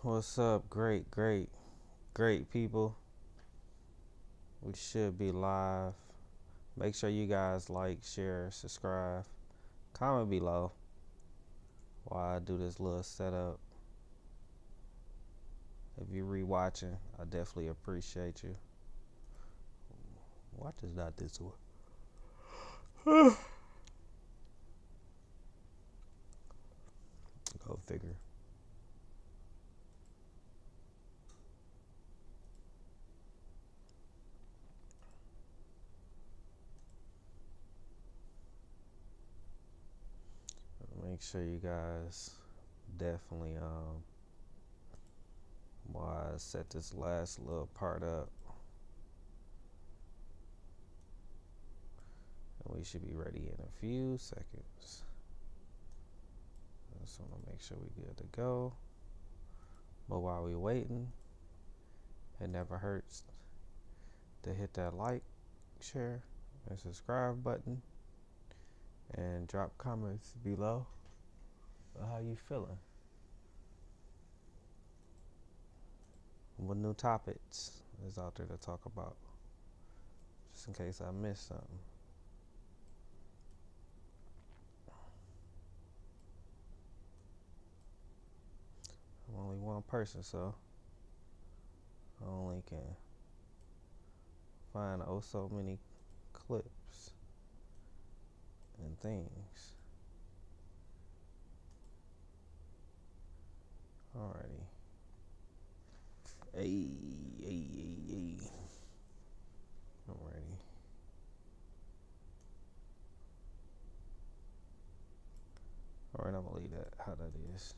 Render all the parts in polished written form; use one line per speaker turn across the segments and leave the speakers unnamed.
What's up, great people? We should be live. Make sure you guys like, share, subscribe, comment below while I do this little setup. If you're rewatching, I definitely appreciate you. Watch is not this one. Go figure. Make sure you guys definitely while I set this last little part up, and we should be ready in a few seconds. Just want to make sure we good to go. But while we waiting, it never hurts to hit that like, share, and subscribe button, and drop comments below how you feeling. What new topics is out there to talk about, just in case I missed something. I'm only one person, so I only can find oh so many clips and things. Alrighty. Hey. Alrighty. Alright, I'm gonna leave that how that is.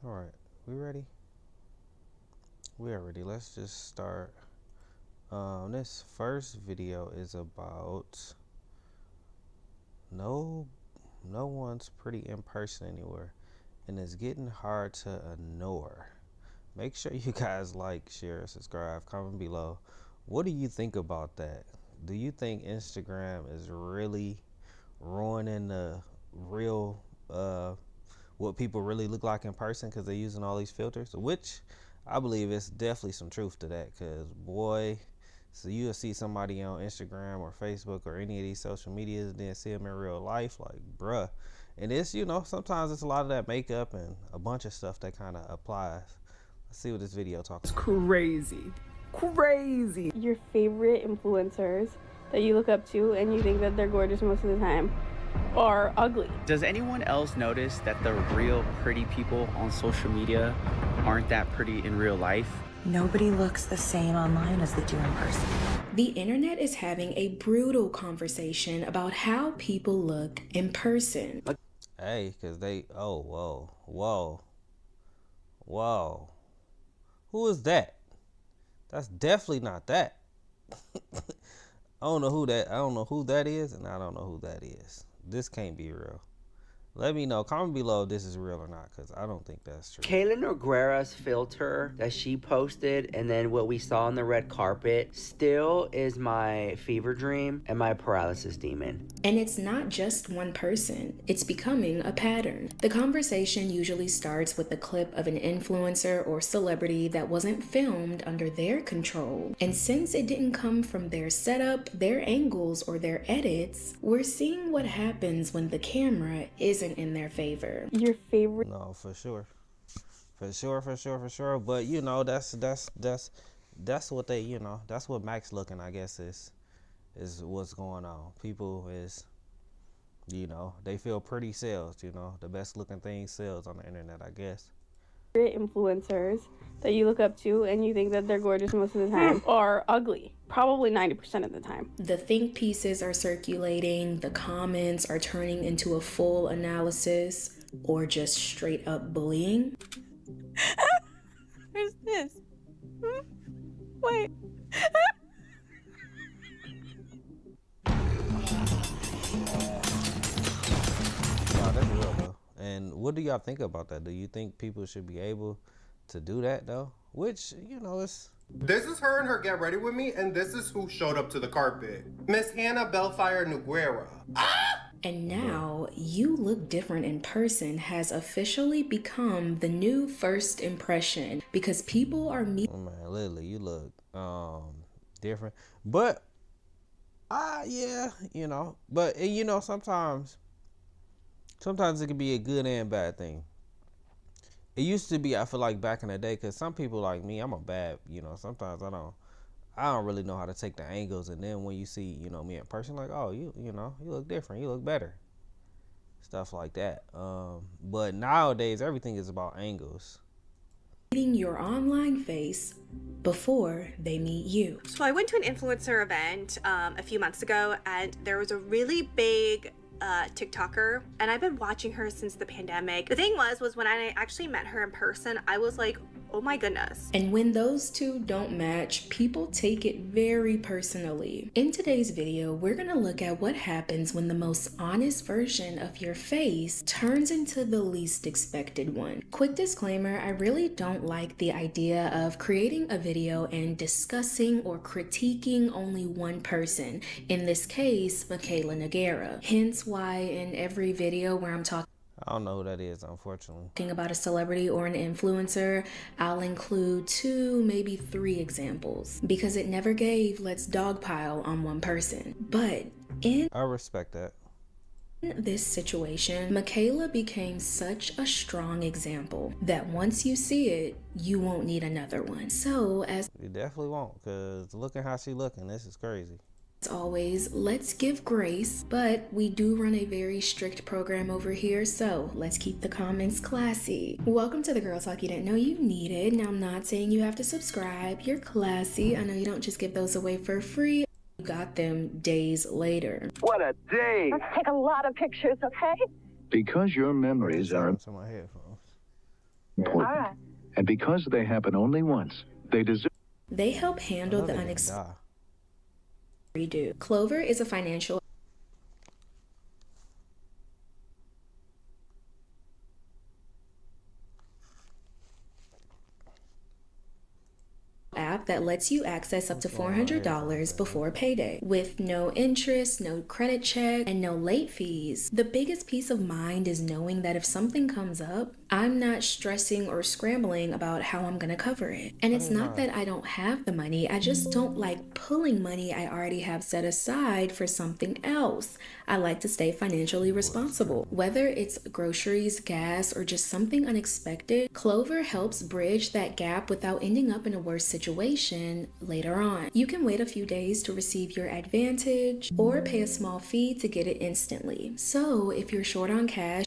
Alright, we ready? We are ready. Let's just start. This first video is about no one's pretty in person anywhere, and it's getting hard to ignore. Make sure you guys like, share, subscribe, comment below. What do you think about that? Do you think Instagram is really ruining the real what people really look like in person because they're using all these filters? Which I believe it's definitely some truth to that, because boy, so you'll see somebody on Instagram or Facebook or any of these social medias and then see them in real life, like, bruh. And it's, you know, sometimes it's a lot of that makeup and a bunch of stuff that kind of applies. Let's see what this video talks about.
Crazy.
Your favorite influencers that you look up to and you think that they're gorgeous most of the time are ugly.
Does anyone else notice that the real pretty people on social media aren't that pretty in real life?
Nobody looks the same online as they do in person.
The internet is having a brutal conversation about how people look in person.
Hey, because they, oh, whoa. Who is that? That's definitely not that. I don't know who that is, and I don't know who that is. This can't be real. Let me know. Comment below if this is real or not, because I don't think that's true.
Kayla Noguera's filter that she posted, and then what we saw on the red carpet, still is my fever dream and my paralysis demon.
And it's not just one person. It's becoming a pattern. The conversation usually starts with a clip of an influencer or celebrity that wasn't filmed under their control. And since it didn't come from their setup, their angles, or their edits, we're seeing what happens when the camera isn't in their favor.
Your favorite?
No, for sure. But you know, that's what they, you know, that's what Max looking, I guess, is what's going on. People is, you know, they feel pretty sells, you know, the best looking thing sells on the internet, I guess.
Influencers that you look up to and you think that they're gorgeous most of the time are ugly, probably 90% of the time.
The think pieces are circulating, the comments are turning into a full analysis, or just straight up bullying.
Who's this? Wait.
Wow, that's real though. And what do y'all think about that? Do you think people should be able to do that though? Which, you know, it's...
This is her and her Get Ready With Me, and this is who showed up to the carpet. Miss Hannah Bellfire Noguera. Ah!
And now, you look different in person has officially become the new first impression because people are
Man, Lily, you look different. But yeah, you know. But you know, sometimes it can be a good and bad thing. It used to be, I feel like, back in the day, because some people like me, I'm a bad, you know, sometimes I don't really know how to take the angles, and then when you see, you know, me in person, like, oh, you know, you look different, you look better, stuff like that. But nowadays, everything is about angles.
Meeting your online face before they meet you.
So I went to an influencer event a few months ago, and there was a really big TikToker, and I've been watching her since the pandemic. The thing was when I actually met her in person, I was like, oh my goodness.
And when those two don't match, people take it very personally. In today's video, we're gonna look at what happens when the most honest version of your face turns into the least expected one. Quick disclaimer, I really don't like the idea of creating a video and discussing or critiquing only one person. In this case, Michaela Nogueira. Hence why in every video where I'm talking
I don't know who that is, unfortunately.
about a celebrity or an influencer, I'll include 2, maybe 3 examples because it never gave let's dogpile on one person. But in
I respect that.
this situation, Michaela became such a strong example that once you see it, you won't need another one. So as
You definitely won't, because looking how she looking, this is crazy.
As always, let's give grace, but we do run a very strict program over here, so let's keep the comments classy. Welcome to the Girl Talk you didn't know you needed. Now, I'm not saying you have to subscribe. You're classy. I know you don't just give those away for free. You got them days later.
What a day!
Let's take a lot of pictures, okay?
Because your memories are
To my headphones.
important,
All right.
and because they happen only once, they deserve.
They help handle the unexpected. Redo. Clover is a financial app that lets you access up to $400 before payday with no interest, no credit check, and no late fees. The biggest peace of mind is knowing that if something comes up, I'm not stressing or scrambling about how I'm gonna cover it. And it's not that I don't have the money, I just don't like pulling money I already have set aside for something else. I like to stay financially responsible. Whether it's groceries, gas, or just something unexpected, Clover helps bridge that gap without ending up in a worse situation later on. You can wait a few days to receive your advantage or pay a small fee to get it instantly. So if you're short on cash,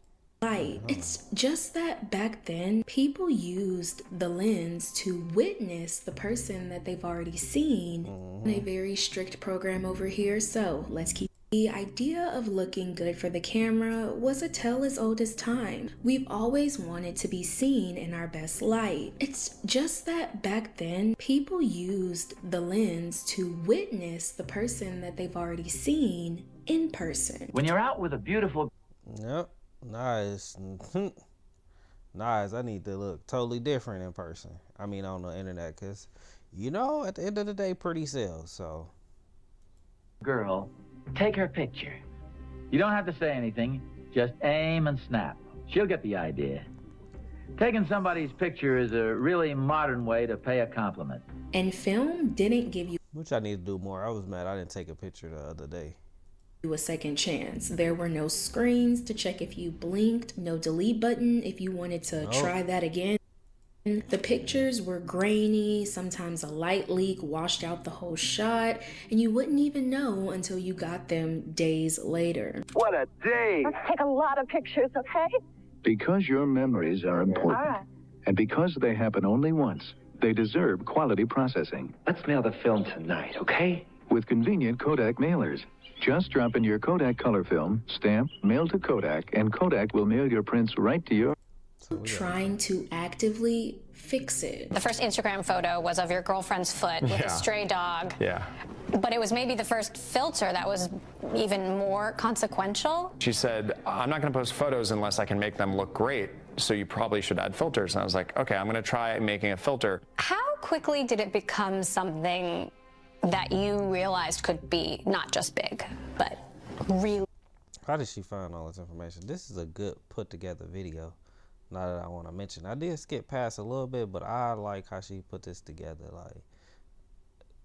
it's just that back then, people used the lens to witness the person that they've already seen. A very strict program over here, so let's keep. The idea of looking good for the camera was a tale as old as time. We've always wanted to be seen in our best light. It's just that back then, people used the lens to witness the person that they've already seen in person.
When you're out with a beautiful...
Yep. Nice. Nice. I need to look totally different in person. I mean, on the internet, because, you know, at the end of the day, pretty sells, so.
girl, take her picture. You don't have to say anything, just aim and snap. She'll get the idea. Taking somebody's picture is a really modern way to pay a compliment.
And film didn't give you
Which I need to do more. I was mad I didn't take a picture the other day.
a second chance. There were no screens to check if you blinked, no delete button if you wanted to try that again. The pictures were grainy, sometimes a light leak washed out the whole shot, and you wouldn't even know until you got them days later.
What a day!
Let's take a lot of pictures, okay?
Because your memories are important,
All right.
and because they happen only once, they deserve quality processing.
Let's mail the film tonight, okay?
With convenient Kodak mailers. Just drop in your Kodak color film, stamp, mail to Kodak, and Kodak will mail your prints right to your...
Trying to actively fix it.
The first Instagram photo was of your girlfriend's foot with a stray dog.
Yeah.
But it was maybe the first filter that was even more consequential.
She said, I'm not going to post photos unless I can make them look great, so you probably should add filters. And I was like, okay, I'm going to try making a filter.
How quickly did it become something that you realized could be not just big, but really?
How did she find all this information? This is a good put together video. Now that I want to mention, I did skip past a little bit, but I like how she put this together. Like,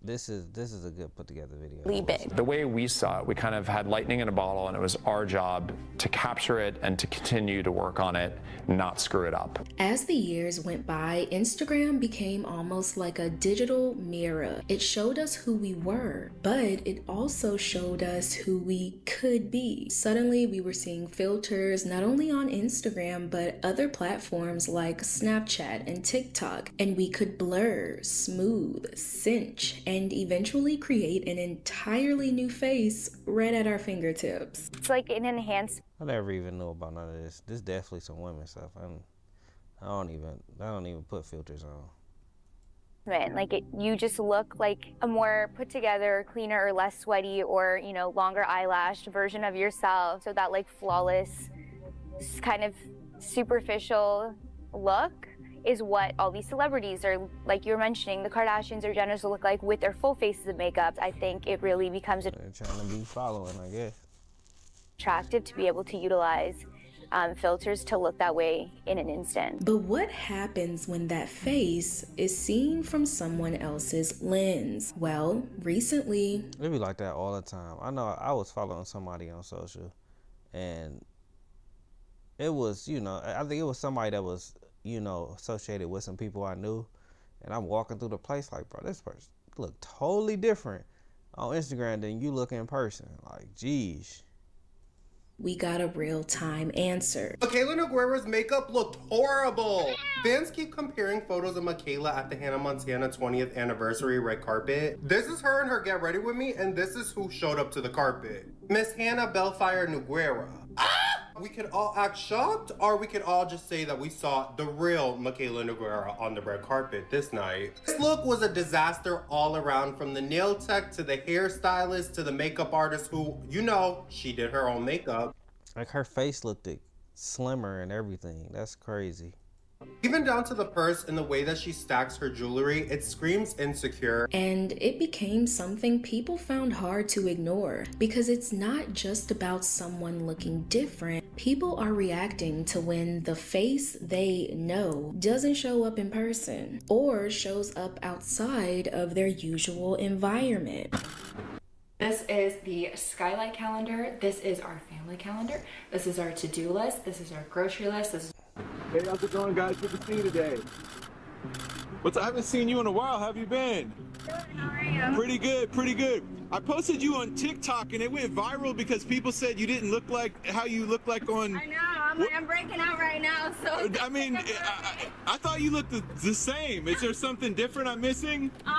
this is a good put together video.
Really big.
The way we saw it, we kind of had lightning in a bottle, and it was our job to capture it and to continue to work on it, not screw it up.
As the years went by, Instagram became almost like a digital mirror. It showed us who we were, but it also showed us who we could be. Suddenly, we were seeing filters not only on Instagram, but other platforms like Snapchat and TikTok, and we could blur, smooth, cinch, and eventually create an entirely new face right at our fingertips.
It's like an enhanced.
I never even knew about none of this. This is definitely some women stuff. I don't even put filters on.
Like you just look like a more put together, cleaner, or less sweaty, or longer eyelash version of yourself. So that like flawless, kind of superficial look is what all these celebrities are, like you were mentioning, the Kardashians or Jenners will look like with their full faces of makeup. I think it really becomes
They're trying to be following, I guess.
attractive to be able to utilize filters to look that way in an instant.
But what happens when that face is seen from someone else's lens? Well, recently...
It be like that all the time. I know I was following somebody on social, and it was, I think it was somebody that was, associated with some people I knew, and I'm walking through the place like, bro, this person look totally different on Instagram than you look in person. Like, geez.
We got a real-time answer.
Michaela Nogueira's makeup looked horrible. Fans keep comparing photos of Michaela at the Hannah Montana 20th anniversary red carpet. This is her and her Get Ready With Me, and this is who showed up to the carpet. Miss Hannah Bellfire Nogueira. We could all act shocked, or we could all just say that we saw the real Michaela Nogueira on the red carpet this night. This look was a disaster all around, from the nail tech to the hairstylist to the makeup artist who, she did her own makeup.
Like, her face looked slimmer and everything. That's crazy.
Even down to the purse and the way that she stacks her jewelry, it screams insecure.
And it became something people found hard to ignore, because it's not just about someone looking different. People are reacting to when the face they know doesn't show up in person or shows up outside of their usual environment.
This is the Skylight calendar. This is our family calendar. This is our to-do list. This is our grocery list. This is...
Hey, how's it going, guys? Good to see you today. I haven't seen you in a while. How have you been?
Good. How are you?
Pretty good, pretty good. I posted you on TikTok and it went viral because people said you didn't look like how you look like on...
I know. I'm breaking out right now, so...
I mean, I thought you looked the same. Is there something different I'm missing?
No.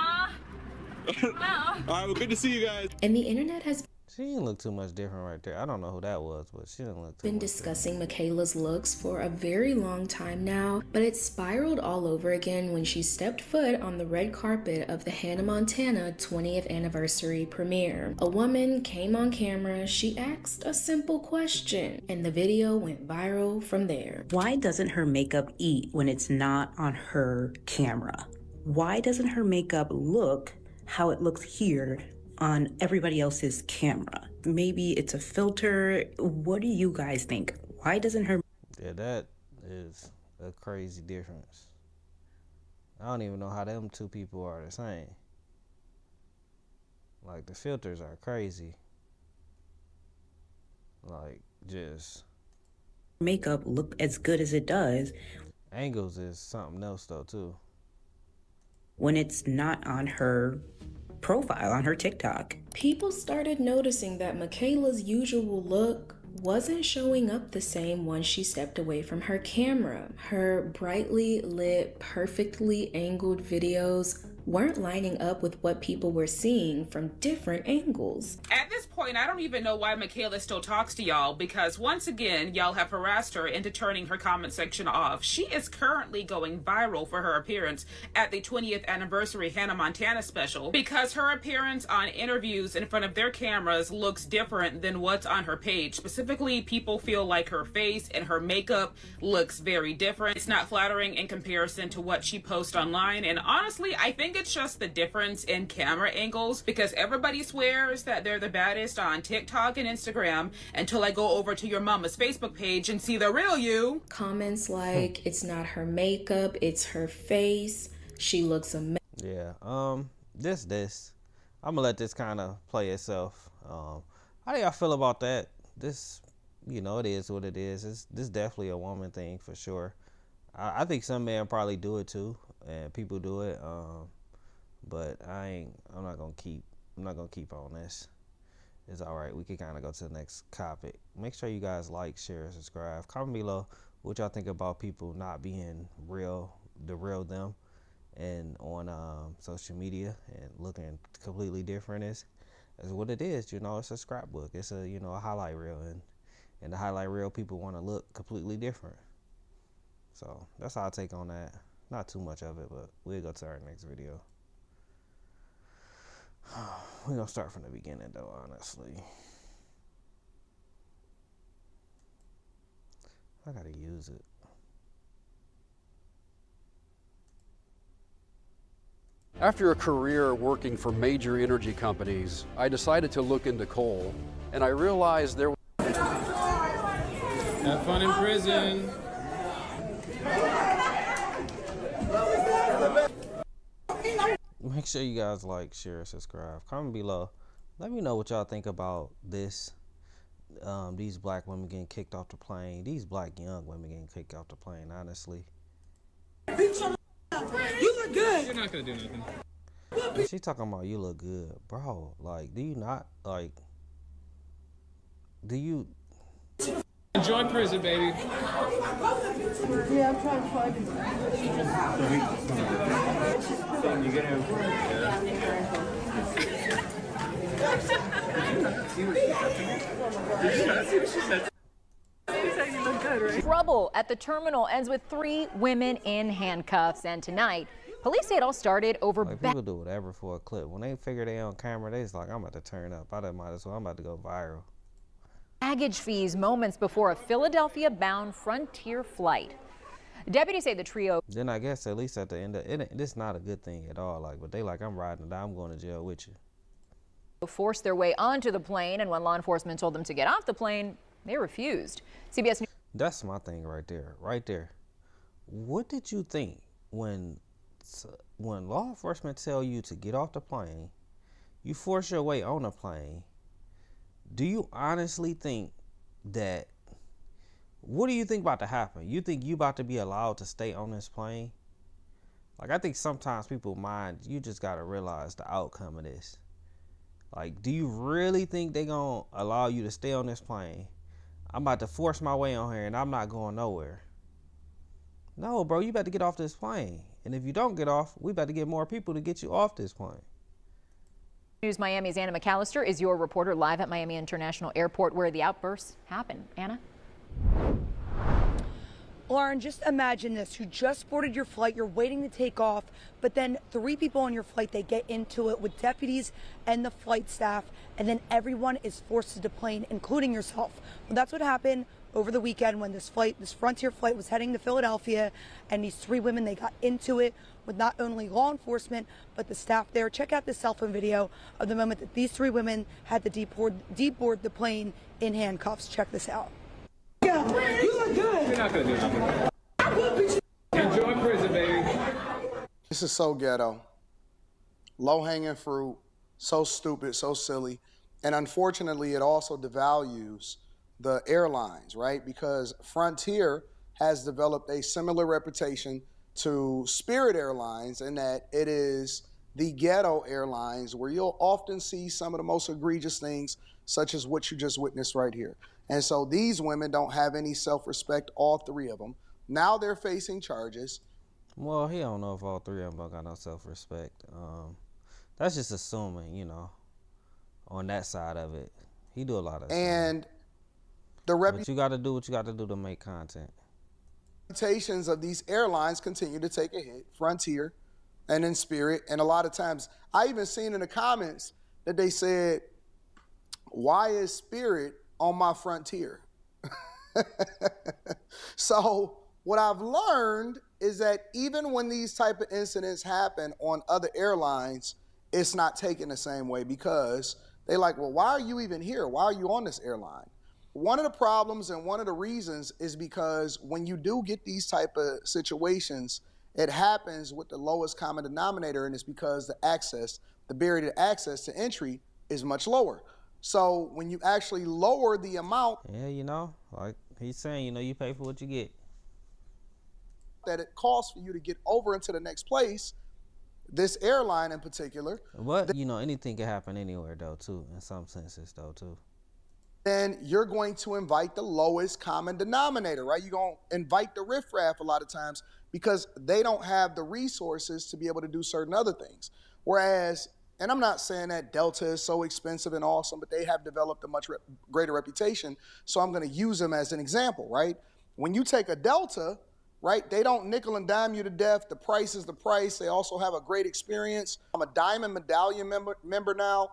All right, well, good to see you guys.
And the internet has
She didn't look too much different right there. I don't know who that was, but she didn't look too
been
much
discussing Michaela's looks for a very long time now, but it spiraled all over again when she stepped foot on the red carpet of the Hannah Montana 20th anniversary premiere. A woman came on camera, she asked a simple question, and the video went viral from there.
Why doesn't her makeup eat when it's not on her camera? Why doesn't her makeup look how it looks here on everybody else's camera? Maybe it's a filter. What do you guys think? Why doesn't her...
Yeah, that is a crazy difference. I don't even know how them two people are the same. Like, the filters are crazy. Like, just...
makeup look as good as it does.
Angles is something else, though, too.
When it's not on her profile, on her TikTok.
People started noticing that Michaela's usual look wasn't showing up the same once she stepped away from her camera. Her brightly lit, perfectly angled videos weren't lining up with what people were seeing from different angles.
At this point, I don't even know why Michaela still talks to y'all, because once again, y'all have harassed her into turning her comment section off. She is currently going viral for her appearance at the 20th anniversary Hannah Montana special, because her appearance on interviews in front of their cameras looks different than what's on her page. Specifically, people feel like her face and her makeup looks very different. It's not flattering in comparison to what she posts online, and honestly, I think it's just the difference in camera angles, because everybody swears that they're the baddest on TikTok and Instagram until I go over to your mama's Facebook page and see the real you.
Comments like, it's not her makeup, it's her face, she looks amazing.
Yeah, this. I'm gonna let this kind of play itself. How do y'all feel about that? This, you know, it is what it is. This definitely a woman thing for sure. I think some men probably do it too, and people do it. But I'm not gonna keep on this. It's all right. We can kind of go to the next topic. Make sure you guys like, share, and subscribe. Comment below what y'all think about people not being real, the real them, and on social media and looking completely different is what it is. You know, it's a scrapbook. It's a, you know, a highlight reel, and the highlight reel people want to look completely different. So that's how I take on that. Not too much of it, but we'll go to our next video. We're gonna start from the beginning though, honestly. I gotta use it.
After a career working for major energy companies, I decided to look into coal, and I realized there was...
Have fun in prison.
Make sure you guys like, share, subscribe. Comment below. Let me know what y'all think about this. These black women getting kicked off the plane. These black young women getting kicked off the plane, honestly.
You look good. You're not gonna do nothing.
She talking about you look good. Bro, like, do you not, like, do you...
Enjoy prison, baby.
Yeah, I'm trying to find it.
You get him. Did you not see what she said?
You said you look good, right?
Trouble at the terminal ends with 3 women in handcuffs, and tonight, police say it all started over.
Like, people do whatever for a clip. When they figure they on camera, they just like, I'm about to turn up. I might as well. I'm about to go viral.
Baggage fees moments before a Philadelphia-bound Frontier flight. Deputies say the trio.
Then I guess at least at the end of it, it's not a good thing at all. Like, but they like, I'm riding it. I'm going to jail with you.
Forced their way onto the plane, and when law enforcement told them to get off the plane, they refused. CBS News.
That's my thing right there. Right there. What did you think when law enforcement tell you to get off the plane, you force your way on the plane? Do you honestly think that, what do you think about to happen? You think you about to be allowed to stay on this plane? Like, I think sometimes people mind, you just got to realize the outcome of this. Like, do you really think they going to allow you to stay on this plane? I'm about to force my way on here and I'm not going nowhere. No, bro, you about to get off this plane. And if you don't get off, we about to get more people to get you off this plane.
News Miami's Anna McAllister is your reporter live at Miami International Airport, where the outbursts happened. Anna?
Lauren, just imagine this. You just boarded your flight, you're waiting to take off, but then 3 people on your flight, they get into it with deputies and the flight staff, and then everyone is forced to deplane, including yourself. Well, that's what happened over the weekend when this Frontier flight was heading to Philadelphia, and these 3 women, they got into it with not only law enforcement, but the staff there. Check out this cell phone video of the moment that these 3 women had to deboard the plane in handcuffs. Check this out.
Yeah, you look good. You're not gonna do nothing. Enjoy prison, baby.
This is so ghetto. Low-hanging fruit, so stupid, so silly. And unfortunately, it also devalues the airlines, right? Because Frontier has developed a similar reputation to Spirit Airlines in that it is the ghetto airlines where you'll often see some of the most egregious things, such as what you just witnessed right here. And so these women don't have any self-respect, all 3 of them. Now they're facing charges.
Well, he don't know if all 3 of them don't got no self-respect. That's just assuming, you know, on that side of it. He do a lot of
and
but you got to do what you got to do to make content.
Reputations of these airlines continue to take a hit, Frontier and then Spirit. And a lot of times, I even seen in the comments that they said, why is Spirit on my Frontier? So What I've learned is that even when these type of incidents happen on other airlines, it's not taken the same way because they like, well, why are you even here? Why are you on this airline? One of the problems and one of the reasons is because when you do get these type of situations, it happens with the lowest common denominator, and it's because the barrier to access to entry is much lower. So when you actually lower the amount,
Yeah, you know, like he's saying, you know, you pay for what you get.
That it costs for you to get over into the next place, this airline in particular.
But, you know, anything can happen anywhere, though, too, in some senses, though, too.
Then you're going to invite the lowest common denominator, right? You're going to invite the riffraff a lot of times because they don't have the resources to be able to do certain other things. Whereas, and I'm not saying that Delta is so expensive and awesome, but they have developed a much greater reputation. So I'm going to use them as an example, right? When you take a Delta, right, they don't nickel and dime you to death. The price is the price. They also have a great experience. I'm a Diamond Medallion member now,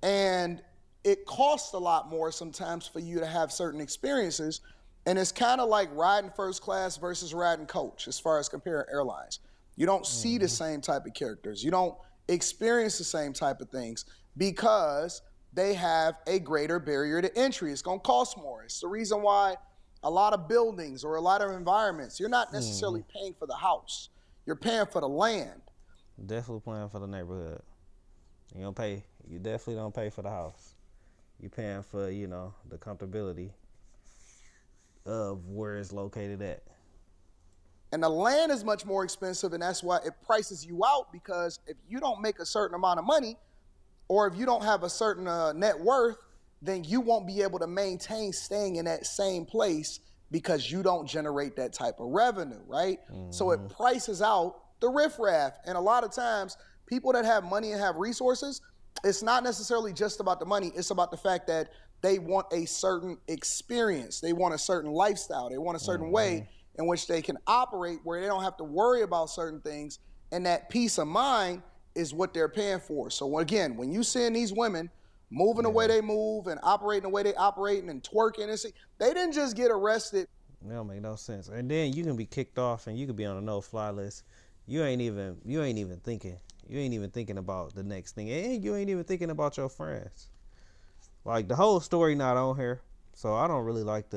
and it costs a lot more sometimes for you to have certain experiences. And it's kind of like riding first class versus riding coach as far as comparing airlines. You don't see the same type of characters. You don't experience the same type of things because they have a greater barrier to entry. It's going to cost more. It's the reason why a lot of buildings or a lot of environments, you're not necessarily paying for the house. You're paying for the land.
Definitely paying for the neighborhood. You definitely don't pay for the house. You're paying for, you know, the comfortability of where it's located at.
And the land is much more expensive, and that's why it prices you out, because if you don't make a certain amount of money, or if you don't have a certain net worth, then you won't be able to maintain staying in that same place because you don't generate that type of revenue, right? So it prices out the riffraff. And a lot of times, people that have money and have resources, it's not necessarily just about the money. It's about the fact that they want a certain experience. They want a certain lifestyle. They want a certain way in which they can operate where they don't have to worry about certain things. And that peace of mind is what they're paying for. So again, when you seeing these women moving the way they move and operating the way they operating and twerking, and they didn't just get arrested.
That don't make no sense. And then you can be kicked off and you could be on a no-fly list. You ain't even thinking. You ain't even thinking about the next thing. And you ain't even thinking about your friends. Like, the whole story not on here. So I don't like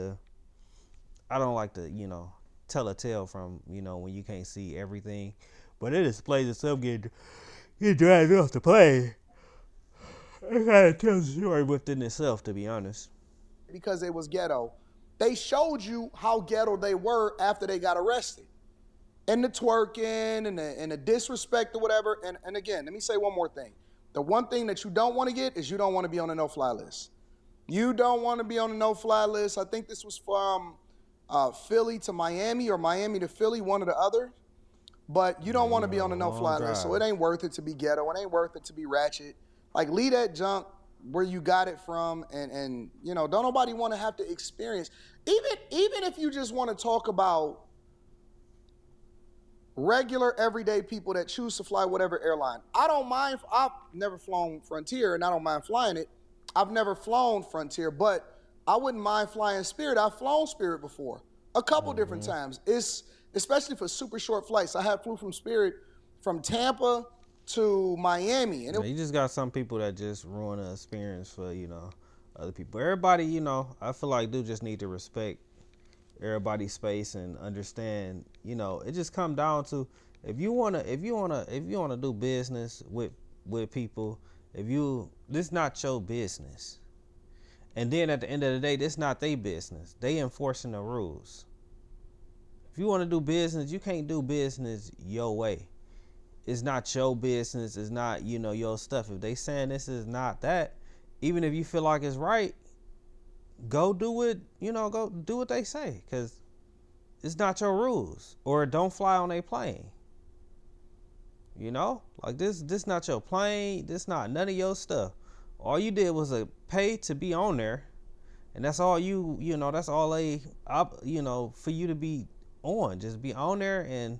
to, you know, tell a tale from, you know, when you can't see everything. But it displays itself getting dragged off the plane. It kind of tells a story within itself, to be honest.
Because it was ghetto. They showed you how ghetto they were after they got arrested. And the twerking and the disrespect or whatever. And again, let me say one more thing. The one thing that you don't want to get is you don't want to be on a no-fly list. You don't want to be on a no-fly list. I think this was from Philly to Miami or Miami to Philly, one or the other. But you don't want to be on a no-fly list. So it ain't worth it to be ghetto. It ain't worth it to be ratchet. Like, leave that junk where you got it from, and you know, don't nobody want to have to experience. Even if you just want to talk about regular, everyday people that choose to fly whatever airline. I don't mind. I've never flown Frontier, and I don't mind flying it. I've never flown Frontier, but I wouldn't mind flying Spirit. I've flown Spirit before a couple different times. It's especially for super short flights. I have flew from Spirit from Tampa to Miami. And
you just got some people that just ruin the experience for, you know, other people. Everybody, you know, I feel like do just need to respect everybody's space and understand, you know, it just come down to if you wanna do business with people, this not your business. And then at the end of the day, this not their business. They enforcing the rules. If you want to do business, you can't do business your way. It's not your business. It's not, you know, your stuff. If they saying this is not that, even if you feel like it's right, go do it, you know, go do what they say, because it's not your rules. Or don't fly on a plane. You know, like this not your plane. This not none of your stuff. All you did was pay to be on there, and that's all you know, that's all they, you know, for you to be on. Just be on there and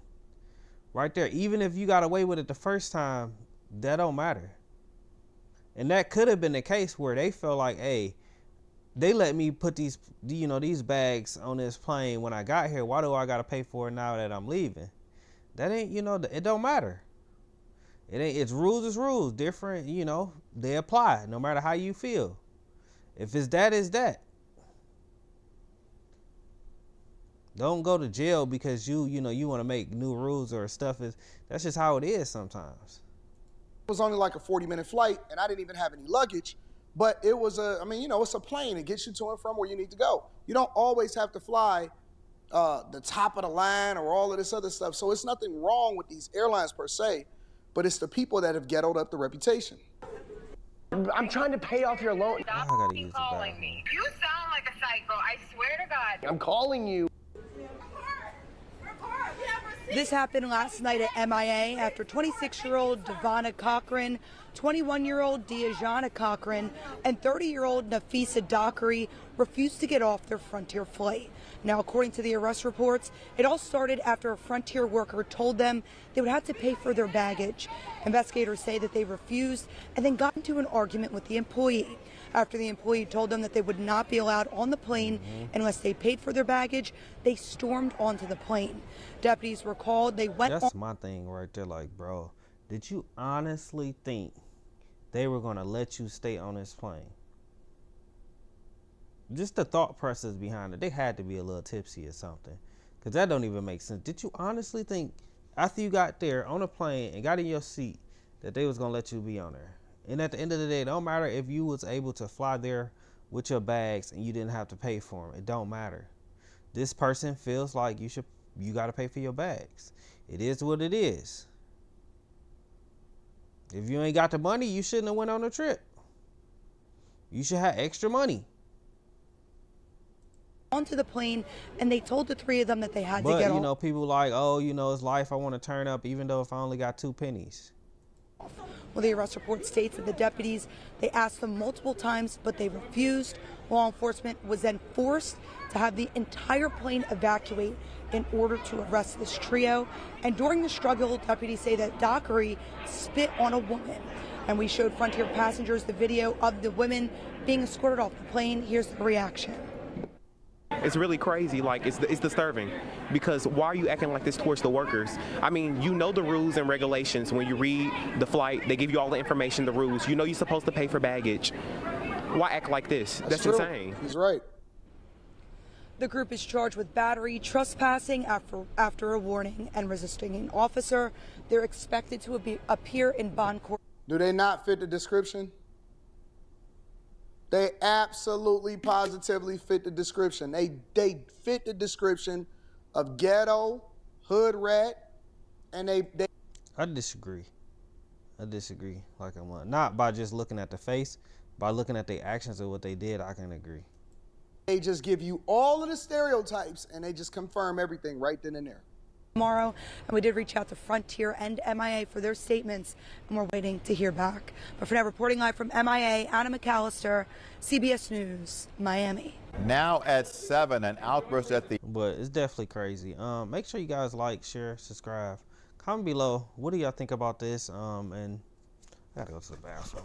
right there. Even if you got away with it the first time, that don't matter. And that could have been the case where they felt like, hey, they let me put these, these bags on this plane when I got here. Why do I got to pay for it now that I'm leaving? That ain't, it don't matter. It's rules is rules. Different, they apply no matter how you feel. If it's that, it's that. Don't go to jail because you want to make new rules or stuff. That's just how it is sometimes.
It was only like a 40-minute flight, and I didn't even have any luggage. But it was it's a plane. It gets you to and from where you need to go. You don't always have to fly the top of the line or all of this other stuff. So it's nothing wrong with these airlines per se, but it's the people that have ghettoed up the reputation.
I'm trying to pay off your loan.
I gotta use the bathroom.
You sound like a psycho, I swear to God.
I'm calling you.
This happened last night at MIA after 26-year-old Devonna Cochran, 21-year-old Diajana Cochran, and 30-year-old Nafisa Dockery refused to get off their Frontier flight. Now, according to the arrest reports, it all started after a Frontier worker told them they would have to pay for their baggage. Investigators say that they refused and then got into an argument with the employee. After the employee told them that they would not be allowed on the plane unless they paid for their baggage, they stormed onto the plane. Deputies were called. They went.
That's my thing right there. Like, bro, did you honestly think they were going to let you stay on this plane? Just the thought process behind it. They had to be a little tipsy or something, because that don't even make sense. Did you honestly think after you got there on a plane and got in your seat that they was going to let you be on there? And at the end of the day, it don't matter if you was able to fly there with your bags and you didn't have to pay for them. It don't matter. This person feels like you got to pay for your bags. It is what it is. If you ain't got the money, you shouldn't have went on a trip. You should have extra money.
Onto the plane, and they told the three of them that they had to get
off. People like, oh, it's life. I want to turn up even though if I only got 2 pennies.
Well, the arrest report states that the deputies, they asked them multiple times, but they refused. Law enforcement was then forced to have the entire plane evacuate in order to arrest this trio. And during the struggle, deputies say that Dockery spit on a woman. And we showed Frontier passengers the video of the women being escorted off the plane. Here's the reaction.
It's really crazy. Like, it's disturbing, because why are you acting like this towards the workers? I mean, you know the rules and regulations. When you read the flight, they give you all the information, the rules. You know you're supposed to pay for baggage. Why act like this? That's insane.
He's right.
The group is charged with battery, trespassing after a warning, and resisting an officer. They're expected to appear in bond court.
Do they not fit the description? They absolutely, positively fit the description. They fit the description of ghetto, hood rat, and they.
I disagree. Like I'm not by just looking at the face, by looking at the actions of what they did. I can agree.
They just give you all of the stereotypes, and they just confirm everything right then and there.
Tomorrow, and we did reach out to Frontier and MIA for their statements, and we're waiting to hear back. But for now, reporting live from MIA, Anna McAllister, CBS News, Miami.
Now at 7, an outburst at the...
But it's definitely crazy. Make sure you guys like, share, subscribe. Comment below. What do y'all think about this? And I gotta go to the bathroom.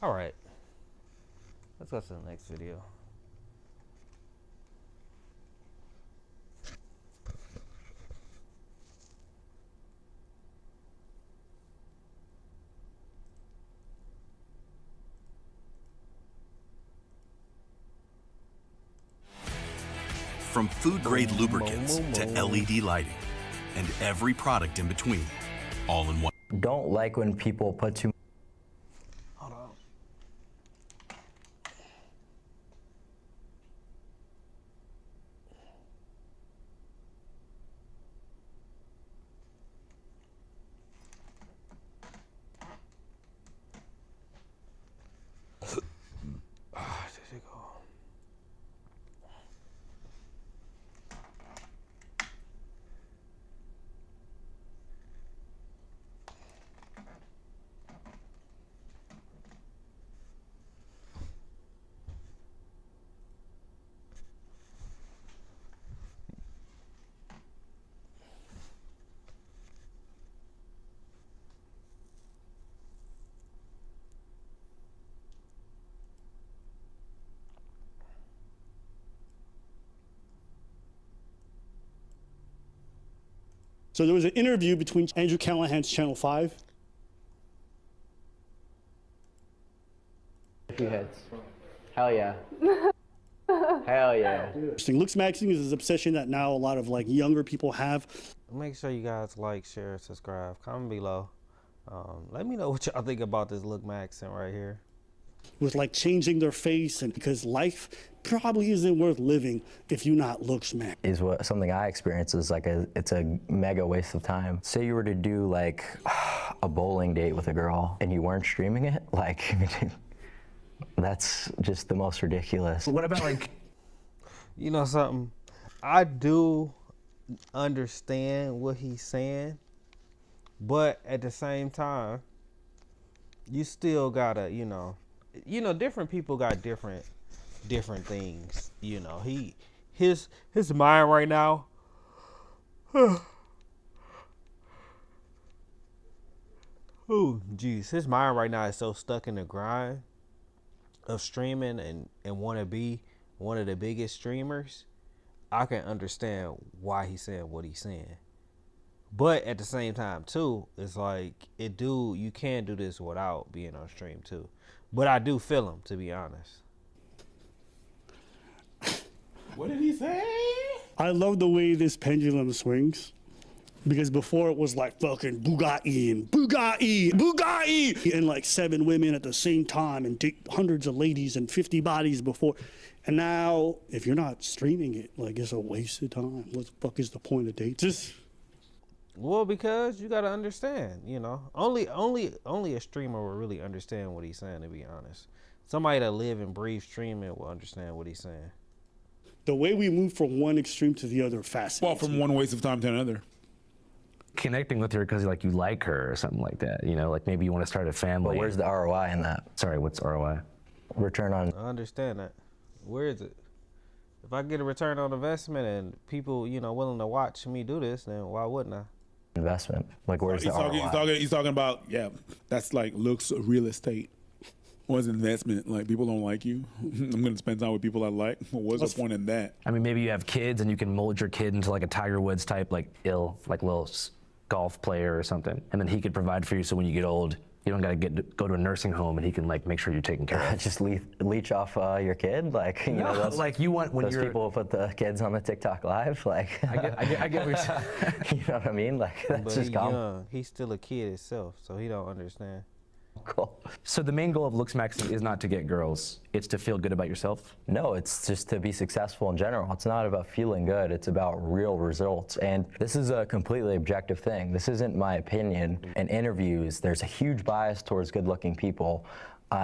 All right, let's go to the next video.
From food-grade lubricants to LED lighting and every product in between, all in one.
Don't like when people put too.
Hold on. There you go.
So there was an interview between Andrew Callahan's Channel 5.
A few hits. Hell yeah. Hell yeah.
Looks maxing is this obsession that now a lot of like younger people have.
Make sure you guys like, share, subscribe, comment below. Let me know what y'all think about this look maxing right here.
With like changing their face, and because life probably isn't worth living if you not looks max.
Is what something I experience is like it's a mega waste of time. Say you were to do like a bowling date with a girl and you weren't streaming it, like that's just the most ridiculous.
What about like,
you know something? I do understand what he's saying, but at the same time, you still gotta, you know, different people got different things. You know, his mind right now. Oh, geez, his mind right now is so stuck in the grind of streaming and want to be one of the biggest streamers. I can understand why he's saying what he's saying. But at the same time, too, it's like, you can't do this without being on stream, too. But I do feel him, to be honest.
What did he say?
I love the way this pendulum swings. Because before it was like fucking Bugatti and like 7 women at the same time and hundreds of ladies and 50 bodies before. And now, if you're not streaming it, like, it's a waste of time. What the fuck is the point of dates?
Well, because you got to understand, you know, only a streamer will really understand what he's saying, to be honest. Somebody that live and breathe streaming will understand what he's saying.
The way we move from one extreme to the other fascinates.
Well, from one waste of time to another.
connecting with her because like you like her or something like that, you know, like maybe you want to start a family.
But where's the ROI in that?
Sorry, what's ROI?
Return on.
I understand that. Where is it? If I get a return on investment and people, you know, willing to watch me do this, then why wouldn't I?
Investment. Like, where's the ROI?
He's talking about, yeah, that's like looks real estate. What's investment? Like, people don't like you. I'm going to spend time with people I like. Well, what's the point in that?
I mean, maybe you have kids and you can mold your kid into like a Tiger Woods type, like little golf player or something. And then he could provide for you so when you get old, you don't got to go to a nursing home and he can like make sure you're taken care of.
Just leech off your kid? Like, you know, those,
like you want when
those people who put the kids on the TikTok live? Like,
I get what you're saying.
You know what I mean? Like, that's
but
just
young. He's still a kid himself, so he don't understand.
Cool.
So the main goal of looks maxing is not to get girls, it's to feel good about yourself?
No, it's just to be successful in general. It's not about feeling good, it's about real results. And this is a completely objective thing. This isn't my opinion. In interviews, there's a huge bias towards good-looking people.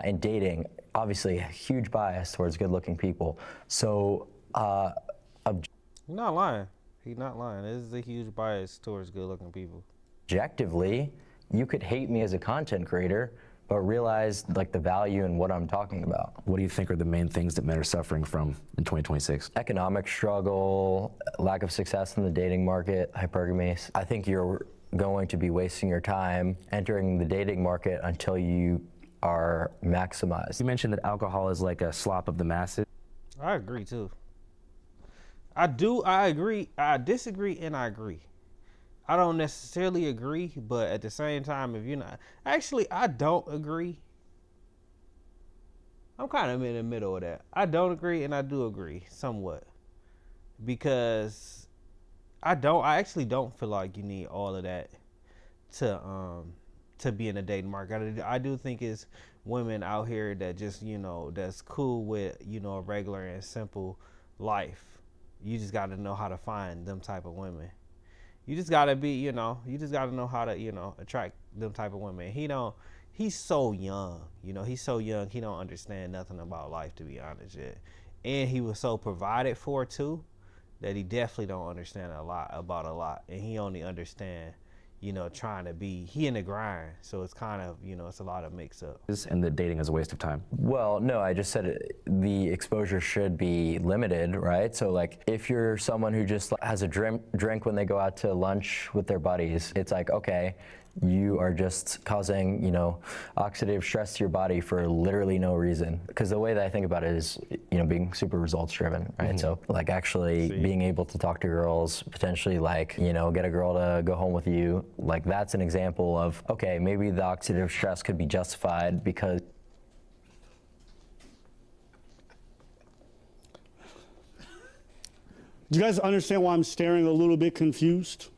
In dating, obviously, a huge bias towards good-looking people. So,
He's not lying. He's not lying. This is a huge bias towards good-looking people.
Objectively, you could hate me as a content creator, but realize like the value in what I'm talking about.
What do you think are the main things that men are suffering from in 2026?
Economic struggle, lack of success in the dating market, hypergamy. I think you're going to be wasting your time entering the dating market until you are maximized.
You mentioned that alcohol is like a slop of the masses.
I agree too. I agree. I disagree and I agree. I don't necessarily agree, but at the same time, if you're not... Actually, I don't agree. I'm kind of in the middle of that. I don't agree and I do agree, somewhat. because I actually don't feel like you need all of that to be in the dating market. I do think it's women out here that just, that's cool with, a regular and simple life. You just got to know how to find them type of women. You just got to be, you just got to know how to, attract them type of women. He's so young, he's so young. He don't understand nothing about life, to be honest yet. And he was so provided for too, that he definitely don't understand a lot. And he only understand, trying to be, he in the grind. So it's kind of, it's a lot of mix up.
And that dating is a waste of time.
Well, no, I just said the exposure should be limited, right? So like if you're someone who just has a drink when they go out to lunch with their buddies, it's like, okay, you are just causing, oxidative stress to your body for literally no reason. Because the way that I think about it is, being super results driven, right? Mm-hmm. So like actually being able to talk to girls, potentially like, get a girl to go home with you, like that's an example of, okay, maybe the oxidative stress could be justified because.
Do you guys understand why I'm staring a little bit confused?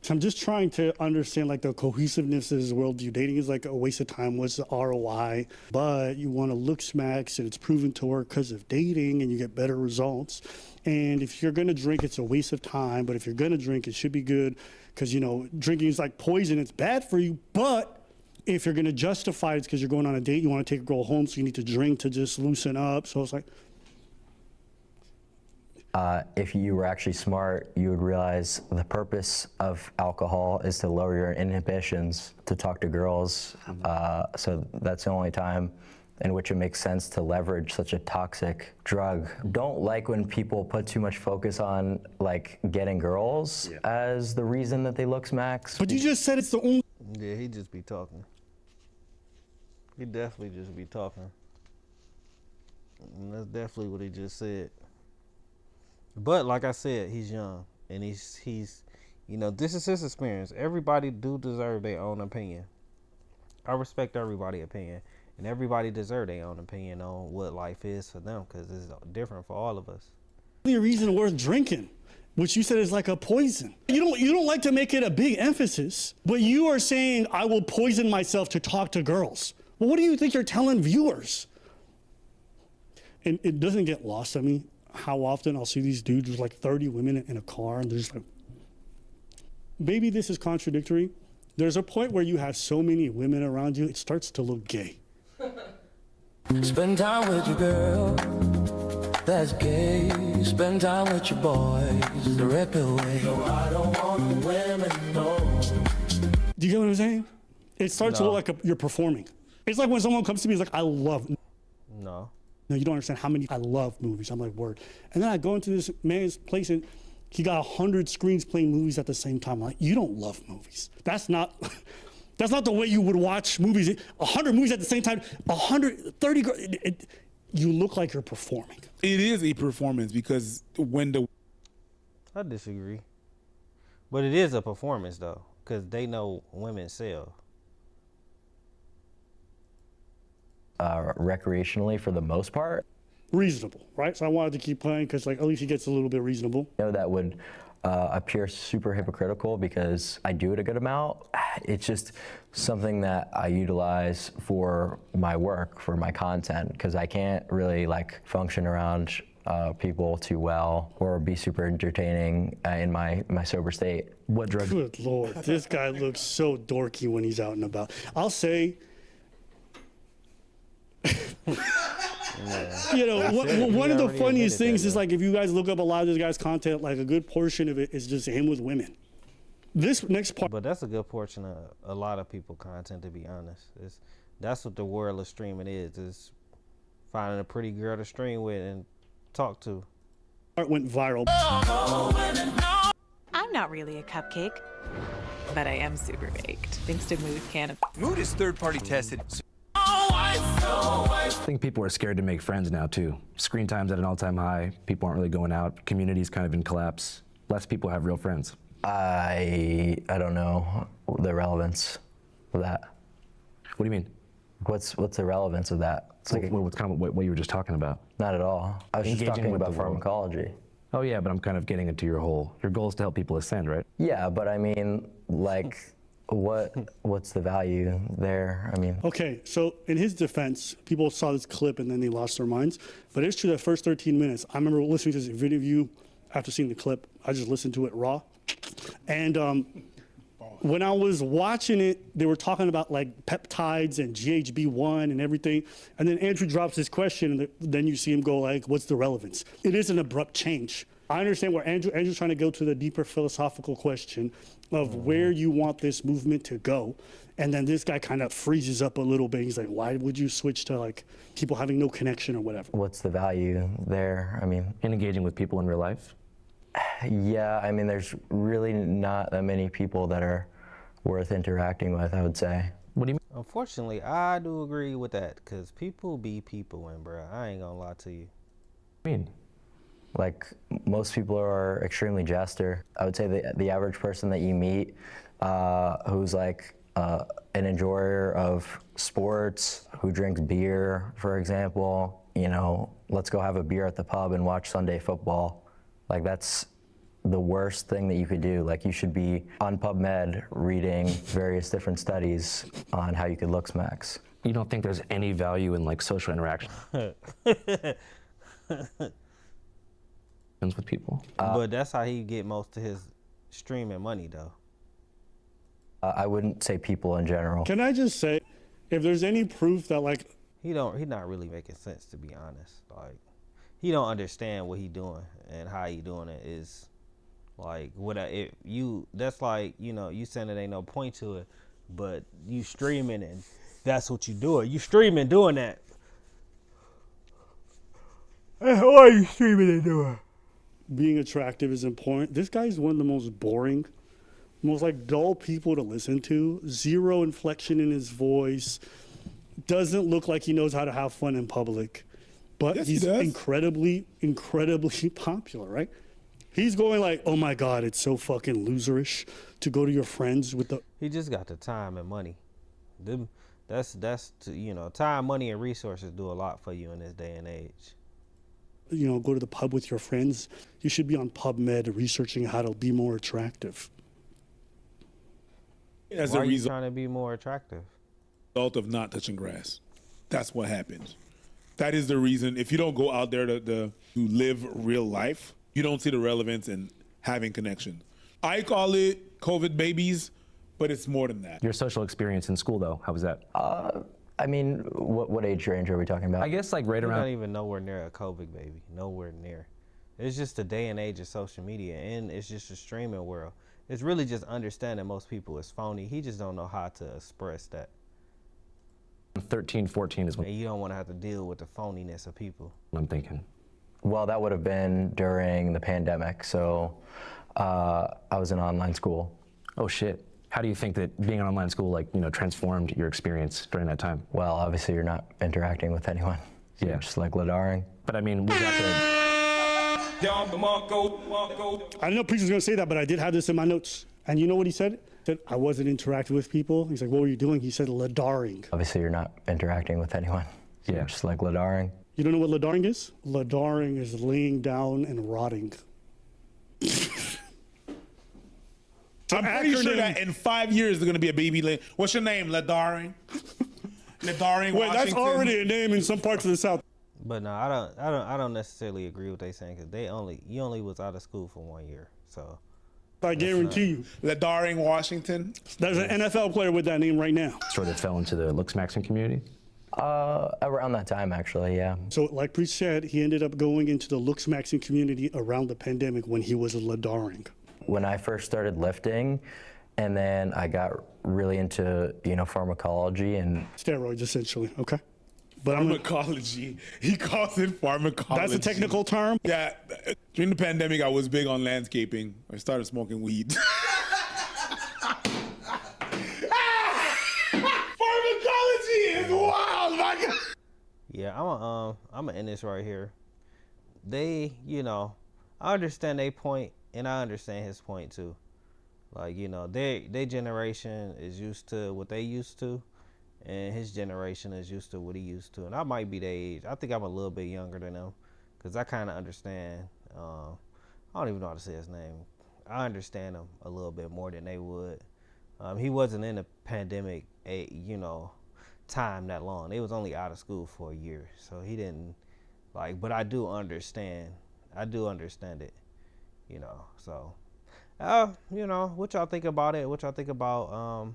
I'm just trying to understand like the cohesiveness of this worldview. Dating is like a waste of time. What's the ROI? But you want to look smacks and it's proven to work because of dating and you get better results. And if you're going to drink, it's a waste of time. But if you're going to drink, it should be good because, drinking is like poison. It's bad for you. But if you're going to justify it, it's because you're going on a date. You want to take a girl home, so you need to drink to just loosen up. So it's like.
If you were actually smart, you would realize the purpose of alcohol is to lower your inhibitions to talk to girls. So that's the only time in which it makes sense to leverage such a toxic drug. Don't like when people put too much focus on like getting girls as the reason that they look smacks.
But you just said it's the only.
Yeah, he just be talking. He definitely just be talking. And that's definitely what he just said. But like I said, he's young, and he's this is his experience. Everybody do deserve their own opinion. I respect everybody's opinion, and everybody deserve their own opinion on what life is for them, because it's different for all of us.
The reason worth drinking, which you said is like a poison. You don't like to make it a big emphasis, but you are saying I will poison myself to talk to girls. Well, what do you think you're telling viewers? And it doesn't get lost on me how often I'll see these dudes with like 30 women in a car and they're just like, maybe this is contradictory. There's a point where you have so many women around you, it starts to look gay.
Spend time with your girl, that's gay. Spend time with your boys, the rip away. No, I don't want the women, no.
Do you get what I'm saying? It starts to look like you're performing. It's like when someone comes to me, it's like, I love.
No.
No, you don't understand how many I love movies. I'm like, word. And then I go into this man's place and he got 100 screens playing movies at the same time. I'm like, you don't love movies. That's not the way you would watch movies. 100 movies at the same time, 130. You look like you're performing.
It is a performance because
I disagree. But it is a performance though, because they know women sell.
Recreationally for the most part.
Reasonable, right? So I wanted to keep playing because like at least he gets a little bit reasonable.
That would appear super hypocritical because I do it a good amount. It's just something that I utilize for my work, for my content, because I can't really like function around people too well or be super entertaining in my sober state.
What drug?
Good Lord, this guy looks so dorky when he's out and about. I'll say, one of the funniest things is like if you guys look up a lot of this guy's content, like a good portion of it is just him with women. This next part,
but that's a good portion of a lot of people content, to be honest. That's what the world of streaming is finding a pretty girl to stream with and talk to.
It went viral.
I'm not really a cupcake, but I am super baked thanks to Mood Can.
Mood is third-party tested.
I think people are scared to make friends now too. Screen time's at an all-time high. People aren't really going out. Community's kind of in collapse. Less people have real friends.
I don't know the relevance of that.
What do you mean?
What's the relevance of that?
It's like what's kind of what you were just talking about.
Not at all. I was just talking about pharmacology.
Oh yeah, but I'm kind of getting into your goal is to help people ascend, right?
Yeah, but I mean, like, what's the value there? I mean,
Okay, so in his defense, people saw this clip and then they lost their minds. But it's true that first 13 minutes, I remember listening to this video view after seeing the clip. I just listened to it raw. And when I was watching it, they were talking about like peptides and GHB1 and everything. And then Andrew drops this question, and then you see him go like, what's the relevance? It is an abrupt change. I understand where Andrew's trying to go to the deeper philosophical question of where you want this movement to go. And then this guy kind of freezes up a little bit. He's like, why would you switch to like people having no connection or whatever?
what's the value there? I mean,
In engaging with people in real life.
yeah, I mean, there's really not that many people that are worth interacting with, I would say.
What do you mean?
Unfortunately, I do agree with that, because people be people, and bro, I ain't gonna lie to you.
What do you mean?
Like, most people are extremely jester. I would say the average person that you meet who's like an enjoyer of sports, who drinks beer, for example, you know, let's go have a beer at the pub and watch Sunday football. Like, that's the worst thing that you could do. Like, you should be on PubMed reading various different studies on how you could look smacks.
You don't think there's any value in like social interaction with people?
But that's how he get most of his streaming money, though.
I wouldn't say people in general.
Can I just say, if there's any proof that like
He not really making sense, to be honest. Like, he don't understand what he doing and how he doing it is like that's like, you know, you saying it ain't no point to it, but you streaming and that's what you doing. You streaming doing that. What are you streaming and doing?
being attractive is important. This guy's one of the most boring, most like dull people to listen to. Zero inflection in his voice. Doesn't look like he knows how to have fun in public. But
Yes,
he's
he does.
incredibly popular, right? He's going like, oh my God, it's so fucking loserish to go to your friends with the.
He just got the time and money. Time, money, and resources do a lot for you in this day and age.
You know, go to the pub with your friends. You should be on PubMed researching how to be more attractive.
As
Why
a
are you
result
trying to be more attractive?
of not touching grass. That's what happens. That is the reason. If you don't go out there to live real life, you don't see the relevance in having connection. I call it COVID babies, but it's more than that.
Your social experience in school, though, how was that?
I mean, what age range are we talking about?
I guess like right
You're
around.
not even nowhere near a COVID baby. Nowhere near. It's just the day and age of social media, and it's just a streaming world. It's really just understanding most people is phony. He just don't know how to express that.
13, 14 is when
And you don't want to have to deal with the phoniness of people.
I'm thinking.
Well, that would have been during the pandemic, so I was in online school.
Oh shit. How do you think that being in online school, transformed your experience during that time?
Well, obviously you're not interacting with anyone.
Yeah.
You're just like Ladaring.
But I mean, was that
I know preacher's gonna say that, but I did have this in my notes. And you know what he said? He said, I wasn't interacting with people. He's like, what were you doing? He said, Ladaring.
Obviously you're not interacting with anyone.
Yeah.
You're just like Ladaring.
You don't know what Ladaring is? Ladaring is laying down and rotting.
I'm pretty sure that in 5 years there's gonna be a baby. What's your name, Ladaring? Ladaring.
Wait, that's
Washington?
already a name in some parts of the South.
But no, I don't necessarily agree with what they saying, because you only was out of school for 1 year. So
I guarantee you.
Ladaring, Washington.
There's an NFL player with that name right now.
sort of fell into the looks maxing community?
Around that time, actually, yeah.
So like Preach said, he ended up going into the looks maxing community around the pandemic when he was a Ladaring.
When I first started lifting, and then I got really into, pharmacology and
Steroids, essentially, okay? But
Pharmacology. He calls it pharmacology.
That's a technical term?
Yeah. During the pandemic, I was big on landscaping. I started smoking weed. Pharmacology is wild, my God.
yeah, I'm gonna end this right here. They, I understand their point, and I understand his point too. Like, their generation is used to what they used to, and his generation is used to what he used to. And I might be their age. I think I'm a little bit younger than them, because I kind of understand I don't even know how to say his name. I understand him a little bit more than they would. He wasn't in the pandemic, time that long. They was only out of school for a year, so he didn't but I do understand. I do understand it, So, what y'all think about it? What y'all think about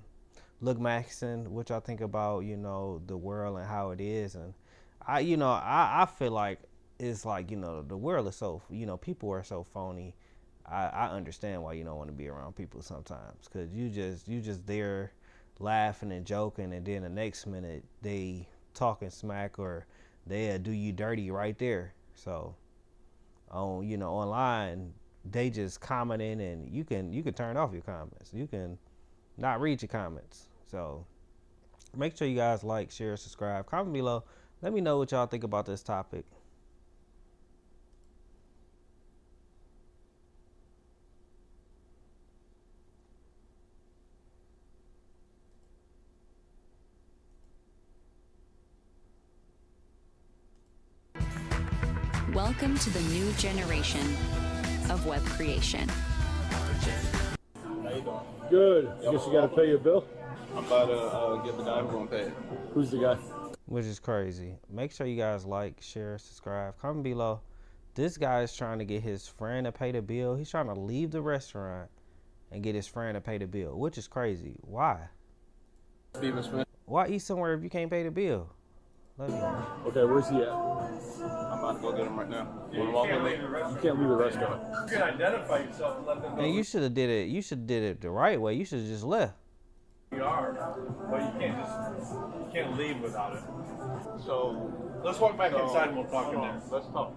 Luke Maxson? What y'all think about the world and how it is? And I feel like it's like the world is so people are so phony. I understand why you don't want to be around people sometimes, because you just there laughing and joking, and then the next minute they talking smack or they'll do you dirty right there. So on online they just commenting, and you can turn off your comments. You can not read your comments. So make sure you guys like, share, subscribe, comment below. Let me know what y'all think about this topic.
Welcome to the new generation of web creation.
How you doing?
Good. I guess you got to pay your bill?
I'm about to get the guy who's going to pay it.
Who's the guy?
Which is crazy. Make sure you guys like, share, subscribe, comment below. This guy is trying to get his friend to pay the bill. He's trying to leave the restaurant and get his friend to pay the bill, which is crazy. Why?
Steven Smith.
Why eat somewhere if you can't pay the bill? Let me know.
Okay, where's he at?
I'm about to go get him right now. You want to walk with me?
You can't leave the restaurant.
You can identify yourself and let them know.
And you should have did it. You should have did it the right way. You should have just left.
You are, but you can't leave without it.
So
let's walk back inside and we'll talk in there.
Let's talk.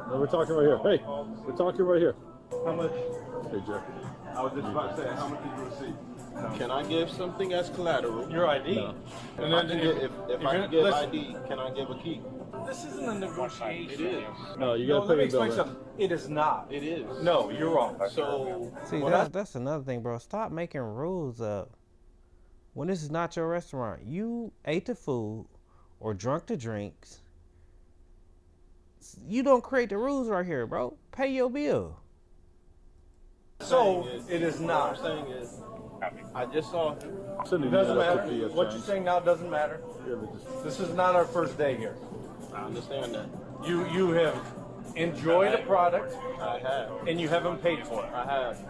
No, we're talking right here. Hey, we're talking right here.
How much?
Hey, Jeff.
I was just about to say, how much did you receive?
Can I give something as collateral?
Your ID.
No.
And
If I can give ID, can I give a key?
This isn't a negotiation.
It is.
No, you got to pay your bill.
Something. It is not.
It is.
No, you're wrong.
So
see, that's another thing, bro. Stop making rules up when this is not your restaurant. You ate the food or drunk the drinks. You don't create the rules right here, bro. Pay your bill.
So it is not.
What I'm saying is, I just saw him.
It doesn't matter. What you're saying now doesn't matter. This is not our first day here.
I understand that.
You have enjoyed a product.
I have.
And you haven't paid for it.
I have.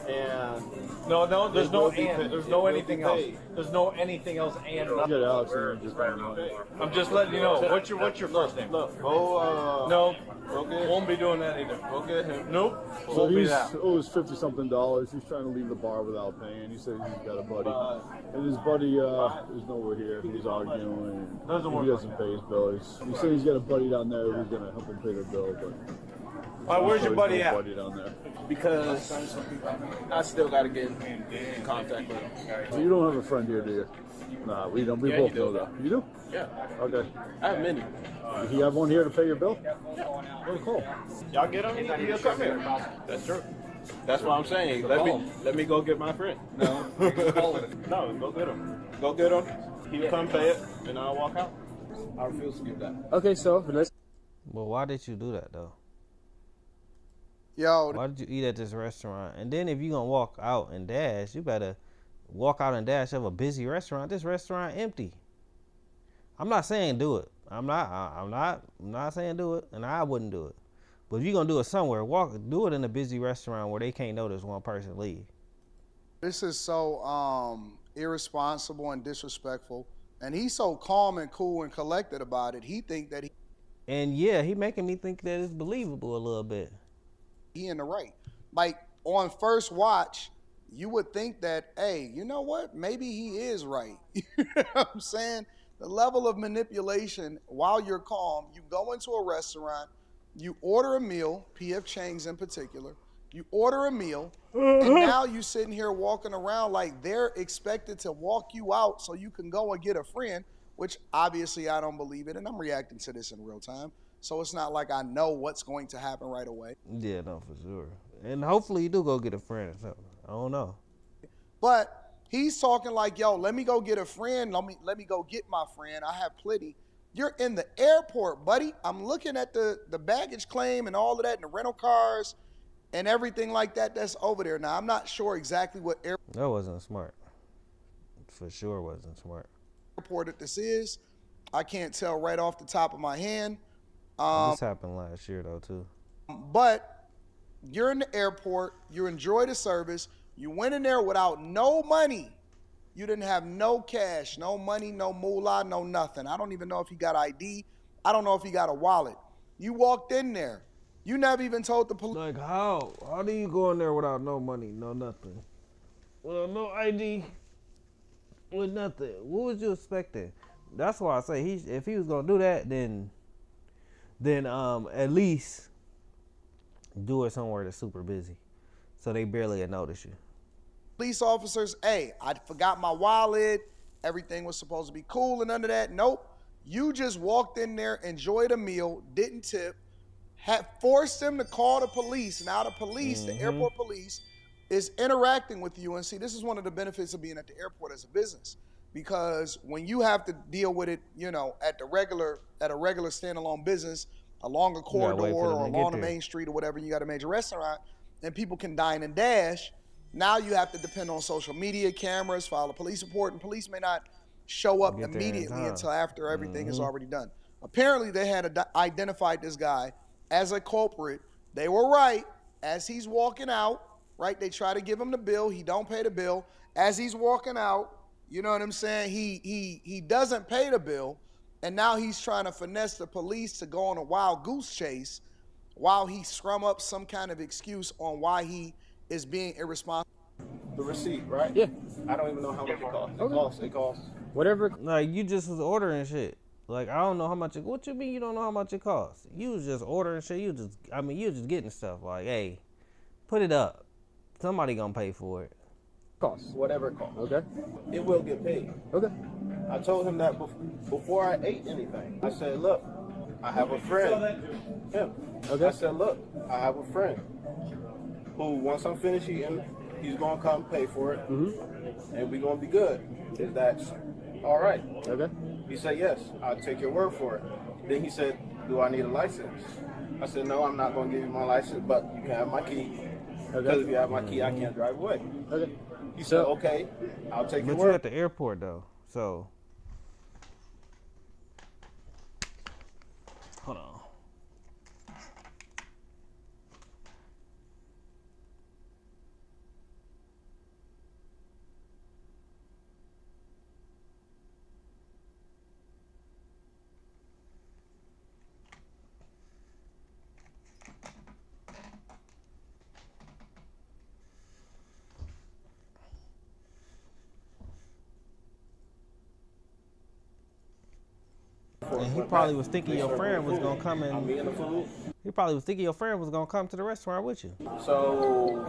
And
no, there's no and. There's no anything else.
paid.
There's no anything else and nothing.
Get Alex and just
I'm just letting you know. What's your first name?
Look, go.
No.
Okay.
Won't be doing that either.
Go get him.
Nope.
So
Won't be
he's
that.
owes $50-something. He's trying to leave the bar without paying. He said he's got a buddy, and his buddy is nowhere here. He's arguing. He doesn't pay his bill. He said he's got a buddy down there who's gonna help him pay the bill, but.
All right, where's your buddy at?
Buddy down there.
Because I still got to get in contact with him.
So you don't have a friend here, do you? Nah, we don't. We
Yeah,
both
you do.
know that. You do?
Yeah.
Okay.
I have many.
You have one here to pay your bill? Yeah. Oh, cool.
Y'all get him? He'll come here. That's true. That's what I'm saying. Let me go get my friend. No. No, go get him. Go get him. He'll come pay it, and I'll walk out. I refuse to give that.
Okay, so let's.
Well, why did you do that though?
Yo,
why did you eat at this restaurant? And then if you're gonna walk out and dash, you better walk out and dash of a busy restaurant. This restaurant empty. I'm not saying do it. I'm not saying do it, and I wouldn't do it. But if you're gonna do it somewhere, do it in a busy restaurant where they can't notice one person leave.
This is so irresponsible and disrespectful. And he's so calm and cool and collected about it. He think that
and yeah, he making me think that it's believable a little bit.
He in the right. Like on first watch, you would think that, hey, you know what? Maybe he is right. You know what I'm saying? The level of manipulation while you're calm, you go into a restaurant, you order a meal, P.F. Chang's in particular, you order a meal, and now you sitting here walking around like they're expected to walk you out so you can go and get a friend, which obviously I don't believe it, and I'm reacting to this in real time. So it's not like I know what's going to happen right away.
Yeah, no, for sure. And hopefully you do go get a friend or something. I don't know.
But he's talking like, yo, let me go get a friend. Let me go get my friend. I have plenty. You're in the airport, buddy. I'm looking at the baggage claim and all of that and the rental cars. and everything like that that's over there. Now, I'm not sure exactly what
That wasn't smart. For sure wasn't smart.
airport that this is. I can't tell right off the top of my hand.
This happened last year, though, too.
But you're in the airport. You enjoy the service. You went in there without no money. You didn't have no cash, no money, no moolah, no nothing. I don't even know if you got ID. I don't know if you got a wallet. You walked in there. You never even told the police.
Like, how? How do you go in there without no money, no nothing? Well, no ID, with nothing. What was you expecting? That's why I say if he was gonna do that, then at least do it somewhere that's super busy, so they barely would notice you.
Police officers, hey, I forgot my wallet. Everything was supposed to be cool and none of that. Nope. You just walked in there, enjoyed a meal, didn't tip, had forced them to call the police. Now the police, the airport police, is interacting with you. And see, this is one of the benefits of being at the airport as a business, because when you have to deal with it, you know, at a regular standalone business, along a corridor or along a main street or whatever, you got a major restaurant, and people can dine and dash. Now you have to depend on social media, cameras, file a police report, and police may not show up immediately until after everything is already done. Apparently, they had identified this guy as a culprit. They were right. As he's walking out, right, they try to give him the bill. He don't pay the bill. As he's walking out, you know what I'm saying, he doesn't pay the bill, and now he's trying to finesse the police to go on a wild goose chase while he scrum up some kind of excuse on why he is being irresponsible.
The receipt, right?
Yeah.
I don't even know how much it costs.
Okay.
It costs.
Whatever.
Like, you just was ordering shit. Like, I don't know how much what you mean you don't know how much it costs? You was just ordering shit. You was just getting stuff. Like, hey, put it up. Somebody gonna pay for it.
Costs.
Whatever it costs.
Okay.
It will get paid.
Okay.
I told him that before I ate anything. I said, look, I have a friend. Him.
Okay.
I said, look, I have a friend who, once I'm finished eating, he's gonna come pay for it, and we're gonna be good. Is that all right?
Okay.
He said, yes, I'll take your word for it. Then he said, do I need a license? I said, no, I'm not gonna give you my license, but you can have my key. Because if you have my key, I can't drive away.
Okay.
He said, okay, I'll take your
But
word.
you're at the airport, though, so. Hold on. And he probably was thinking your friend was gonna come and. He probably was thinking your friend was gonna come to the restaurant with you.
So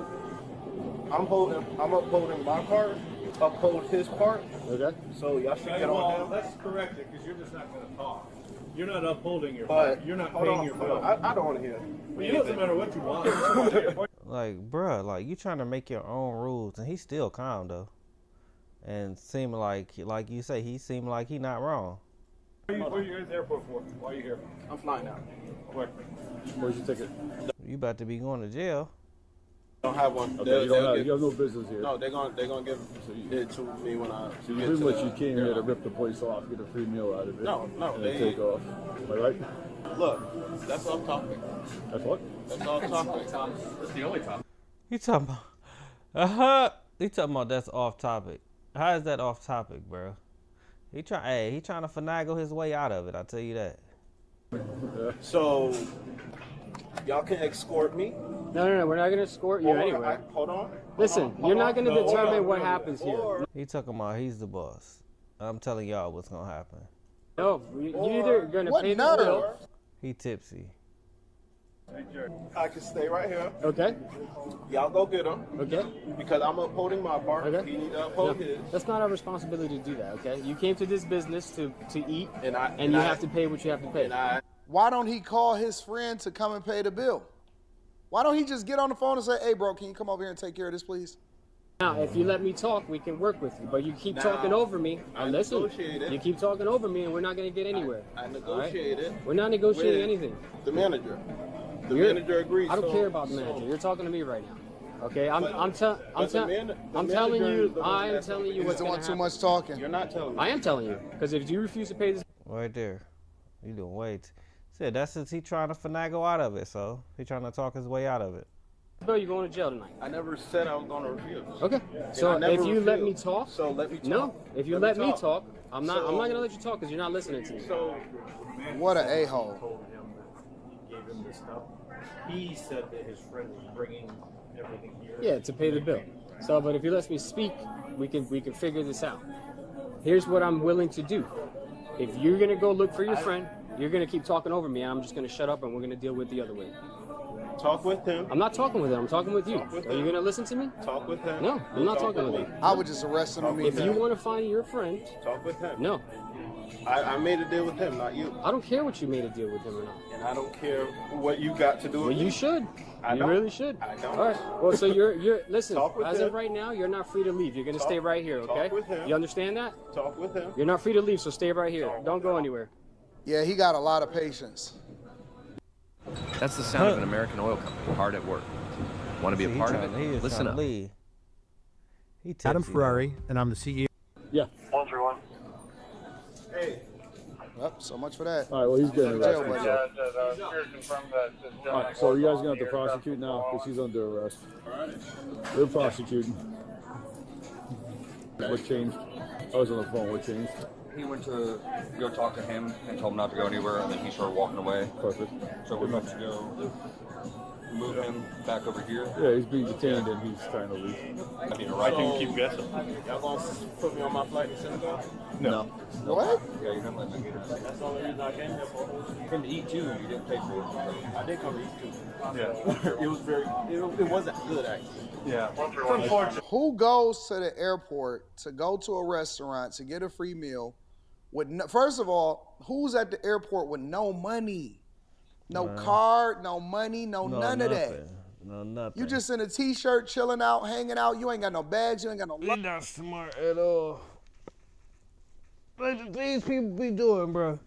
I'm upholding my part, uphold his part.
Okay.
So y'all should get on him.
Let's correct it, because you're just not going to talk. You're not upholding your
But
part. You're not
hold
paying
on,
your
hold
bill.
on. I don't want to hear.
Well, it doesn't matter what you want.
Like, bruh, like you trying to make your own rules, and he's still calm though, and seem like you say, he seemed like he not wrong.
What are you at the airport for? Why are you here?
I'm flying out.
Where?
Where's your ticket?
You about to be going to jail.
Don't have one.
Okay, you have no business here.
No, they're gonna give it to me when I.
So pretty much you came here to rip the place off, get a free meal out of it.
No,
and then take off. Am I right?
Look, that's off topic.
That's what?
That's off topic.
That's the only topic.
He talking about, he talking about that's off topic. How is that off topic, bro? He trying to finagle his way out of it. I tell you that.
So y'all can escort me.
No, we're not going to escort you anywhere.
Hold on.
Listen, you're not going to determine what happens here.
He talking about he's the boss. I'm telling y'all what's gonna happen.
No, you either going to pay the bill.
He tipsy.
I can stay right here.
Okay.
Y'all go get him.
Okay.
Because I'm upholding my part.
Okay.
He need to uphold his.
That's not our responsibility to do that, okay? You came to this business to eat,
and
you have to pay what you have to pay.
Why don't he call his friend to come and pay the bill? Why don't he just get on the phone and say, hey, bro, can you come over here and take care of this, please?
Now, if you let me talk, we can work with you. But you keep talking over me. Listen, you keep talking over me, and we're not going to get anywhere.
I negotiated.
Right? We're not negotiating anything.
The manager. The manager agreed.
I don't
so-
care about the manager. You're talking to me right now. Okay, I'm telling you what's
doing
going to
too much talking.
You're not telling me.
I am telling you, because if you refuse to pay this,
Right there. You doing way said that's since he trying to finagle out of it, so he trying to talk his way out of it.
bill, you're going to jail tonight.
I never said I was going to refuse.
Okay. So
I never
if you let me
refused.
talk,
So let me talk.
no. If you let me talk, I'm not going to let you talk because you're not listening to me.
So
What an a-hole.
Told him he gave him the stuff. He said that his friend was bringing everything here.
Yeah, to pay the bill. So, but if you let me speak, we can figure this out. Here's what I'm willing to do. If you're gonna go look for your friend, you're gonna keep talking over me, and I'm just gonna shut up, and we're gonna deal with the other way.
talk with him.
I'm not talking with him. I'm talking with you.
with
Are you
him.
gonna listen to me?
Talk with him.
No, I'm not talking with you.
I would just arrest him
If
immediately.
you want to find your friend,
Talk with him.
no.
I made a deal with him, not you.
I don't care what you made a deal with him or not.
And I don't care what you got to do
Well,
with
you
me.
should.
I
You
don't.
really should.
I don't.
All right. Well, so you're listen.
Talk with
As
him.
of right now, you're not free to leave. You're gonna
Talk-
stay right here. Okay.
talk with him.
You understand that?
Talk with him.
You're not free to leave, so stay right here. Don't go anywhere.
Yeah, he got a lot of patience.
That's the sound of an American oil company hard at work. Want to be a part of it? Listen up.
Adam Ferrari, and I'm the CEO.
Yeah.
131. Hey. Well, so much for that.
All right, well, he's getting
Jail,
arrested.
buddy.
All right, so you guys are going to have to prosecute now because he's under arrest. We're prosecuting. What changed? I was on the phone. What changed?
He went to go talk to him and told him not to go anywhere, and then he started walking away.
Perfect.
So we're going to go move him back over here.
Yeah, he's being detained and he's trying to leave.
I mean, right?
So, keep guessing. Y'all gonna put me on my flight to Senegal?
No.
What?
Yeah, you're not letting me get it.
That's the only reason I came here for.
Came to eat too. You didn't pay for it.
I did come to eat too. Yeah. It was very. It wasn't good actually.
Yeah.
Unfortunate.
Who goes to the airport to go to a restaurant to get a free meal with no, first of all, who's at the airport with no money? No card, no money, none of that.
No, nothing.
You just in a t-shirt, chilling out, hanging out. You ain't got no bags. You ain't got no.
You're not smart at all. What these people be doing, bro?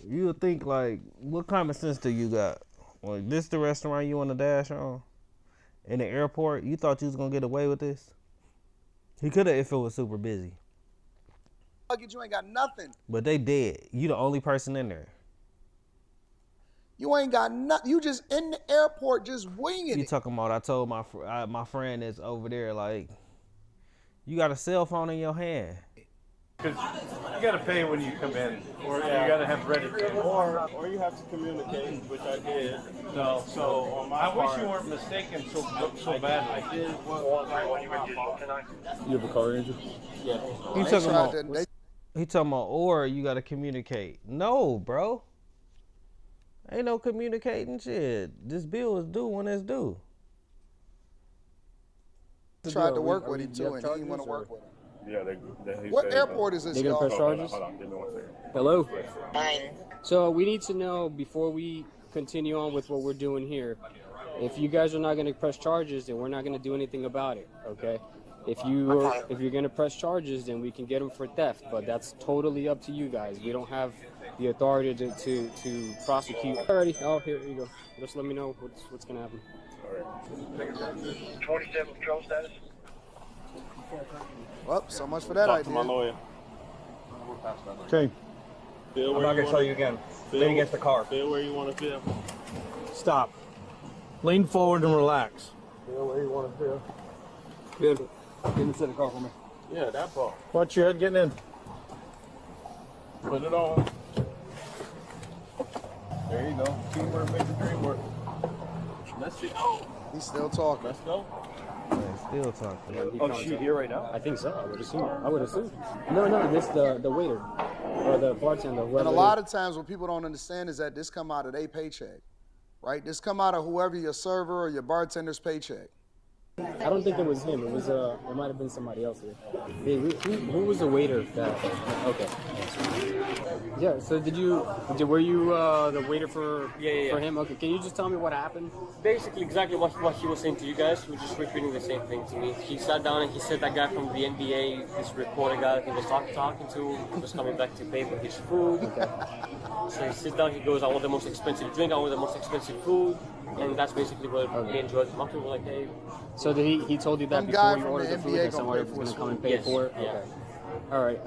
You would think, like, what common sense do you got? Like, this the restaurant you want to dash on? In the airport? You thought you was going to get away with this? He could have if it was super busy.
You ain't got nothing.
But they dead. You the only person in there.
You ain't got nothing. You just in the airport, just winging
You
it.
talking about, I told my friend that's over there, like, you got a cell phone in your hand.
Because you got to pay when you come in, or you got to have ready.
Or you have to communicate, which I did.
No,
So on my
I wish
part,
you weren't mistaken so badly.
I did what was right on my part.
You have a car, Andrew?
Yeah.
He talking about, or you got to communicate. No, bro. Ain't no communicating shit. This bill is due when it's due.
Tried to work with him too, and he didn't want to work with him.
Yeah,
What airport is this,
They gonna
y'all?
press charges?
Hold on, give me 1 second.
Hello. So we need to know before we continue on with what we're doing here. If you guys are not going to press charges, then we're not going to do anything about it. Okay. If you're going to press charges, then we can get them for theft. But that's totally up to you guys. We don't have the authority to prosecute. Alrighty. Oh, here you go. Just let me know what's going to happen.
27 control status.
Well, so much for that
Talk
idea.
to my lawyer.
Okay.
Feel
I'm
where
not going to tell you again. Lean against the car.
Feel where you want to feel.
Stop. Lean forward and relax.
Feel where you want to feel.
Good. Get inside the car for me.
Yeah, that part.
Watch your head getting in.
Put it on. There you go. Teamwork makes the dream work. Let's see. Oh,
He's still talking.
let's go.
Still talking.
Oh, she here right now?
I think so. I would assume. No, this the waiter or the bartender.
And a lot of times what people don't understand is that this come out of their paycheck, right? This come out of whoever your server or your bartender's paycheck.
I don't think it was him. It was it might have been somebody else here. Hey, who was the waiter? Okay. Yeah. So were you the waiter for him? Okay. Can you just tell me what happened?
Basically, exactly what he was saying to you guys. He was just repeating the same thing to me. He sat down and he said that guy from the NBA, this reporter guy that he was talking to, was coming back to pay for his food. Okay. So he sits down. He goes, "I want the most expensive drink. I want the most expensive food." And that's basically what me and George talked to. We're like, hey.
So did he told you that before you ordered the food that somebody was going to come and pay for it?
Yeah.
Okay. All right.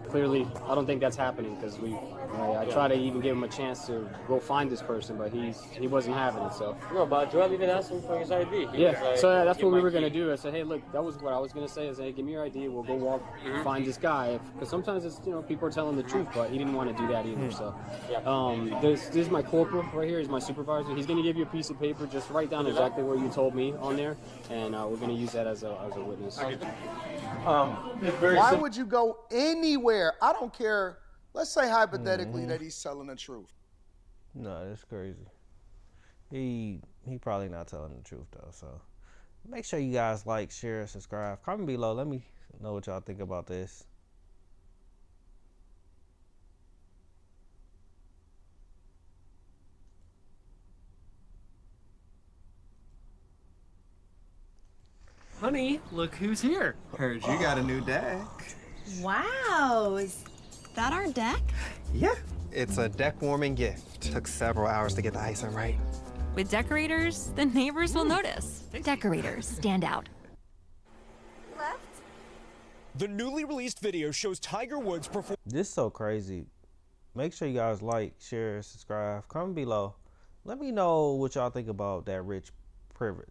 Clearly, I don't think that's happening because I try to even give him a chance to go find this person, but he wasn't having it. So.
No, but Joel even asked him for his ID.
So that's what we were gonna do. I said, hey, look, that was what I was gonna say. Is, hey, give me your ID. We'll go walk, find this guy. Because sometimes it's people are telling the truth, but he didn't want to do that either. So, this is my corporal right here. He's my supervisor. He's gonna give you a piece of paper. Just write down exactly what you told me on there, and we're gonna use that as a witness.
Why would you go anywhere? I don't care. Let's say hypothetically that he's telling the truth.
No, that's crazy. He probably not telling the truth though. So make sure you guys like, share, subscribe, comment below. Let me know what y'all think about this.
Honey, look who's here. Heard you got a new deck.
Wow, is that our deck?
Yeah, it's a deck warming gift. Took several hours to get the icing right.
With decorators, the neighbors will notice. Decorators stand out.
The newly released video shows Tiger Woods perform.
This is so crazy. Make sure you guys like, share, subscribe, comment below. Let me know what y'all think about that rich privilege.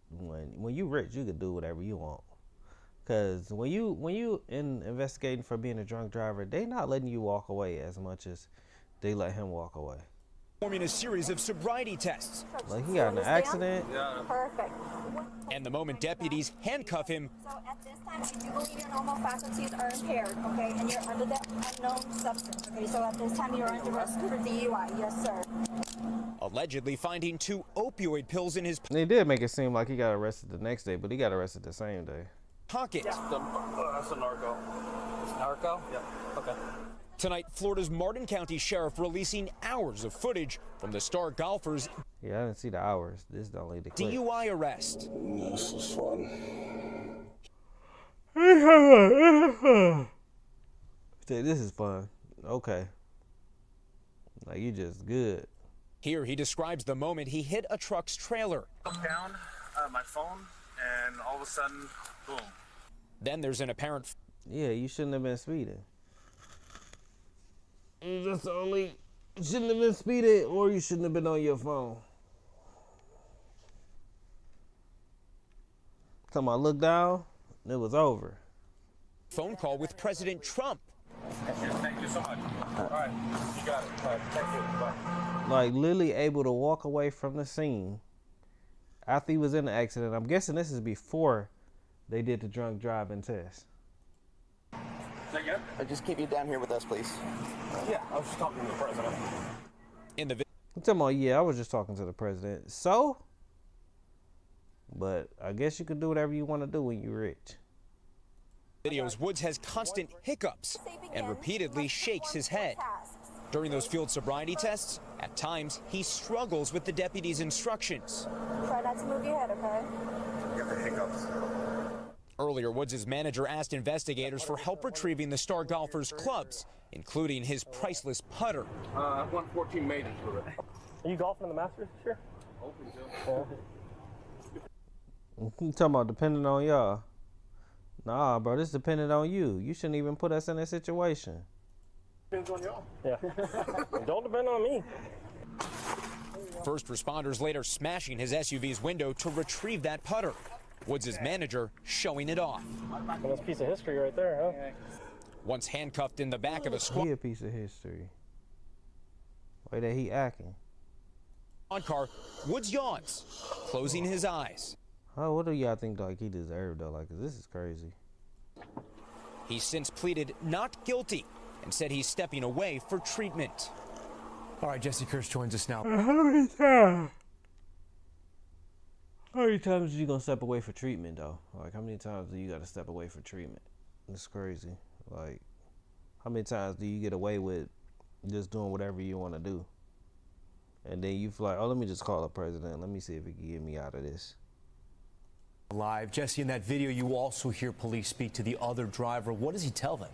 When you rich, you can do whatever you want. Cause when you investigating for being a drunk driver, they not letting you walk away as much as they let him walk away.
Performing a series of sobriety tests.
Like he got in an accident.
Perfect.
And the moment deputies handcuff him.
So at this time, I do believe your normal faculties are impaired, okay? And you're under the unknown substance, okay? So at this time, you're under arrest for DUI, yes, sir.
Allegedly finding 2 opioid pills in his pocket.
They did make it seem like he got arrested the next day, but he got arrested the same day.
Yeah,
that's a narco.
It's narco?
Yeah. Okay.
Tonight, Florida's Martin County Sheriff releasing hours of footage from the star golfer's
Yeah, I didn't see the hours. This is only the clip.
DUI arrest.
This is fun.
This is fun. Okay. Like you just good.
Here he describes the moment he hit a truck's trailer.
Look down my phone, and all of a sudden, boom.
Then there's an apparent.
Yeah, you shouldn't have been speeding. That's the only. You shouldn't have been speeding, or you shouldn't have been on your phone. Come on, look down. It was over.
Phone call with President Trump.
Thank you so much. All right, you got it. All right, thank you. Bye.
Like literally able to walk away from the scene after he was in the accident. I'm guessing this is before they did the drunk driving test.
Just keep you down here with us, please.
Yeah, I was just talking to the president.
In the
I'm talking about, yeah, I was just talking to the president. So, but I guess you can do whatever you want to do when you're rich.
videos, Woods has constant hiccups and repeatedly shakes his head. During those field sobriety tests, at times he struggles with the deputy's instructions.
Try not to move your head, okay?
You have the hiccups.
Earlier, Woods' manager asked investigators for help retrieving the star golfer's clubs, including his priceless putter.
I've won 14 majors with it.
Are you golfing in the Masters this year?
Hoping to.
You talking about depending on y'all? Nah, bro, this depended on you. You shouldn't even put us in this situation.
Depends on y'all. Yeah. Don't depend on me.
First responders later smashing his SUV's window to retrieve that putter. Woods' manager showing it off.
Well, that's a piece of history right there, huh?
Once handcuffed in the back of a squad
He a piece of history. Way that he acting.
car, Woods yawns, closing his eyes.
Oh, what do y'all think like he deserved though? Like, 'cause this is crazy.
He's since pleaded not guilty and said he's stepping away for treatment.
All right, Jesse Kirsch joins us now.
How many times are you gonna step away for treatment though? Like, how many times do you gotta step away for treatment? It's crazy. Like, how many times do you get away with just doing whatever you want to do? And then you feel like, oh, let me just call the president. Let me see if he can get me out of this.
Live. Jesse, in that video, you also hear police speak to the other driver. What does he tell them?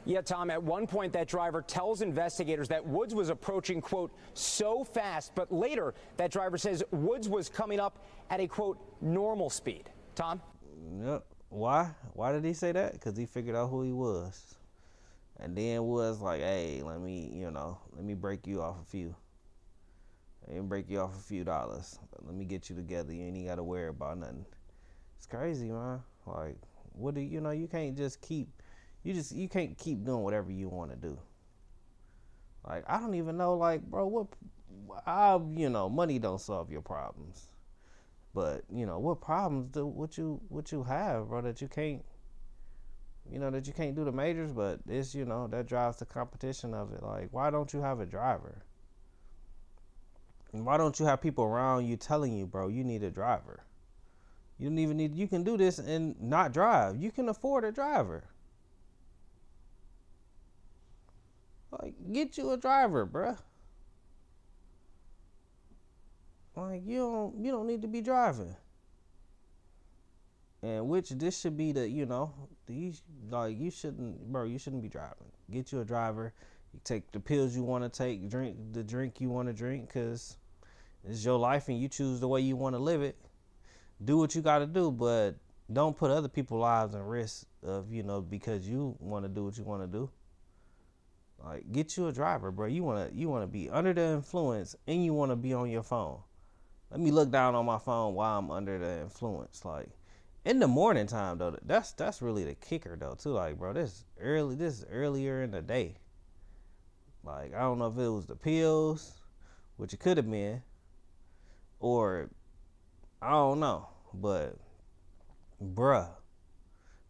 Yeah, Tom, at one point that driver tells investigators that Woods was approaching, quote, so fast, but later that driver says Woods was coming up at a, quote, normal speed. Tom?
Yep. Why? Why did he say that? Because he figured out who he was. And then Woods like, hey, let me break you off a few. Let me break you off a few dollars. Let me get you together. You ain't even got to worry about nothing. It's crazy, man. Like, what do you can't just keep, you can't keep doing whatever you want to do. Like, I don't even know, like, bro, money don't solve your problems. But, what problems what you have, bro, that you can't, that you can't do the majors, but it's, that drives the competition of it. Like, why don't you have a driver? And why don't you have people around you telling you, bro, you need a driver? You don't even need, you can do this and not drive. You can afford a driver. Like, get you a driver, bruh. Like, you don't need to be driving. And which this should be the, you shouldn't be driving. Get you a driver. You take the pills you want to take, drink the drink you want to drink, because it's your life and you choose the way you want to live it. Do what you got to do, but don't put other people's lives in risk of, because you want to do what you want to do. Like, get you a driver, bro. You want to be under the influence and you want to be on your phone. Let me look down on my phone while I'm under the influence. Like, in the morning time though, that's really the kicker though too. Like, bro, this is earlier in the day. Like, I don't know if it was the pills, which it could have been, or I don't know, but bruh,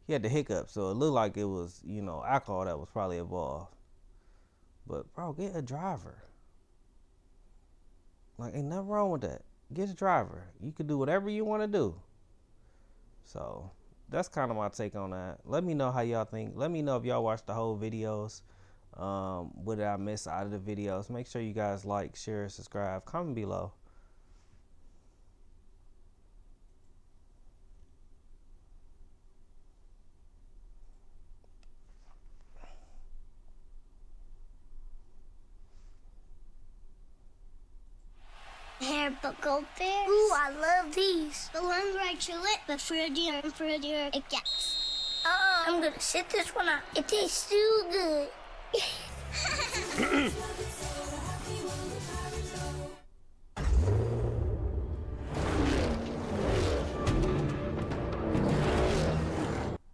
he had the hiccups, so it looked like it was, alcohol that was probably involved. But bro, get a driver. Like, ain't nothing wrong with that. Get a driver. You can do whatever you want to do. So that's kind of my take on that. Let me know how y'all think. Let me know if y'all watched the whole videos. What did I miss out of the videos? Make sure you guys like, share, subscribe, comment below.
Hair buckle bears. Ooh, I love these. The ones where I chew it, the fruitier and fruitier it gets. I'm gonna sit this one out. It tastes so good.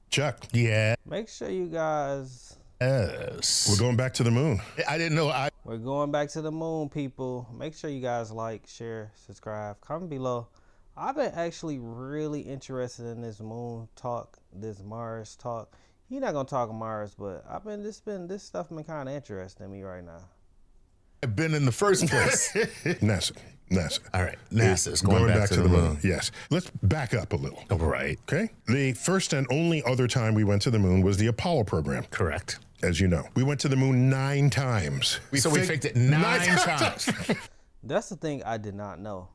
Chuck. Yeah.
Make sure you guys.
Yes. We're going back to the moon. I didn't know.
We're going back to the moon, people. Make sure you guys like, share, subscribe, comment below. I've been actually really interested in this moon talk, this Mars talk. You're not gonna talk Mars, but this stuff been kind of interesting me right now.
I've been in the first place. NASA.
All right, NASA's going back to the moon.
Yes. Let's back up a little.
All right.
Okay. The first and only other time we went to the moon was the Apollo program.
Correct.
As you know, we went to the moon 9 times.
We faked it 9 times.
That's the thing I did not know.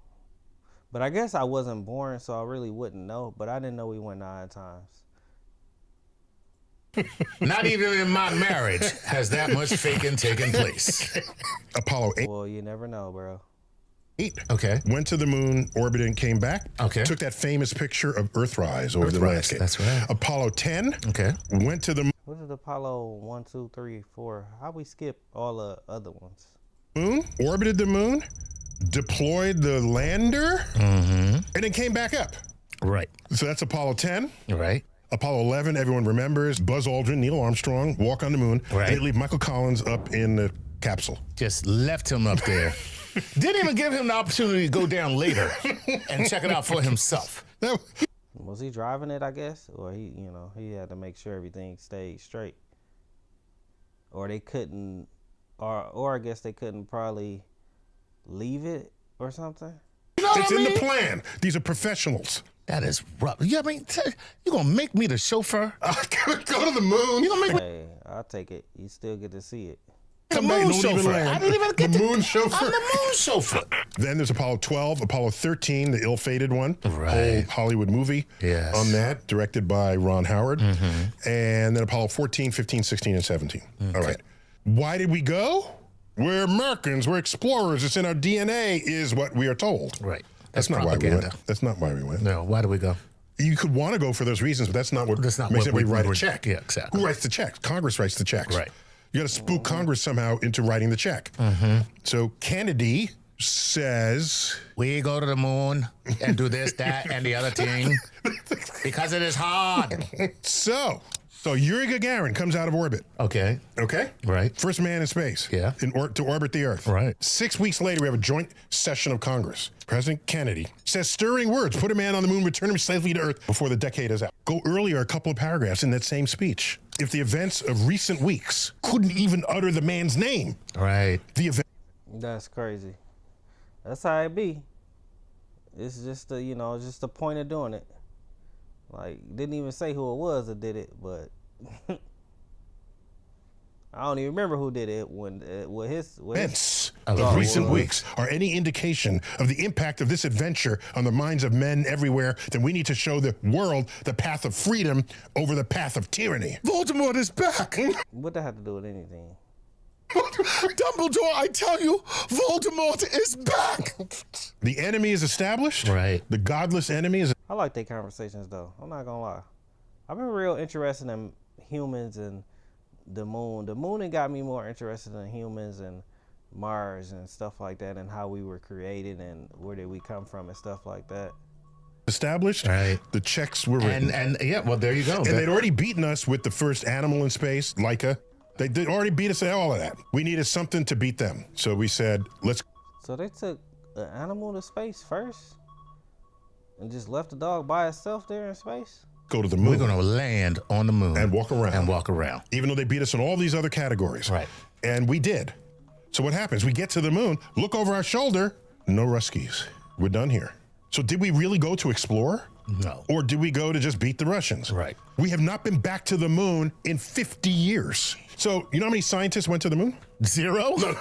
But I guess I wasn't born, so I really wouldn't know. But I didn't know we went 9 times.
Not even in my marriage has that much faking taken place.
Apollo 8.
Well, you never know, bro.
8.
Okay.
Went to the moon, orbited, and came back.
Okay.
Took that famous picture of Earthrise over the landscape.
That's right.
Apollo 10.
Okay.
Went to the moon.
What is Apollo 1, 2, 3, 4? How we skip all the other ones?
Moon, orbited the moon, deployed the lander, and then came back up.
Right.
So that's Apollo 10.
Right.
Apollo 11, everyone remembers, Buzz Aldrin, Neil Armstrong, walk on the moon.
Right.
And they leave Michael Collins up in the capsule.
Just left him up there. Didn't even give him the opportunity to go down later and check it out for himself.
Was he driving it, I guess? Or he had to make sure everything stayed straight. Or they couldn't, or I guess they couldn't probably leave it or something.
You know what
It's
I
in
mean?
the plan. These are professionals.
That is rough. Yeah, I mean, you gonna make me the chauffeur?
Go to the moon.
You gonna make me
Hey, I'll take it. You still get to see it.
the
Come back,
moon
don't even
chauffeur?
land.
I didn't even get
The
to,
moon chauffeur.
I'm the moon chauffeur.
Then there's Apollo 12, Apollo 13, the ill-fated one.
Right.
Old Hollywood movie
Yes.
on that, directed by Ron Howard. And then Apollo 14, 15, 16, and 17. All right. Why did we go? We're Americans. We're explorers. It's in our DNA, is what we are told.
Right.
That's not
propaganda.
why we went. That's not why we went.
No, why do we go?
You could want to go for those reasons, but that's not what
That's not
makes
what
it. We
we
write a
were-
check.
yeah, exactly.
Who writes the checks? Congress writes the checks.
Right.
You got to spook Congress somehow into writing the check. So Kennedy says,
We go to the moon and do this, that, and the other thing because it is hard.
so Yuri Gagarin comes out of orbit.
Okay.
Okay?
Right.
First man in space.
Yeah.
To orbit the Earth.
Right.
6 weeks later, we have a joint session of Congress. President Kennedy says stirring words, put a man on the moon, return him safely to Earth before the decade is out. Go earlier a couple of paragraphs in that same speech. If the events of recent weeks couldn't even utter the man's name.
Right.
The event.
That's crazy. That's how it be. It's just just the point of doing it. Like, didn't even say who it was that did it, but I don't even remember who did it when
Events of recent weeks are any indication of the impact of this adventure on the minds of men everywhere, then we need to show the world the path of freedom over the path of tyranny.
Voldemort is back.
What that have to do with anything?
Dumbledore, I tell you, Voldemort is back.
The enemy is established.
Right.
The godless enemy is.
I like their conversations though. I'm not gonna lie. I've been real interested in humans and the moon. The moon got me more interested in humans and Mars and stuff like that, and how we were created and where did we come from and stuff like that.
Established.
Right.
The checks were written.
And yeah, well, there you go.
And they'd already beaten us with the first animal in space, Laika. They already beat us at all of that. We needed something to beat them. So we said, let's.
So they took an animal to space first and just left the dog by itself there in space?
Go to the moon.
We're going to land on the moon.
And walk around. Even though they beat us in all these other categories.
Right.
And we did. So what happens? We get to the moon, look over our shoulder, no Ruskies. We're done here. So did we really go to explore?
No.
Or did we go to just beat the Russians?
Right.
We have not been back to the moon in 50 years. So you know how many scientists went to the moon?
0?
No.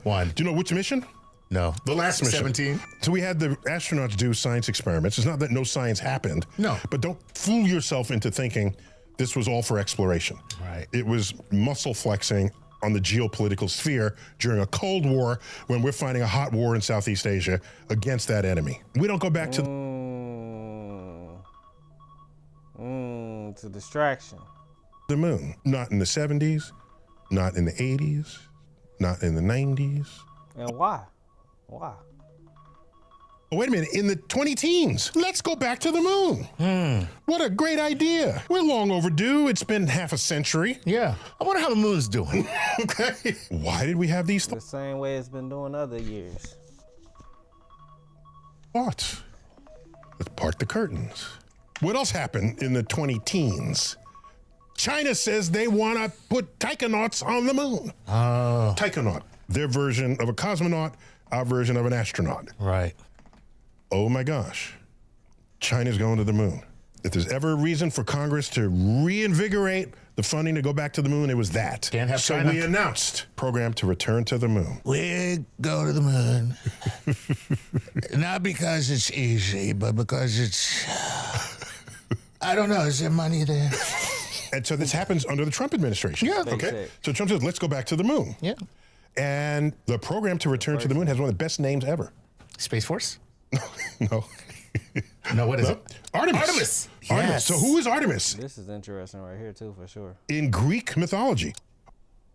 One. Do you know which mission?
No.
The last mission.
17.
So we had the astronauts do science experiments. It's not that no science happened.
No.
But don't fool yourself into thinking this was all for exploration.
Right.
It was muscle flexing on the geopolitical sphere during a Cold War when we're fighting a hot war in Southeast Asia against that enemy. We don't go back to...
It's a distraction.
The moon. Not in the 70s, not in the 80s, not in the 90s.
And why? Why?
Oh, wait a minute, in the 20-teens. Let's go back to the moon. What a great idea. We're long overdue. It's been half a century.
Yeah. I wonder how the moon's doing.
Okay. Why did we have these
The same way it's been doing other years.
thoughts? Let's part the curtains. What else happened in the 20-teens? China says they want to put taikonauts on the moon.
Oh.
Taikonaut, their version of a cosmonaut, our version of an astronaut.
Right.
Oh my gosh, China's going to the moon. If there's ever a reason for Congress to reinvigorate the funding to go back to the moon, it was that.
Can't have
so
China.
we announced program to return to the moon.
We go to the moon. Not because it's easy, but because it's... I don't know, is there money there?
And so this happens under the Trump administration.
Yeah.
Okay. So Trump says, let's go back to the moon.
Yeah.
And the program to return to the moon has one of the best names ever.
Space Force?
No.
No, what is it?
Artemis.
Artemis.
Artemis.
Yes.
So who is Artemis?
This is interesting right here too, for sure.
In Greek mythology.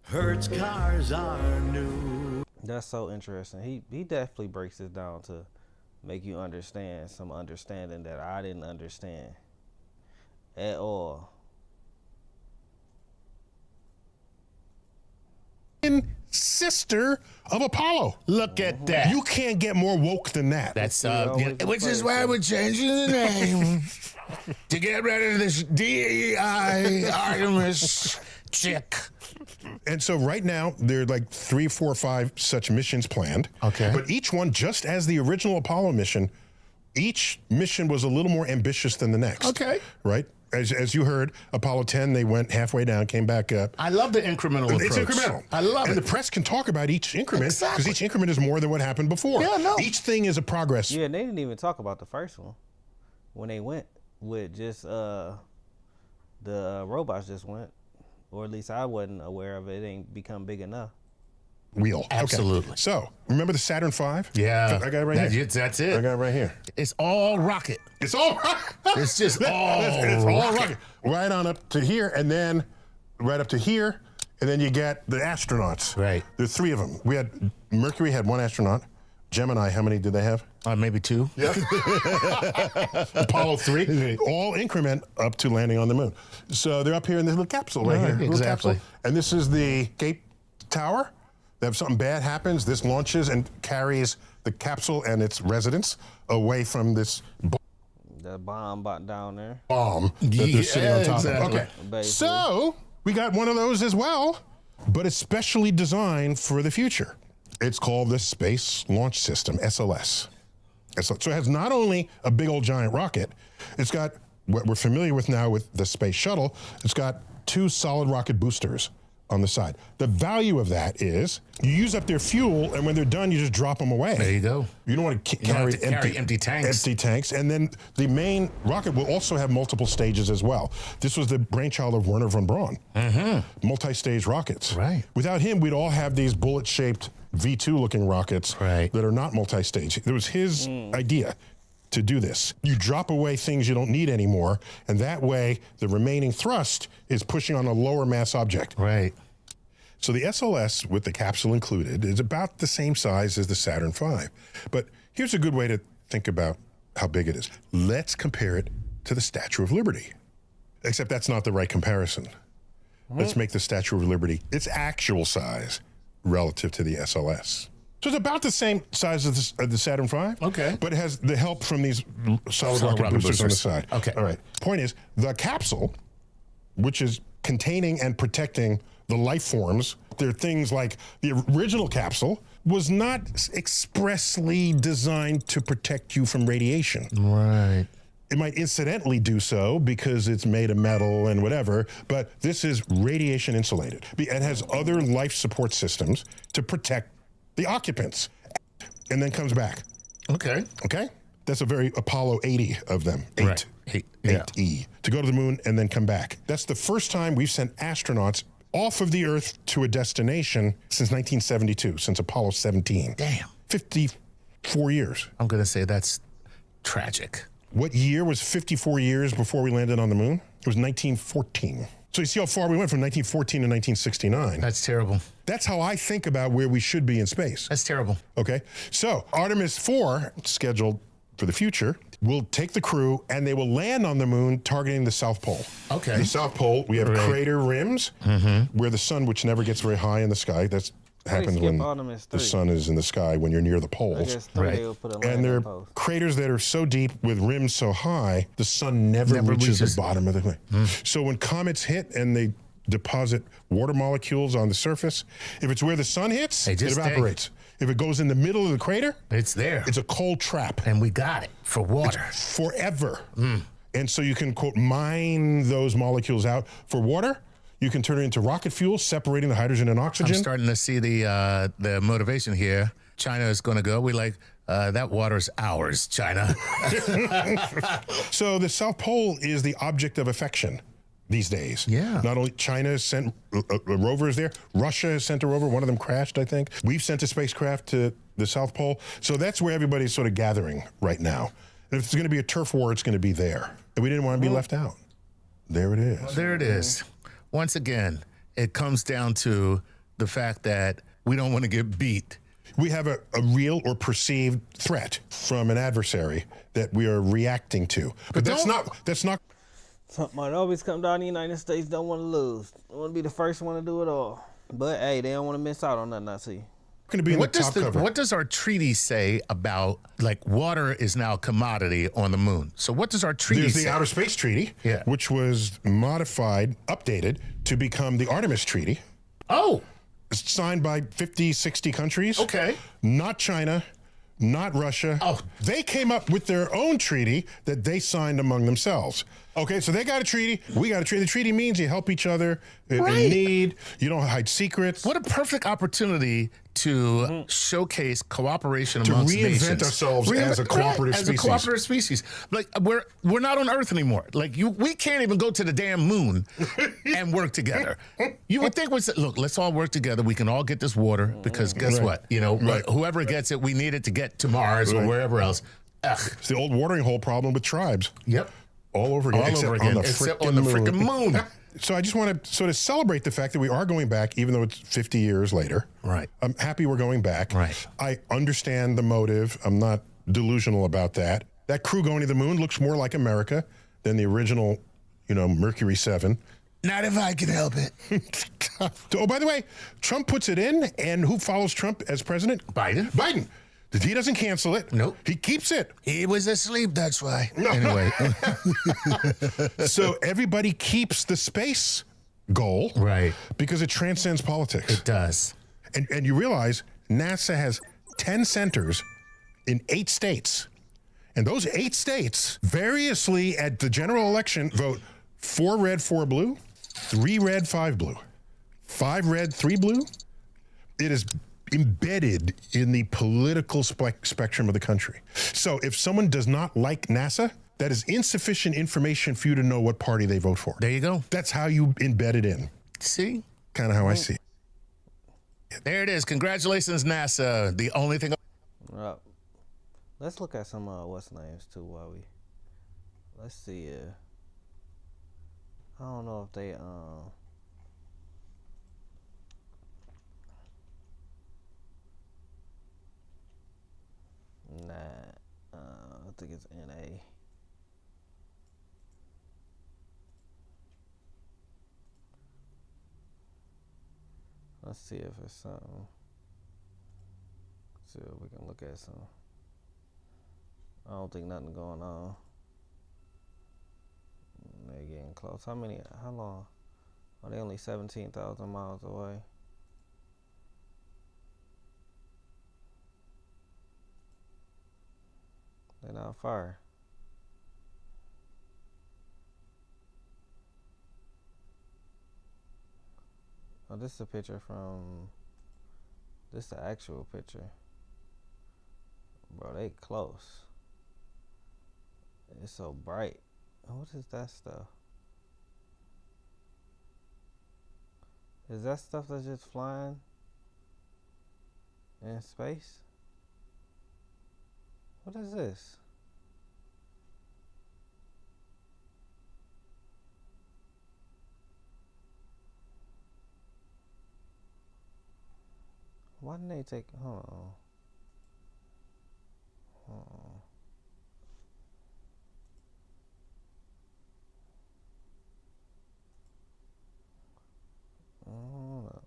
Hertz cars are new.
That's so interesting. He definitely breaks it down to make you understand some understanding that I didn't understand at all.
Sister of Apollo.
Look at that.
You can't get more woke than that.
That's which is why we're changing the name to get rid of this DEI Artemis chick.
And so right now, there are like 3, 4, 5 such missions planned.
Okay.
But each one, just as the original Apollo mission, each mission was a little more ambitious than the next.
Okay.
Right? As you heard, Apollo 10, they went halfway down, came back up.
I love the incremental approach.
It's incremental.
I love it.
And the press can talk about each increment because each increment is more than what happened before.
Yeah, no.
Each thing is a progress.
Yeah, they didn't even talk about the first one when they went with just the robots just went, or at least I wasn't aware of it. It ain't become big enough.
Wheel.
Absolutely.
Okay. So, remember the Saturn V?
Yeah.
I got it right here.
That's it.
I got it right here.
It's all rocket.
It's all rocket.
It's just
it's
all
all
rocket.
rocket. Right on up to here, and then right up to here, and then you get the astronauts.
Right.
There's 3 of them. We had Mercury had 1 astronaut. Gemini, how many did they have?
Maybe 2.
Yeah. Apollo 3, all increment up to landing on the moon. So they're up here in this little capsule right here. Little
Exactly.
capsule. And this is the Cape Tower. If something bad happens, this launches and carries the capsule and its residents away from this
The bomb down there.
bomb that they're sitting on top
exactly.
of. Okay.
Basically.
So we got one of those as well, but it's specially designed for the future. It's called the Space Launch System, SLS. So it has not only a big old giant rocket, it's got what we're familiar with now with the space shuttle. It's got 2 solid rocket boosters on the side. The value of that is you use up their fuel, and when they're done, you just drop them away.
There you go.
You don't want to
carry
carry
empty tanks.
Empty tanks. And then the main rocket will also have multiple stages as well. This was the brainchild of Werner von Braun.
Mm-hmm.
Multi-stage rockets.
Right.
Without him, we'd all have these bullet-shaped V2-looking rockets that are not multi-stage. It was his idea to do this. You drop away things you don't need anymore, and that way the remaining thrust is pushing on a lower mass object.
Right.
So the SLS, with the capsule included, is about the same size as the Saturn V. But here's a good way to think about how big it is. Let's compare it to the Statue of Liberty. Except that's not the right comparison. Let's make the Statue of Liberty its actual size relative to the SLS. So it's about the same size as the Saturn V.
Okay.
But it has the help from these solid rocket boosters on the side.
Okay.
All right. Point is, the capsule, which is containing and protecting the life forms, there are things like the original capsule was not expressly designed to protect you from radiation.
Right.
It might incidentally do so because it's made of metal and whatever, but this is radiation insulated. It has other life support systems to protect the occupants, and then comes back.
Okay.
Okay? That's a very Apollo 80 of them. 8.
Right.
8E. To go to the moon and then come back. That's the first time we've sent astronauts off of the Earth to a destination since 1972, since Apollo 17.
Damn.
54 years.
I'm going to say that's tragic.
What year was 54 years before we landed on the moon? It was 1914. So you see how far we went from 1914 to 1969.
That's terrible.
That's how I think about where we should be in space.
That's terrible.
Okay. So Artemis 4, scheduled for the future, will take the crew and they will land on the moon targeting the South Pole.
Okay.
The South Pole, we have crater rims where the sun, which never gets very high in the sky, that's happens when the sun is in the sky when you're near the poles. And there are craters that are so deep with rims so high, the sun never reaches the bottom of the thing. So when comets hit and they deposit water molecules on the surface, if it's where the sun hits, it evaporates. If it goes in the middle of the crater,
it's there.
It's a cold trap.
And we got it for water.
It's forever. And so you can, quote, mine those molecules out for water. You can turn it into rocket fuel, separating the hydrogen and oxygen.
I'm starting to see the motivation here. China is going to go. We like, that water's ours, China.
So the South Pole is the object of affection these days.
Yeah.
Not only China has sent rovers there, Russia has sent a rover. One of them crashed, I think. We've sent a spacecraft to the South Pole. So that's where everybody's sort of gathering right now. And if it's going to be a turf war, it's going to be there. And we didn't want to be left out. There it is.
There it is. Once again, it comes down to the fact that we don't want to get beat.
We have a real or perceived threat from an adversary that we are reacting to. But that's not.
Something might always come down. The United States don't want to lose. They want to be the first one to do it all. But hey, they don't want to miss out on nothing, I see.
Going to be in the top cover.
What does our treaty say about, like, water is now a commodity on the moon? So what does our treaty say?
There's the Outer Space Treaty, which was modified, updated to become the Artemis Treaty.
Oh.
It's signed by 50, 60 countries.
Okay.
Not China, not Russia.
Oh.
They came up with their own treaty that they signed among themselves. Okay, so they got a treaty. We got a treaty. The treaty means you help each other in need. You don't hide secrets.
What a perfect opportunity to showcase cooperation
To
amongst
reinvent
nations.
ourselves as a cooperative
as
species.
a cooperative species. Like we're not on Earth anymore. Like we can't even go to the damn moon and work together. You would think we said, look, let's all work together. We can all get this water because guess what? You know, whoever gets it, we need it to get to Mars or wherever else. Ugh.
It's the old watering hole problem with tribes.
Yep.
All over again.
Except on the freaking moon.
So I just want to sort of celebrate the fact that we are going back, even though it's 50 years later.
Right.
I'm happy we're going back.
Right.
I understand the motive. I'm not delusional about that. That crew going to the moon looks more like America than the original, Mercury 7.
Not if I can help it.
Oh, by the way, Trump puts it in, and who follows Trump as president? Biden. He doesn't cancel it.
Nope.
He keeps it.
He was asleep, that's why. Anyway.
So everybody keeps the space goal.
Right.
Because it transcends politics.
It does.
And you realize NASA has 10 centers in 8 states. And those 8 states variously at the general election vote 4 red, 4 blue, 3 red, 5 blue, 5 red, 3 blue. It is embedded in the political spectrum of the country. So if someone does not like NASA, that is insufficient information for you to know what party they vote for.
There you go.
That's how you embed it in.
See?
Kind of how I see it.
There it is. Congratulations, NASA. The only thing...
Let's look at some what's names too while we... Let's see. I don't know if they... Nah, I think it's NA. Let's see if it's something. See if we can look at some. I don't think nothing going on. They're getting close. How long? Are they only 17,000 miles away? They're not far. Oh, this is a picture from... This is the actual picture. Bro, they close. It's so bright. What is that stuff? Is that stuff that's just flying in space? What is this? Why didn't they take... Hold on. Hold up.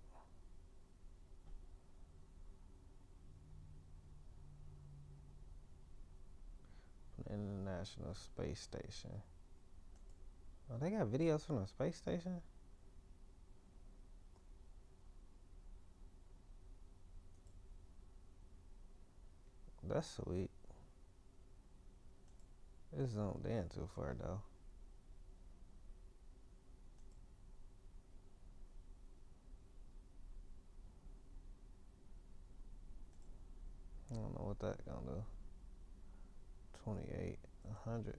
International Space Station. Oh, they got videos from the space station? That's sweet. It's zoomed in too far though. I don't know what that gonna do. 2800.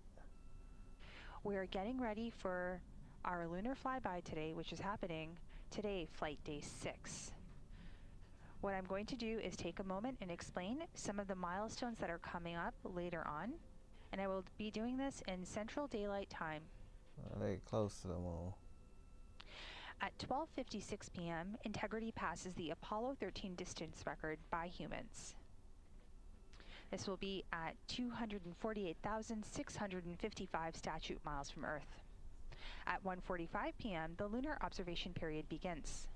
We're getting ready for our lunar flyby today, which is happening today, flight day 6. What I'm going to do is take a moment and explain some of the milestones that are coming up later on, and I will be doing this in Central Daylight Time.
They're close to the moon.
At 12:56 p.m., Integrity passes the Apollo 13 distance record by humans. This will be at 248,655 statute miles from Earth. At 1:45 p.m., the lunar observation period begins.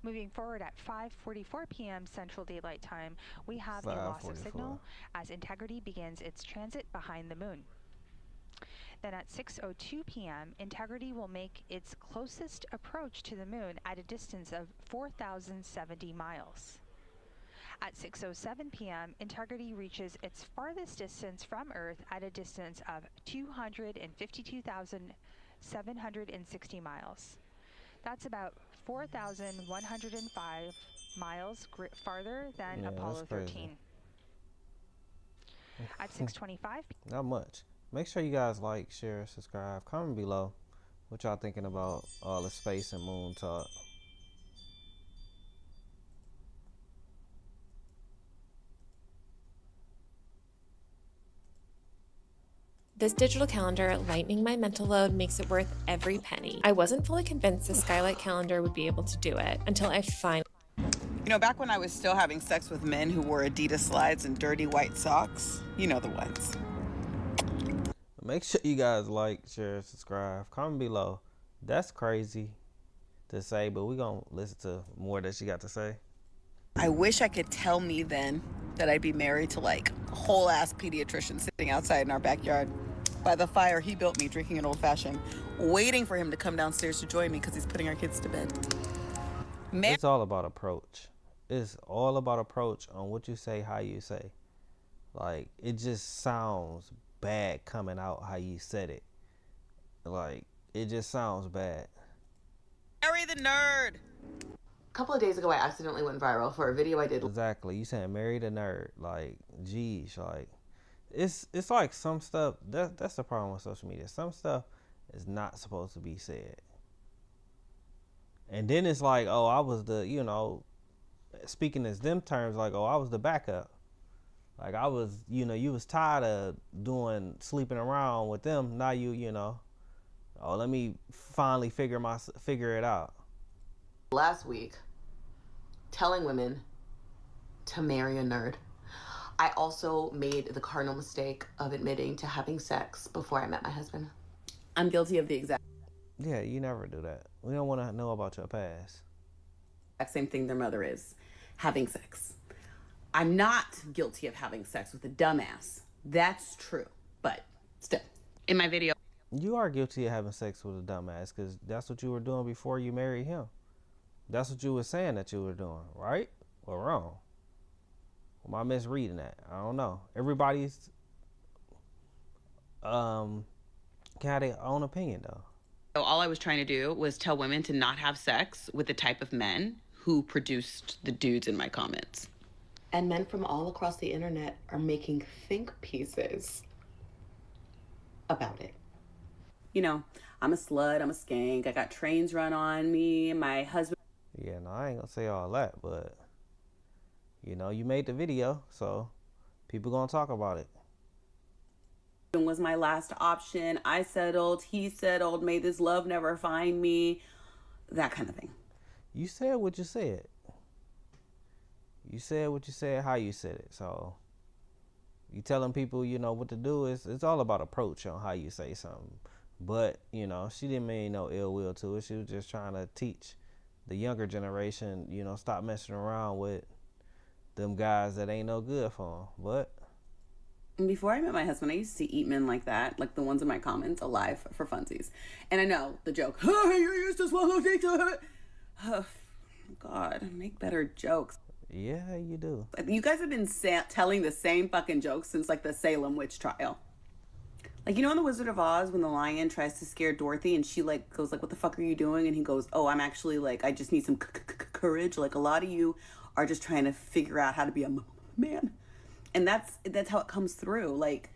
Moving forward at 5:44 p.m. Central Daylight Time, we have a loss of signal as Integrity begins its transit behind the moon. Then at 6:02 p.m., Integrity will make its closest approach to the moon at a distance of 4,070 miles. At 6:07 p.m., Integrity reaches its farthest distance from Earth at a distance of 252,760 miles. That's about 4,105 miles farther than Apollo 13. At 6:25.
Not much. Make sure you guys like, share, subscribe, comment below what y'all thinking about all the space and moon talk.
This digital calendar lightening my mental load makes it worth every penny. I wasn't fully convinced the Skylight calendar would be able to do it until I finally...
You know, back when I was still having sex with men who wore Adidas slides and dirty white socks, you know the ones.
Make sure you guys like, share, subscribe, comment below. That's crazy to say, but we're going to listen to more that she got to say.
I wish I could tell me then that I'd be married to like a whole ass pediatrician sitting outside in our backyard by the fire he built me, drinking an old fashioned, waiting for him to come downstairs to join me because he's putting our kids to bed.
It's all about approach. It's all about approach on what you say, how you say. Like, it just sounds bad coming out how you said it. Like, it just sounds bad.
Marry the nerd.
A couple of days ago, I accidentally went viral for a video I did.
Exactly. You saying marry the nerd. Like, geez, like, it's like some stuff, that's the problem with social media. Some stuff is not supposed to be said. And then it's like, oh, I was the, you know, speaking as them terms, like, oh, I was the backup. Like, I was, you know, you was tired of sleeping around with them. Now you know, oh, let me finally figure it out.
Last week, telling women to marry a nerd. I also made the cardinal mistake of admitting to having sex before I met my husband. I'm guilty of the exact
Yeah, you never do that. We don't want to know about your past.
same thing their mother is, having sex. I'm not guilty of having sex with a dumbass. That's true, but still, in my video.
You are guilty of having sex with a dumbass because that's what you were doing before you married him. That's what you were saying that you were doing, right or wrong? Am I misreading that? I don't know. Everybody's can have their own opinion though.
So all I was trying to do was tell women to not have sex with the type of men who produced the dudes in my comments. And men from all across the internet are making think pieces about it. You know, I'm a slut, I'm a skank, I got trains run on me, my husband...
Yeah, no, I ain't gonna say all that, but, you know, you made the video, so people gonna talk about it.
Was my last option, I settled, he settled, may this love never find me, that kind of thing.
You said what you said. You said what you said, how you said it, so you telling people, you know, what to do. It's all about approach on how you say something. But, you know, she didn't mean no ill will to it. She was just trying to teach the younger generation, you know, stop messing around with them guys that ain't no good for them. But
before I met my husband, I used to eat men like that, like the ones in my comments, alive for funsies. And I know the joke, oh, you used to swallow dick. Oh, God, make better jokes.
Yeah, you do.
You guys have been telling the same fucking jokes since like the Salem witch trial. Like, you know in The Wizard of Oz when the lion tries to scare Dorothy and she like goes like, what the fuck are you doing? And he goes, oh, I'm actually like, I just need some courage. Like a lot of you are just trying to figure out how to be a man. And that's how it comes through. Like,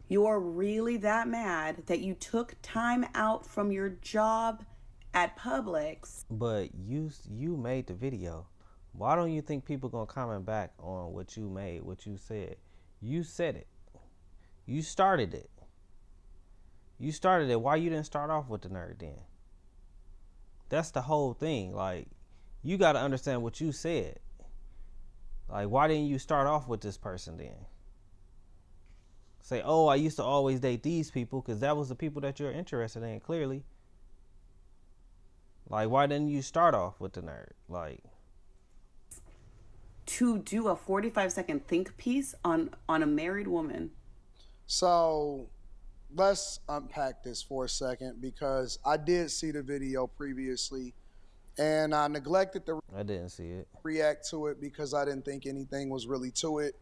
you're really that mad that you took time out from your job at Publix.
But you made the video. Why don't you think people gonna comment back on what you made, what you said? You said it. You started it. You started it. Why you didn't start off with the nerd then? That's the whole thing. Like, you got to understand what you said. Like, why didn't you start off with this person then? Say, oh, I used to always date these people because that was the people that you're interested in, clearly. Like, why didn't you start off with the nerd? Like,
to do a 45-second think piece on a married woman.
So let's unpack this for a second, because I did see the video previously and I neglected to
I didn't see it.
react to it because I didn't think anything was really to it.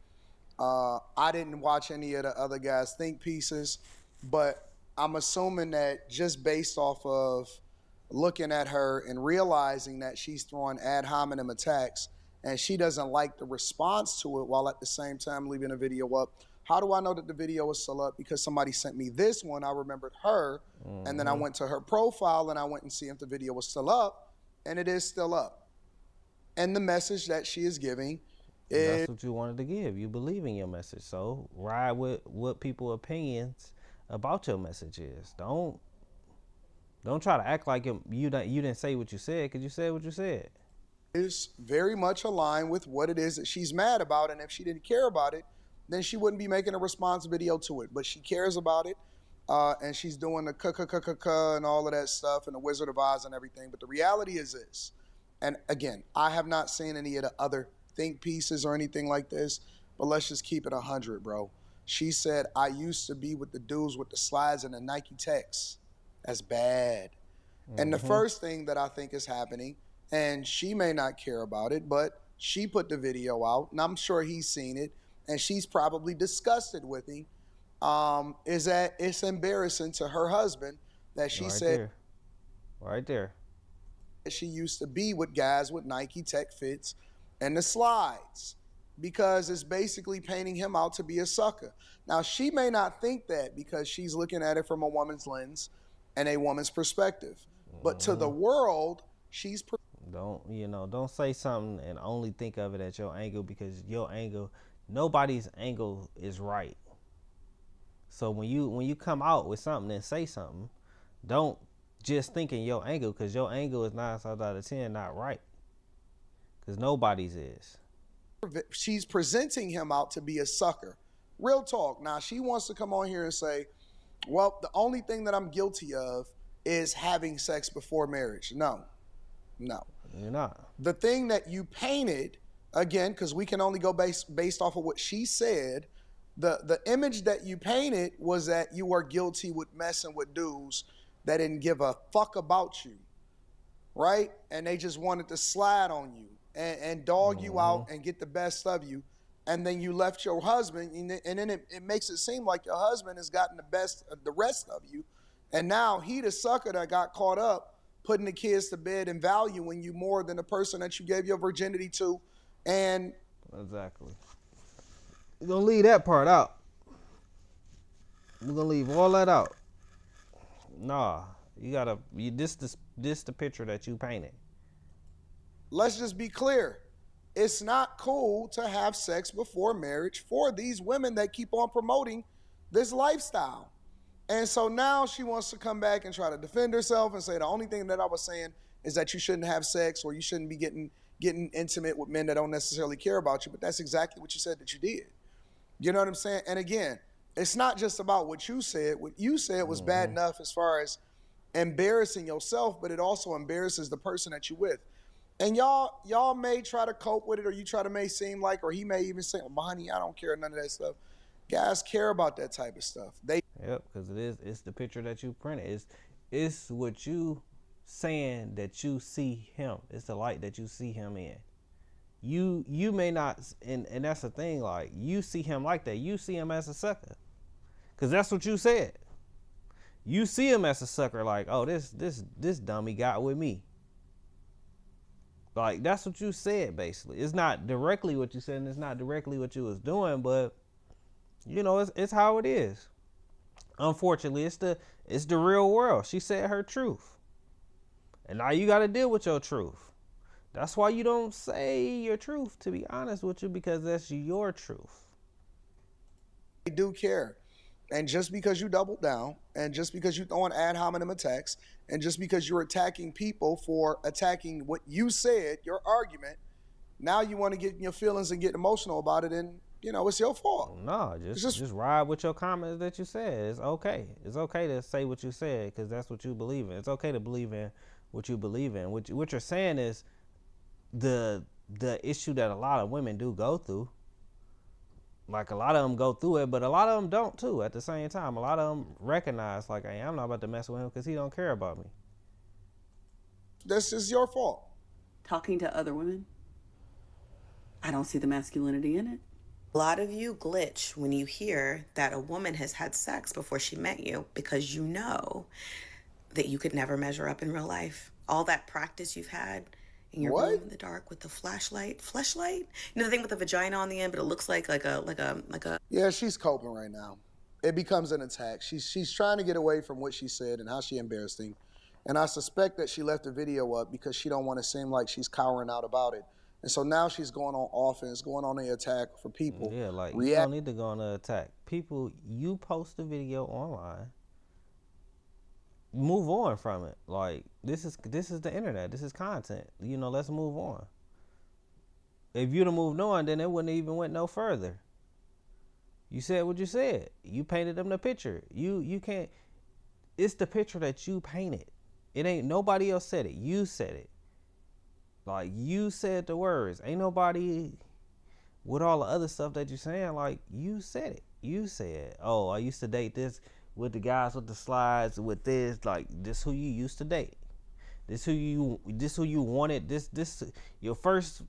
I didn't watch any of the other guys' think pieces, but I'm assuming that just based off of looking at her and realizing that she's throwing ad hominem attacks and she doesn't like the response to it while at the same time leaving a video up. How do I know that the video was still up? Because somebody sent me this one. I remembered her, and then I went to her profile and I went and see if the video was still up, and it is still up. And the message that she is giving is...
That's what you wanted to give. You believe in your message. So ride with what people's opinions about your message is. Don't try to act like you didn't say what you said, because you said what you said.
Is very much aligned with what it is that she's mad about, and if she didn't care about it, then she wouldn't be making a response video to it. But she cares about it, and she's doing the k and all of that stuff and the Wizard of Oz and everything. But the reality is this, and again, I have not seen any of the other think pieces or anything like this, but let's just keep it 100, bro. She said, I used to be with the dudes with the slides and the Nike Techs. That's bad. And the first thing that I think is happening, and she may not care about it, but she put the video out, and I'm sure he's seen it, and she's probably disgusted with him, is that it's embarrassing to her husband that she said
right there
that she used to be with guys with Nike Tech Fits and the slides, because it's basically painting him out to be a sucker. Now, she may not think that because she's looking at it from a woman's lens and a woman's perspective, but to the world, she's...
Don't say something and only think of it at your angle, because your angle, nobody's angle is right. So when you come out with something and say something, don't just think in your angle, because your angle is 9 times out of 10 not right, because nobody's is.
She's presenting him out to be a sucker. Real talk. Now, she wants to come on here and say, well, the only thing that I'm guilty of is having sex before marriage. No.
You're not.
The thing that you painted, again, because we can only go based off of what she said, the image that you painted was that you were guilty with messing with dudes that didn't give a fuck about you, right? And they just wanted to slide on you and dog you out and get the best of you. And then you left your husband, and then it makes it seem like your husband has gotten the best of the rest of you. And now he the sucker that got caught up putting the kids to bed and valuing you more than the person that you gave your virginity to. And
exactly. We're going to leave that part out. We're going to leave all that out. Nah, you got to, this the picture that you painted.
Let's just be clear. It's not cool to have sex before marriage for these women that keep on promoting this lifestyle. And so now she wants to come back and try to defend herself and say the only thing that I was saying is that you shouldn't have sex, or you shouldn't be getting intimate with men that don't necessarily care about you. But that's exactly what you said that you did. You know what I'm saying? And again, it's not just about what you said. What you said was bad enough as far as embarrassing yourself, but it also embarrasses the person that you're with. And y'all may try to cope with it, or you try to make seem like, or he may even say, well, honey, I don't care, none of that stuff. Guys care about that type of stuff.
Yep, because it's the picture that you printed. It's what you saying that you see him. It's the light that you see him in. You may not, and that's the thing, like, you see him like that. You see him as a sucker. Because that's what you said. You see him as a sucker, like, oh, this dummy got with me. Like, that's what you said, basically. It's not directly what you said, and it's not directly what you was doing, but, you know, it's how it is. Unfortunately, it's the real world. She said her truth. And now you got to deal with your truth. That's why you don't say your truth, to be honest with you, because that's your truth.
They do care. And just because you doubled down, and just because you throwing ad hominem attacks, and just because you're attacking people for attacking what you said, your argument, now you want to get in your feelings and get emotional about it, and, you know, it's your fault.
No, just ride with your comments that you said. It's okay. It's okay to say what you said, because that's what you believe in. It's okay to believe in what you believe in. What you're saying is the issue that a lot of women do go through. Like, a lot of them go through it, but a lot of them don't too at the same time. A lot of them recognize, like, hey, I'm not about to mess with him because he don't care about me.
This is your fault.
Talking to other women, I don't see the masculinity in it.
A lot of you glitch when you hear that a woman has had sex before she met you because you know that you could never measure up in real life. All that practice you've had in your room in the dark with the flashlight, you know, the thing with the vagina on the end, but it looks like a.
Yeah, she's coping right now. It becomes an attack. She's trying to get away from what she said and how she embarrassed him. And I suspect that she left the video up because she don't want to seem like she's cowering out about it. And so now she's going on offense, going on the attack for people.
Yeah, like, you don't need to go on the attack. People, you post a video online, move on from it. Like, this is the internet. This is content. You know, let's move on. If you'd have moved on, then it wouldn't even went no further. You said what you said. You painted them the picture. You can't. It's the picture that you painted. It ain't nobody else said it. You said it. Like, you said the words. Ain't nobody with all the other stuff that you're saying. Like, you said it. You said, oh, I used to date this with the guys with the slides with this. Like, this who you used to date. This who you wanted. This your first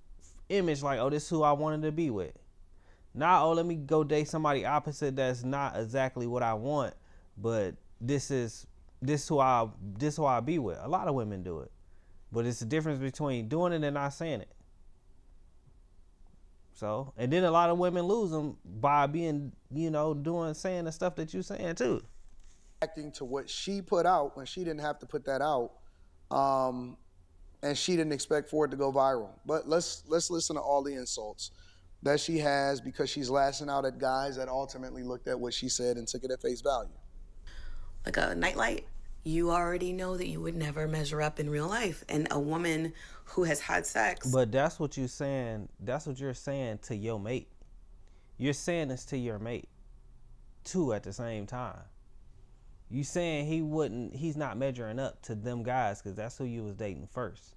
image. Like, oh, this who I wanted to be with. Now, oh, let me go date somebody opposite that's not exactly what I want, but this who I be with. A lot of women do it. But it's the difference between doing it and not saying it. So, and then a lot of women lose them by being, you know, saying the stuff that you saying too.
Acting to what she put out when she didn't have to put that out, and she didn't expect for it to go viral. But let's listen to all the insults that she has because she's lashing out at guys that ultimately looked at what she said and took it at face value.
Like a nightlight. You already know that you would never measure up in real life. And a woman who has had sex.
But that's what you're saying. That's what you're saying to your mate. You're saying this to your mate too at the same time. You saying he's not measuring up to them guys because that's who you was dating first.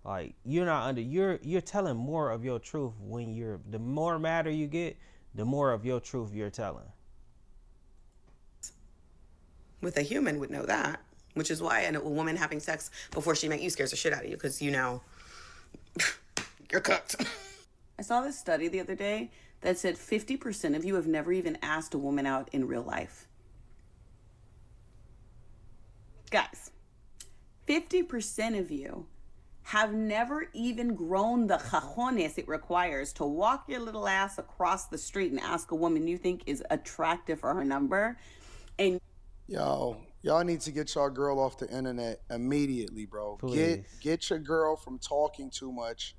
Like, you're telling more of your truth when the more madder you get, the more of your truth you're telling.
With a human would know that, which is why a woman having sex before she met you scares the shit out of you because you know you're cooked.
I saw this study the other day that said 50% of you have never even asked a woman out in real life. Guys, 50% of you have never even grown the cajones it requires to walk your little ass across the street and ask a woman you think is attractive for her number. And
y'all need to get y'all girl off the internet immediately, bro.
Please.
Get your girl from talking too much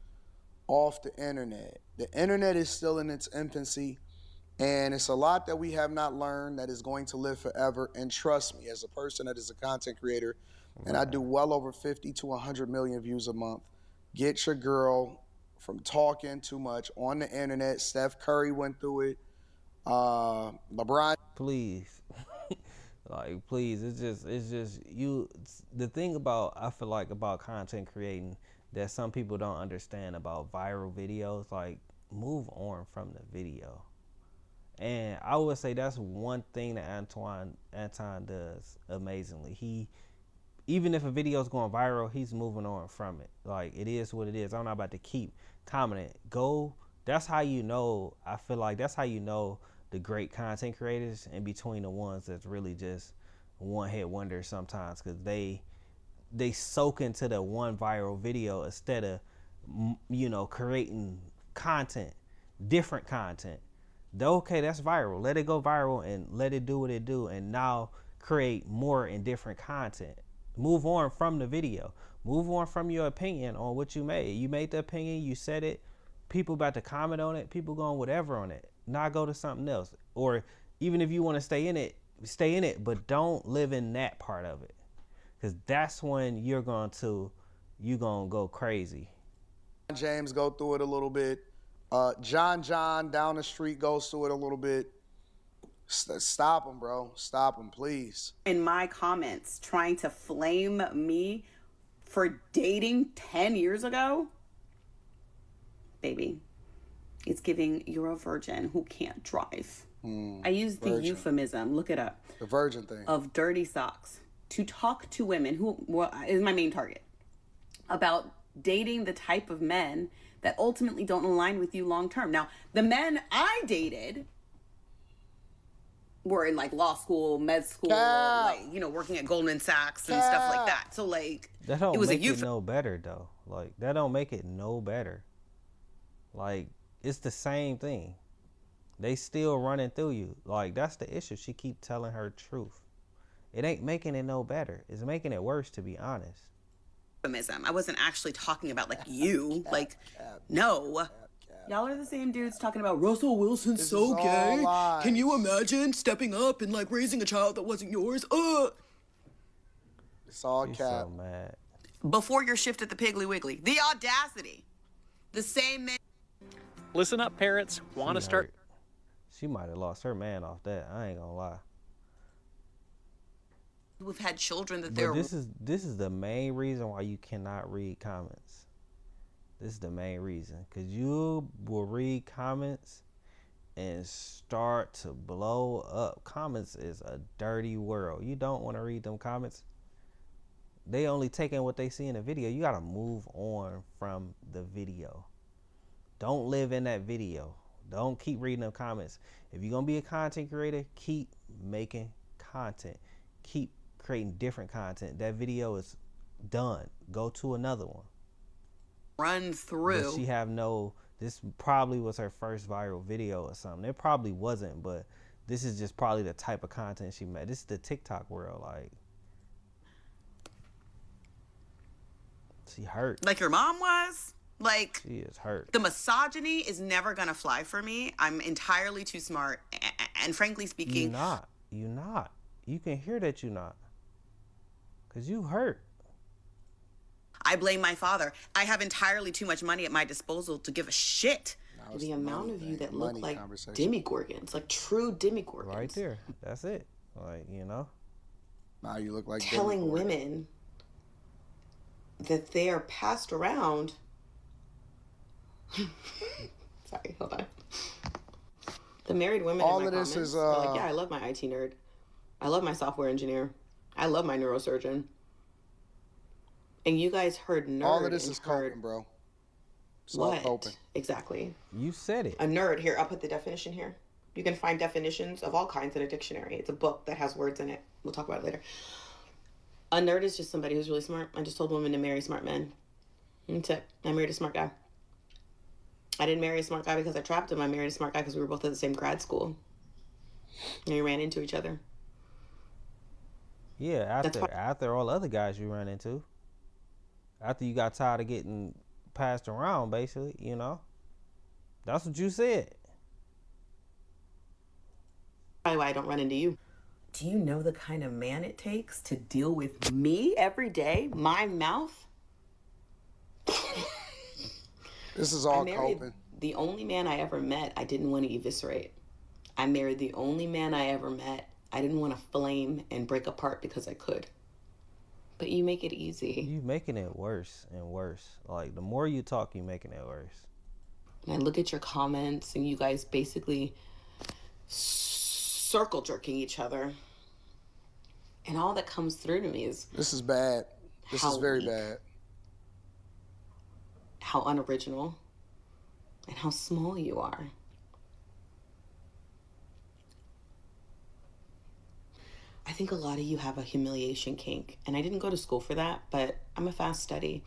off the internet. The internet is still in its infancy, and it's a lot that we have not learned that is going to live forever. And trust me, as a person that is a content creator, and I do well over 50 to 100 million views a month, get your girl from talking too much on the internet. Steph Curry went through it. LeBron.
Please. Like, please, it's just you. The thing about, I feel like, about content creating that some people don't understand about viral videos, like, move on from the video. And I would say that's one thing that Anton does amazingly. Even if a video is going viral, he's moving on from it. Like, it is what it is. I'm not about to keep commenting. That's how you know, I feel like that's how you know the great content creators in between the ones that's really just one-hit wonders sometimes, because they soak into the one viral video instead of, you know, creating content, different content. Okay, that's viral. Let it go viral and let it do what it do, and now create more and different content. Move on from the video. Move on from your opinion on what you made. You made the opinion, you said it, people about to comment on it, people going whatever on it. Not go to something else. Or even if you want to stay in it, but don't live in that part of it. Because that's when you're going to go crazy.
James go through it a little bit. John down the street goes through it a little bit. Stop him, bro. Stop him, please.
In my comments, trying to flame me for dating 10 years ago, baby, It's giving you're a virgin who can't drive. I use the
Virgin.
euphemism, look it up,
The virgin thing.
of dirty socks to talk to women who is my main target about dating the type of men that ultimately don't align with you long term. Now, the men I dated were in like law school, med school, like, you know, working at Goldman Sachs and stuff like that. So like,
That don't
it was
make
a
it no better though. Like that don't make it no better. Like it's the same thing. They still running through you. Like that's the issue. She keep telling her truth. It ain't making it no better. It's making it worse, to be honest.
euphemism. I wasn't actually talking about like you. Like, no. Y'all are the same dudes talking about Russell Wilson's
This
so
is all
gay.
lies.
Can you imagine stepping up and like raising a child that wasn't yours?
It's all
She's
cap.
so mad.
Before your shift at the Piggly Wiggly. The audacity. The same man.
Listen up, parents. Want to
She
start?
hurt. She might have lost her man off that. I ain't gonna lie.
Who've had children that
But
they're
this is the main reason why you cannot read comments. This is the main reason, because you will read comments and start to blow up. Comments is a dirty world. You don't want to read them comments. They only take in what they see in the video. You got to move on from the video. Don't live in that video. Don't keep reading them comments. If you're going to be a content creator, keep making content. Keep creating different content. That video is done. Go to another one.
Run through.
But she have no, this probably was her first viral video or something. It probably wasn't, but this is just probably the type of content she made. This is the TikTok world. Like, she hurt.
Like your mom was. Like,
She is hurt.
the misogyny is never gonna fly for me. I'm entirely too smart. And frankly speaking,
You not. You can hear that you not. Because you hurt.
I blame my father. I have entirely too much money at my disposal to give a shit. The amount of you that look like demigorgons, like true demigorgons.
Right there. That's it. Like, you know.
Now you look like
Telling women that they are passed around. Sorry, hold on. The married women
All
in my
of this
comments
is,
are like, yeah, I love my IT nerd. I love my software engineer. I love my neurosurgeon. And you guys heard nerd.
All of this
and
is
heard
coping, bro. It's all
what?
coping.
Exactly.
You said it.
A nerd. Here, I'll put the definition here. You can find definitions of all kinds in a dictionary. It's a book that has words in it. We'll talk about it later. A nerd is just somebody who's really smart. I just told women to marry smart men. That's it. I married a smart guy. I didn't marry a smart guy because I trapped him. I married a smart guy because we were both at the same grad school. And we ran into each other.
Yeah, after all other guys you run into. After you got tired of getting passed around, basically, you know. That's what you said.
Probably why I don't run into you. Do you know the kind of man it takes to deal with me every day? My mouth?
This is all
I married
coping.
the only man I ever met I didn't want to eviscerate. I married the only man I ever met I didn't want to flame and break apart because I could. But you make it easy.
You making it worse and worse. Like, the more you talk, you making it worse.
And I look at your comments and you guys basically circle jerking each other. And all that comes through to me is...
This is bad. This is very
weak,
bad.
How unoriginal. And how small you are. I think a lot of you have a humiliation kink, and I didn't go to school for that, but I'm a fast study.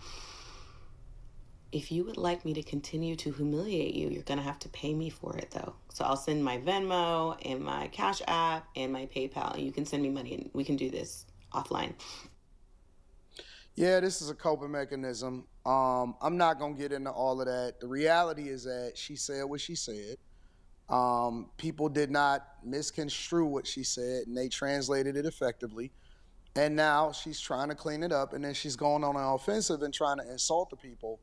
If you would like me to continue to humiliate you, you're gonna have to pay me for it though. So I'll send my Venmo and my Cash App and my PayPal. You can send me money and we can do this offline.
Yeah, this is a coping mechanism. I'm not gonna get into all of that. The reality is that she said what she said. People did not misconstrue what she said, and they translated it effectively. And now she's trying to clean it up, and then she's going on an offensive and trying to insult the people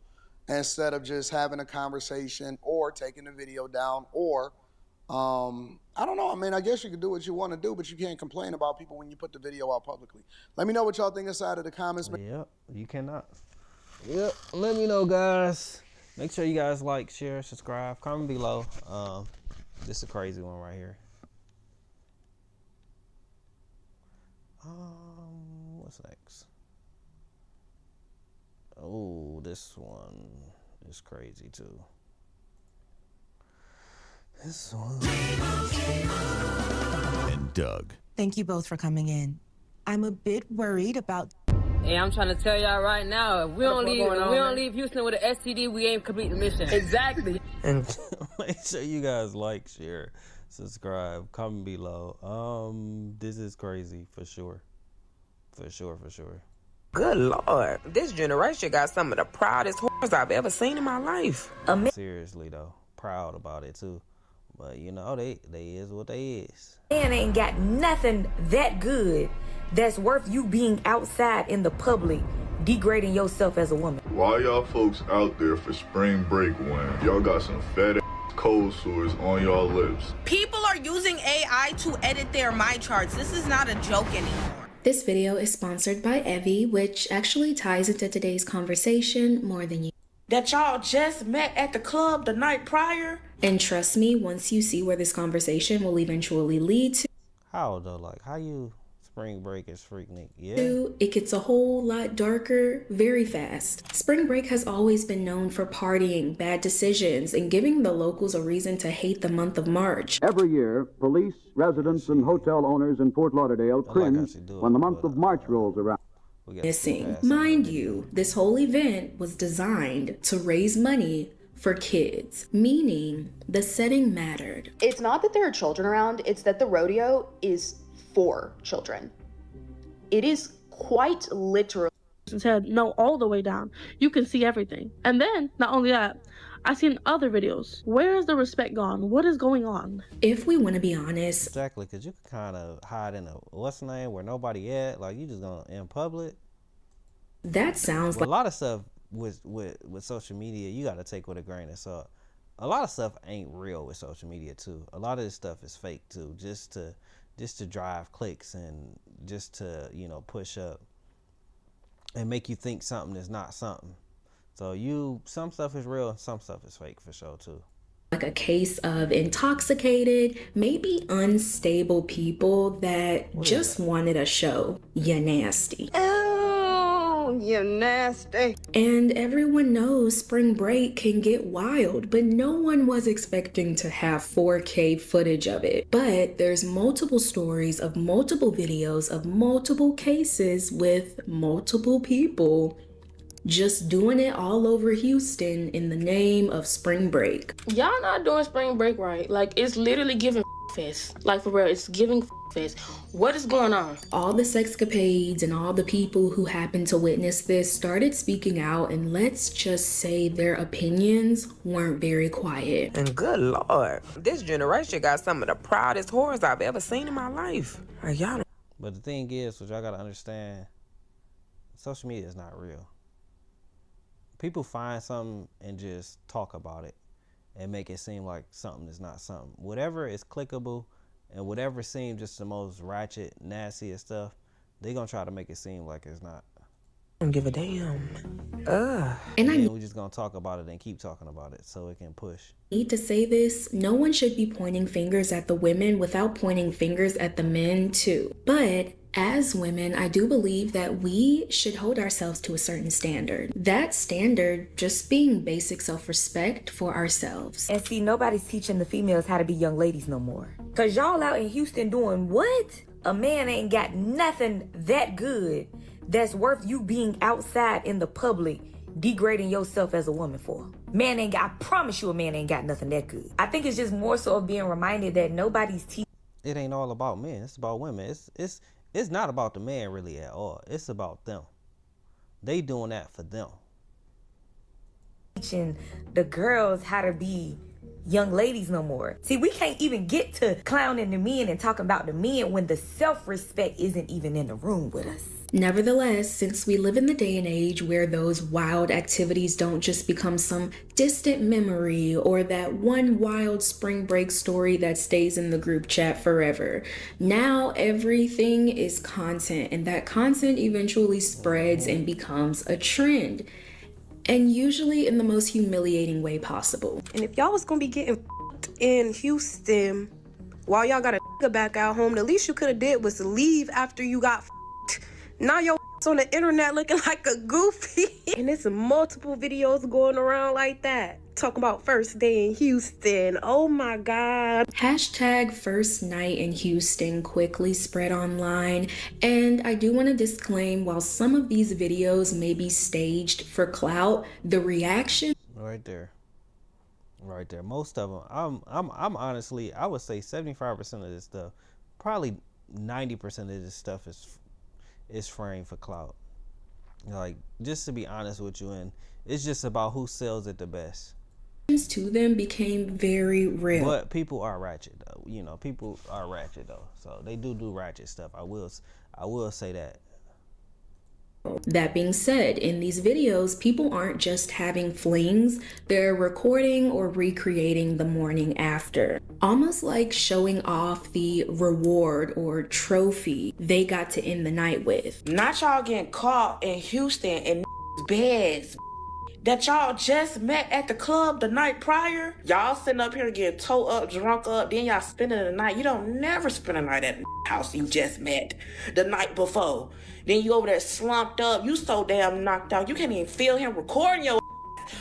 instead of just having a conversation or taking the video down or, I don't know. I mean, I guess you can do what you want to do, but you can't complain about people when you put the video out publicly. Let me know what y'all think inside of the comments.
Yep, you cannot. Yep, let me know, guys. Make sure you guys like, share, subscribe, comment below. This is a crazy one right here. What's next? Oh, this one is crazy too. This one.
And Doug.
Thank you both for coming in. I'm a bit worried about.
Hey, I'm trying to tell y'all right now, if we don't leave Houston with an STD, we ain't complete the mission. Exactly.
And make sure you guys like, share, subscribe, comment below. This is crazy for sure. For sure.
Good Lord, this generation got some of the proudest whores I've ever seen in my life.
Seriously though, proud about it too. But you know, they is what they is.
Man ain't got nothing that good that's worth you being outside in the public, degrading yourself as a woman.
Why y'all folks out there for spring break when y'all got some fat ass cold sores on y'all lips?
People are using AI to edit their my charts. This is not a joke anymore.
This video is sponsored by Evie, which actually ties into today's conversation more than you.
That y'all just met at the club the night prior?
And trust me, once you see where this conversation will eventually lead to.
How though? Like, how you spring break is Freaknik? Yeah.
It gets a whole lot darker very fast. Spring break has always been known for partying, bad decisions, and giving the locals a reason to hate the month of March.
Every year, police, residents, and hotel owners in Fort Lauderdale cringe when the month of March rolls around.
Missing. Mind you, this whole event was designed to raise money for kids, meaning the setting mattered.
It's not that there are children around, it's that the rodeo is for children. It is quite literally.
His head, no, all the way down. You can see everything. And then, not only that, I've seen other videos. Where is the respect gone? What is going on?
If we want to be honest.
Exactly, because you can kind of hide in a what's the name where nobody at. Like, you just gonna in public.
That sounds like
a lot of stuff with social media. You got to take with a grain of salt. A lot of stuff ain't real with social media too. A lot of this stuff is fake too, just to drive clicks and just to, you know, push up and make you think something is not something. So some stuff is real and some stuff is fake for sure too.
Like a case of intoxicated, maybe unstable people that just wanted a show. You nasty.
Oh, you nasty.
And everyone knows spring break can get wild, but no one was expecting to have 4K footage of it. But there's multiple stories of multiple videos of multiple cases with multiple people just doing it all over Houston in the name of spring break.
Y'all not doing spring break right. Like, it's literally giving fest. Like, for real, it's giving fest. What is going on?
All the sexcapades and all the people who happened to witness this started speaking out, and let's just say their opinions weren't very quiet.
And good Lord, this generation got some of the proudest whores I've ever seen in my life. Y'all.
But the thing is, what y'all gotta understand, social media is not real. People find something and just talk about it and make it seem like something is not something. Whatever is clickable and whatever seems just the most ratchet, nastiest stuff, they're gonna try to make it seem like it's not.
I don't give a damn.
And
we're just gonna talk about it and keep talking about it so it can push.
Need to say this, no one should be pointing fingers at the women without pointing fingers at the men too. But as women, I do believe that we should hold ourselves to a certain standard. That standard just being basic self-respect for ourselves.
And see, nobody's teaching the females how to be young ladies no more. Cause y'all out in Houston doing what? A man ain't got nothing that good that's worth you being outside in the public degrading yourself as a woman for. Man ain't got, I promise you a man ain't got nothing that good. I think it's just more so of being reminded that nobody's teaching. It
ain't all about men, it's about women. It's not about the man really at all. It's about them. They doing that for them.
Teaching the girls how to be young ladies no more. See, we can't even get to clowning the men and talking about the men when the self-respect isn't even in the room with us.
Nevertheless, since we live in the day and age where those wild activities don't just become some distant memory or that one wild spring break story that stays in the group chat forever, now everything is content, and that content eventually spreads and becomes a trend. and usually in the most humiliating way possible.
And if y'all was gonna be getting in Houston while y'all got a back out home, the least you could have did was to leave after you got now your on the internet looking like a goofy. And there's multiple videos going around like that. Talking about first day in Houston. Oh my God.
Hashtag first night in Houston quickly spread online. And I do want to disclaim, while some of these videos may be staged for clout, the reaction
right there. Most of them, I'm honestly, I would say 75% of this stuff, probably 90% of this stuff is framed for clout. Like, just to be honest with you, and it's just about who sells it the best.
To them became very real.
But people are ratchet though. You know, people are ratchet though. So they do ratchet stuff. I will say that.
That being said, in these videos, people aren't just having flings, they're recording or recreating the morning after. Almost like showing off the reward or trophy they got to end the night with.
Not y'all getting caught in Houston in beds that y'all just met at the club the night prior. Y'all sitting up here getting towed up, drunk up, then y'all spending the night. You don't never spend a night at the house you just met the night before. Then you over there slumped up. You so damn knocked out. You can't even feel him recording your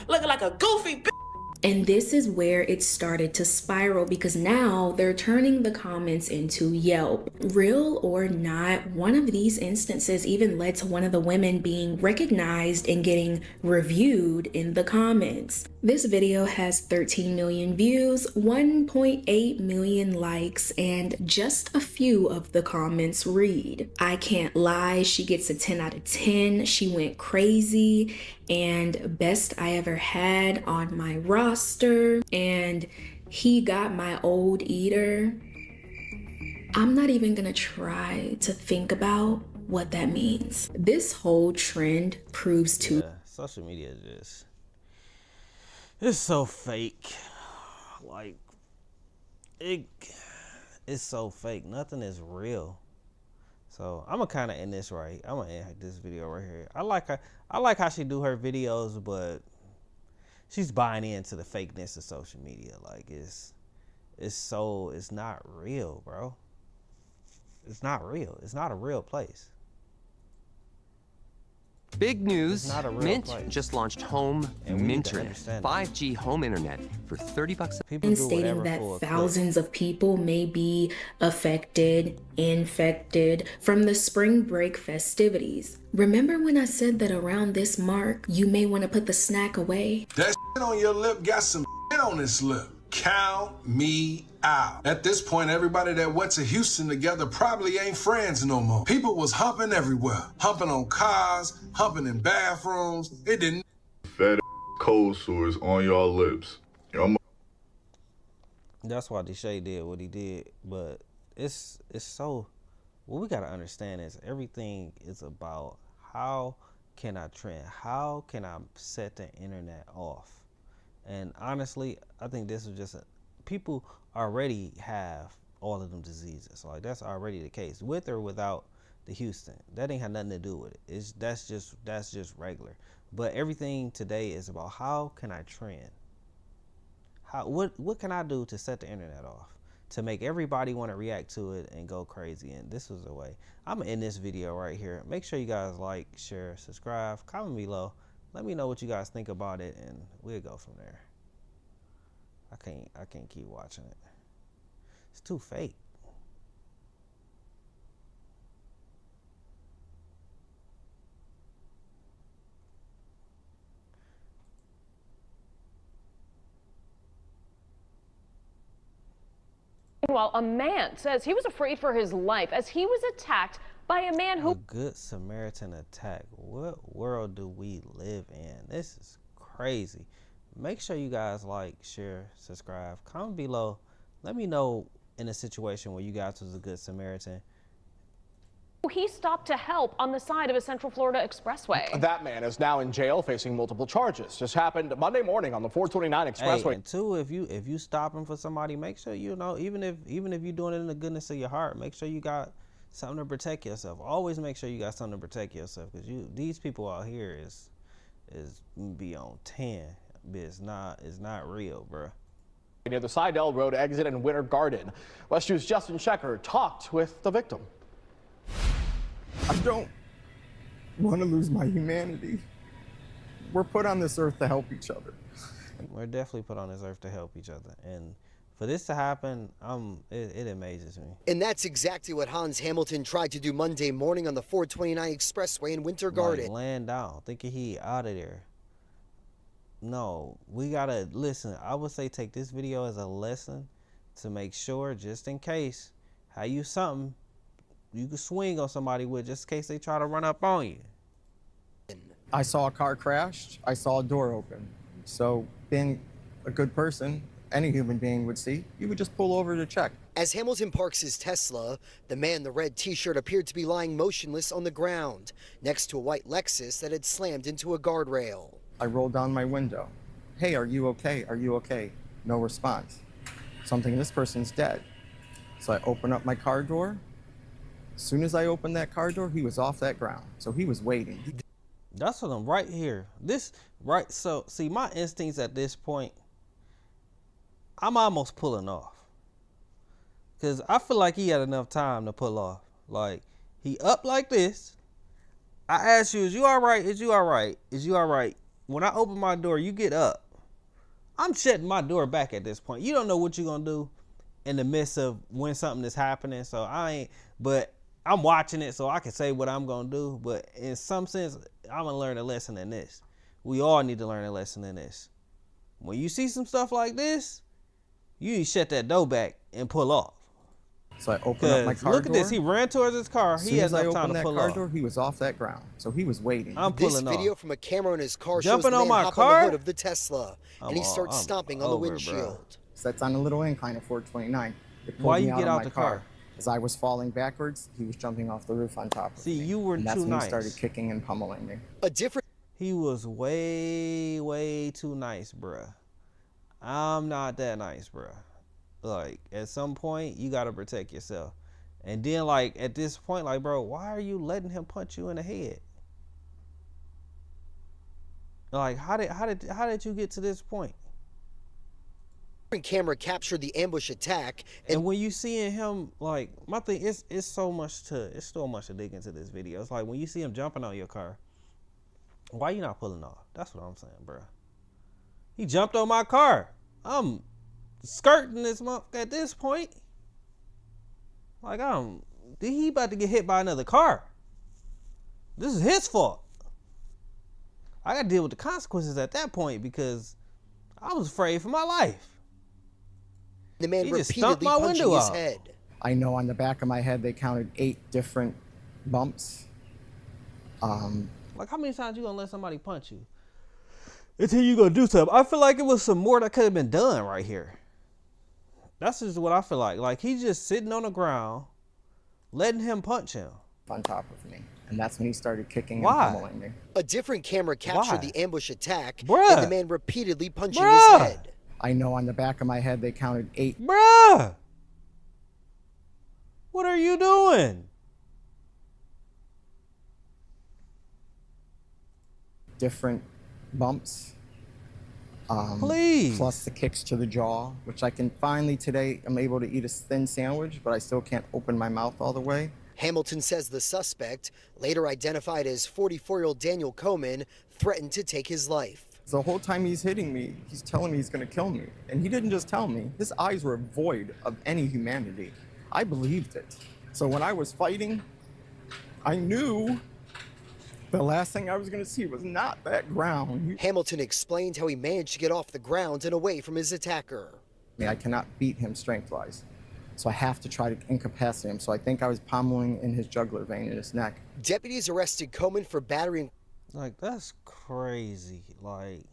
looking like a goofy bitch.
And this is where it started to spiral, because now they're turning the comments into Yelp. Real or not, one of these instances even led to one of the women being recognized and getting reviewed in the comments. This video has 13 million views, 1.8 million likes, and just a few of the comments read, "I can't lie, she gets a 10 out of 10, she went crazy," and "best I ever had on my roster," and "he got my old eater." I'm not even gonna try to think about what that means. This whole trend proves to
social media is just, it's so fake. Like, it's so fake. Nothing is real. So I'm gonna kind of end this right. I'm gonna end this video right here. I like how she do her videos, but she's buying into the fakeness of social media. Like, it's not real, bro. It's not real. It's not a real place.
Big news,
It's not a real
Mint
place.
just launched Home
And we need to
Minternet,
understand
5G home internet for $30 a
and stating that thousands of people may be affected, infected from the spring break festivities. Remember when I said that around this mark, you may want to put the snack away?
That shit on your lip got some shit on its lip. Count me out. At this point, everybody that went to Houston together probably ain't friends no more. People was humping everywhere. Humping on cars, humping in bathrooms. It didn't.
Fat cold sores on y'all lips.
That's why Deshae did what he did. But it's so, what we gotta understand is everything is about how can I trend? How can I set the internet off? And honestly, I think this is just people already have all of them diseases. Like, that's already the case, with or without the Houston. That ain't had nothing to do with it. That's just regular. But everything today is about how can I trend? What can I do to set the internet off, to make everybody want to react to it and go crazy? And this was a way. I'm gonna end this video right here. Make sure you guys like, share, subscribe, comment below. Let me know what you guys think about it, and we'll go from there. I can't keep watching it. It's too fake.
Meanwhile, a man says he was afraid for his life as he was attacked by a man who...
A Good Samaritan attack. What world do we live in? This is crazy. Make sure you guys like, share, subscribe, comment below. Let me know in a situation where you guys was a good Samaritan.
He stopped to help on the side of a Central Florida expressway.
That man is now in jail facing multiple charges. Just happened Monday morning on the 429 expressway.
Hey, and two, if you stopping for somebody, make sure you know, even if you're doing it in the goodness of your heart, make sure you got something to protect yourself. Always make sure you got something to protect yourself, because these people out here is is be on 10. It's not real, bro.
Near the Seidel Road exit in Winter Garden, West U's Justin Shecker talked with the victim.
I don't want to lose my humanity. We're put on this earth to help each other.
We're definitely put on this earth to help each other, and for this to happen, it amazes me.
And that's exactly what Hans Hamilton tried to do Monday morning on the 429 Expressway in Winter Garden.
Like, laying down, thinking he out of there. No, we gotta listen. I would say take this video as a lesson to make sure, just in case, how you something you can swing on somebody with, just in case they try to run up on you.
I saw a car crashed. I saw a door open. So being a good person, any human being would see, you would just pull over to check.
As Hamilton parks his Tesla, the man in the red t-shirt appeared to be lying motionless on the ground next to a white Lexus that had slammed into a guardrail.
I rolled down my window. Hey, are you okay? Are you okay? No response. So I'm thinking, this person's dead. So I open up my car door. As soon as I opened that car door, he was off that ground. So he was waiting.
That's what I'm right here. So see, my instincts at this point, I'm almost pulling off. Cause I feel like he had enough time to pull off. Like, he up like this. I asked you, is you all right? Is you all right? Is you all right? When I open my door, you get up. I'm shutting my door back at this point. You don't know what you're gonna do in the midst of when something is happening. So but I'm watching it so I can say what I'm gonna do. But in some sense, I'm gonna learn a lesson in this. We all need to learn a lesson in this. When you see some stuff like this, you need to shut that door back and pull off.
So I opened up my car door.
Look at this. He ran towards his car. He has enough time to pull off.
Door, he was off that ground. So he was waiting.
I'm pulling off.
This video from a camera in his car
Jumping
shows the
on
man
my
hop
car?
on the hood of the Tesla, and he starts stomping on the windshield.
So that's on a little incline of 429.
Why you get out the car?
As I was falling backwards, he was jumping off the roof on top of me.
See, you were
and that's
too
when
nice.
He started kicking and pummeling me.
He was way too nice, bruh. I'm not that nice, bruh. Like, at some point, you gotta protect yourself. And then, like, at this point, like, bro, why are you letting him punch you in the head? Like, how did you get to this point?
Camera captured the ambush attack,
and when you seeing him, like, my thing is, it's so much to dig into this video. It's like, when you see him jumping on your car, why you not pulling off? That's what I'm saying, bro. He jumped on my car. I'm skirting this month at this point. Like, he about to get hit by another car. This is his fault. I got to deal with the consequences at that point because I was afraid for my life.
The man
he just stumped my window
his
out.
head.
I know on the back of my head they counted 8 different bumps.
Like, how many times you gonna let somebody punch you until you gonna do something? I feel like it was some more that could have been done right here. That's just what I feel like. Like, he's just sitting on the ground, letting him punch him.
On top of me. And that's when he started kicking
Why?
and pummeling me.
A different camera captured
Why?
the ambush attack,
Bruh.
and the man repeatedly punching
Bruh.
his head.
I know on the back of my head they counted 8.
Bruh! What are you doing?
Different bumps.
Please.
Plus the kicks to the jaw, which I can finally today, I'm able to eat a thin sandwich, but I still can't open my mouth all the way.
Hamilton says the suspect, later identified as 44-year-old Daniel Coman, threatened to take his life.
The whole time he's hitting me, he's telling me he's gonna kill me. And he didn't just tell me, his eyes were void of any humanity. I believed it. So when I was fighting, I knew the last thing I was gonna see was not that ground.
Hamilton explained how he managed to get off the ground and away from his attacker.
I cannot beat him strength-wise. So I have to try to incapacitate him. So I think I was pommeling in his jugular vein in his neck.
Deputies arrested Coman for battery.
Like, that's crazy. Like,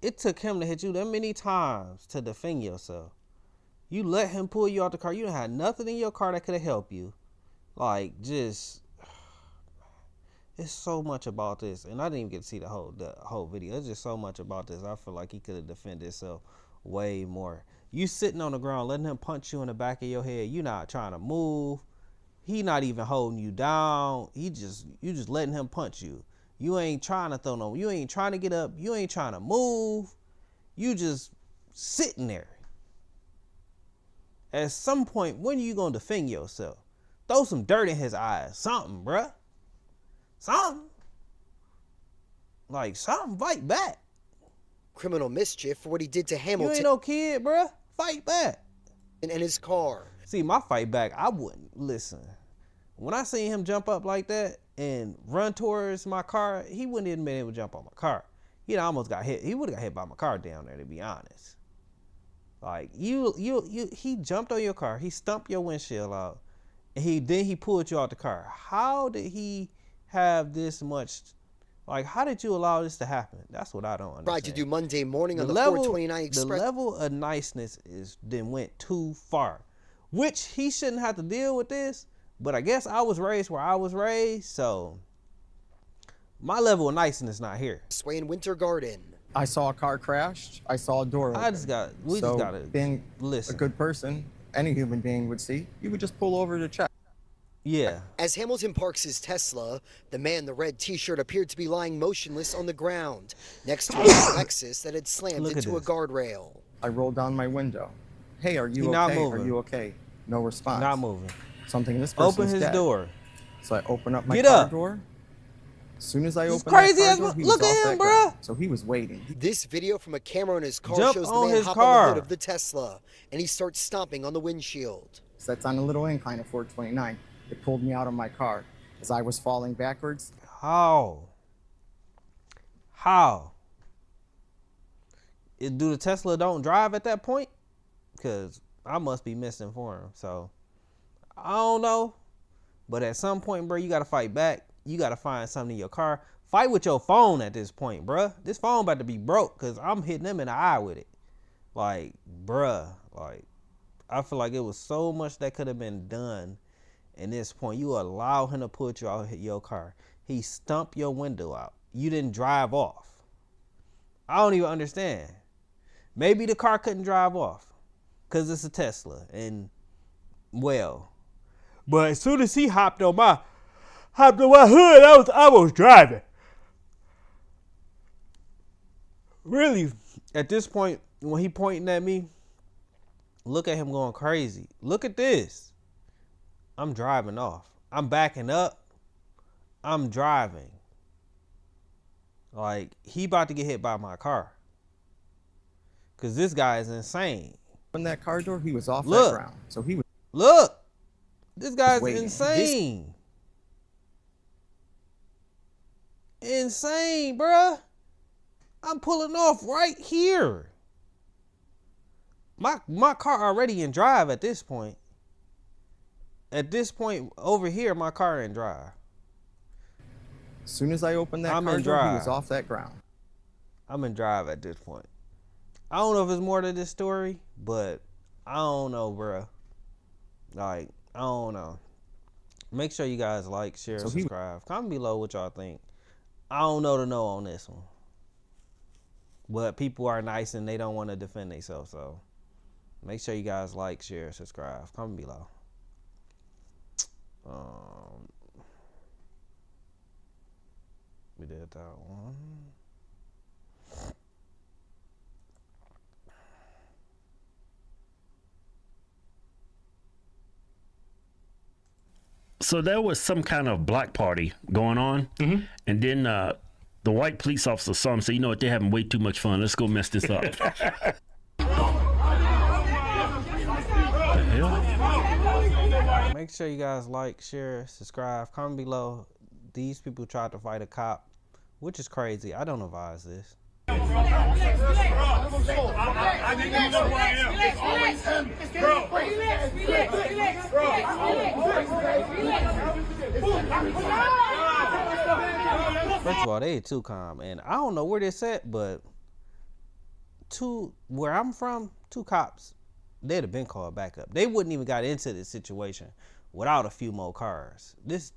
it took him to hit you that many times to defend yourself. You let him pull you out the car. You didn't have nothing in your car that could have helped you. Like, just, it's so much about this. And I didn't even get to see the whole video. It's just so much about this. I feel like he could have defended himself way more. You sitting on the ground, letting him punch you in the back of your head. You not trying to move. He not even holding you down. You just letting him punch you. You ain't trying to throw no, you ain't trying to get up, you ain't trying to move. You just sitting there. At some point, when are you gonna defend yourself? Throw some dirt in his eyes. Something, bruh. Something. Like, something, fight back.
Criminal mischief for what he did to Hamilton.
You ain't no kid, bruh. Fight back.
And his car.
See, my fight back, I wouldn't. Listen, when I seen him jump up like that and run towards my car, he wouldn't even been able to jump on my car. He almost got hit. He would have got hit by my car down there, to be honest. Like, he jumped on your car. He stumped your windshield out. And then he pulled you out the car. How did he have this much? Like, how did you allow this to happen? That's what I don't understand.
Tried to do Monday morning on the 429 Express.
The level of niceness then went too far, which he shouldn't have to deal with this. But I guess I was raised where I was raised, so my level of niceness not here.
Sway in Winter Garden.
I saw a car crashed. I saw a door open.
We just gotta
being
listen.
A good person, any human being would see, you would just pull over to check.
Yeah.
As Hamilton parks his Tesla, the man in the red t-shirt appeared to be lying motionless on the ground next to a Lexus that had slammed into a guardrail.
I rolled down my window. Hey, are you okay?
Not moving.
Are you okay? No response.
Not moving.
Something this person's
Open his
dead.
door.
So I open up my
Get
car
up.
door. As soon as I opened
crazy
that
as
car door, he
look
was
at
off
him,
that
bruh.
ground. So he was waiting.
This video from a camera in his car
Jump
shows the
on
man
his
hop on the
car.
hood of the Tesla, and he starts stomping on the windshield.
So that's on a little incline at 429. It pulled me out of my car as I was falling backwards.
How? How? Do the Tesla don't drive at that point? Because I must be misinformed. So, I don't know. But at some point, bro, you got to fight back. You got to find something in your car. Fight with your phone at this point, bruh. This phone about to be broke because I'm hitting them in the eye with it. Like, bruh. Like, I feel like it was so much that could have been done in this point. You allow him to put you out your car. He stumped your window out. You didn't drive off. I don't even understand. Maybe the car couldn't drive off because it's a Tesla. And, well, but as soon as he hopped on my hood, I was driving. Really, at this point, when he pointing at me, look at him going crazy. Look at this. I'm driving off. I'm backing up. I'm driving. Like, he about to get hit by my car. Because this guy is insane.
When that car door, he was off that
Look.
ground. So he was.
Look. This guy's
waiting.
insane. Insane, bruh. I'm pulling off right here. My car already in drive at this point. At this point over here, my car in drive.
As soon as I opened that
I'm
car
in
door, he
drive.
was off that ground.
I'm in drive at this point. I don't know if it's more to this story, but I don't know, bruh. Like, I don't know. Make sure you guys like, share, and subscribe. Comment below what y'all think. I don't know on this one. But people are nice and they don't want to defend themselves, so make sure you guys like, share, subscribe. Comment below. We did that one.
So there was some kind of black party going on, and then the white police officer saw him and said, you know what, they're having way too much fun. Let's go mess this up.
Make sure you guys like, share, subscribe, comment below. These people tried to fight a cop, which is crazy. I don't advise this. First of all, they too calm, and I don't know where this at, but where I'm from, 2 cops, they'd have been called back up. They wouldn't even got into this situation without a few more cars. This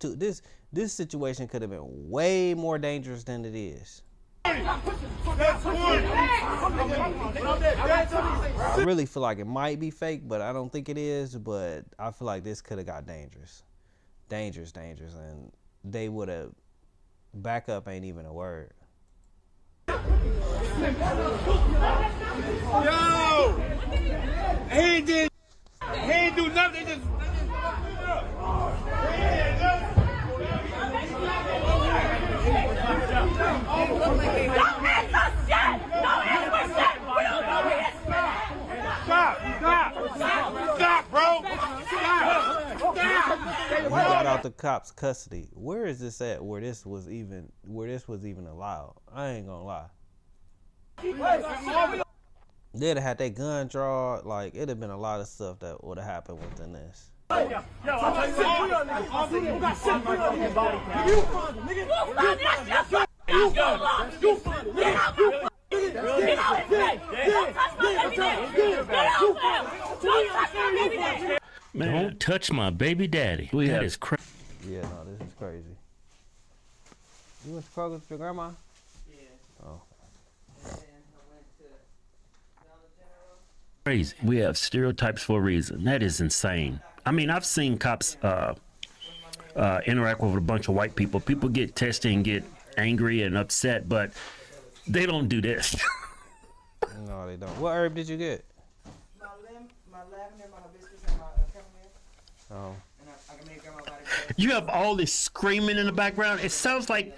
situation could have been way more dangerous than it is. I really feel like it might be fake, but I don't think it is. But I feel like this could have got dangerous, and they would have Backup ain't even a word.
Yo! He ain't do nothing. Just. Stop, bro!
You got out the cops' custody. Where is this at? Where this was even allowed? I ain't gonna lie. They'd have had their gun drawn. Like, it'd have been a lot of stuff that would have happened within this.
Man, don't touch my baby daddy. That is crazy.
Yeah, no, this is crazy. You went to Kroger with your grandma? Yeah. Oh.
Crazy. We have stereotypes for a reason. That is insane. I mean, I've seen cops interact with a bunch of white people. People get testy and get angry and upset, but they don't do this.
No, they don't. What herb did you get?
My lavender, my hibiscus, and my chamomile.
Oh.
And I can make grandma body.
You have all this screaming in the background. It sounds like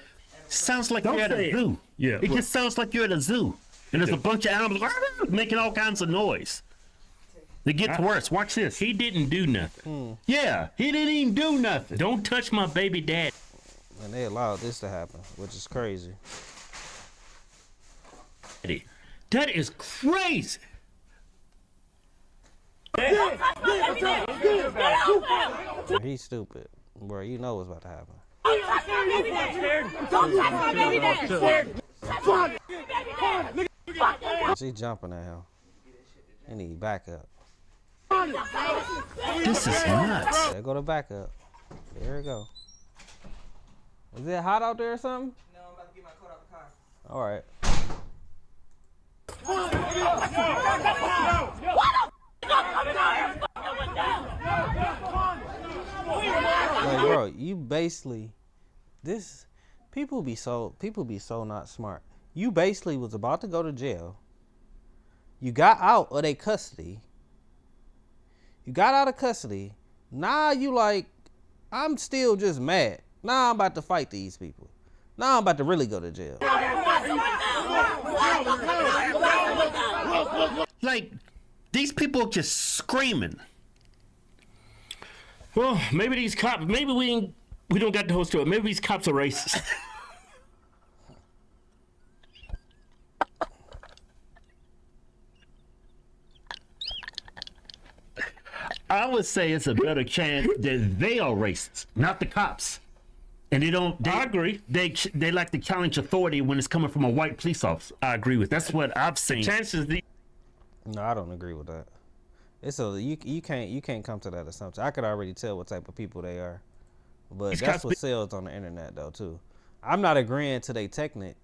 you're at a zoo.
Yeah.
It just sounds like you're at a zoo. And there's a bunch of animals making all kinds of noise. It gets worse. Watch this.
He didn't do nothing.
Yeah, he didn't even do nothing.
Don't touch my baby dad.
And they allowed this to happen, which is crazy.
That is crazy.
He's stupid. Bro, you know what's about to happen. She jumping at him. He need backup.
This is nuts.
There go the backup. There we go. Is it hot out there or something?
No, I'm about to get my coat out the car.
All right. Like, bro, you basically people be so not smart. You basically was about to go to jail. You got out of their custody. You got out of custody. Now you like, I'm still just mad. Now I'm about to fight these people. Now I'm about to really go to jail.
Like, these people just screaming.
Well, maybe these cops. Maybe we don't got the host to it. Maybe these cops are racist.
I would say it's a better chance that they are racist, not the cops. And they don't. I agree. They like to challenge authority when it's coming from a white police officer. I agree with. That's what I've seen.
No, I don't agree with that. It's you can't come to that assumption. I could already tell what type of people they are, but that's what sells on the internet though too. I'm not agreeing to their technique.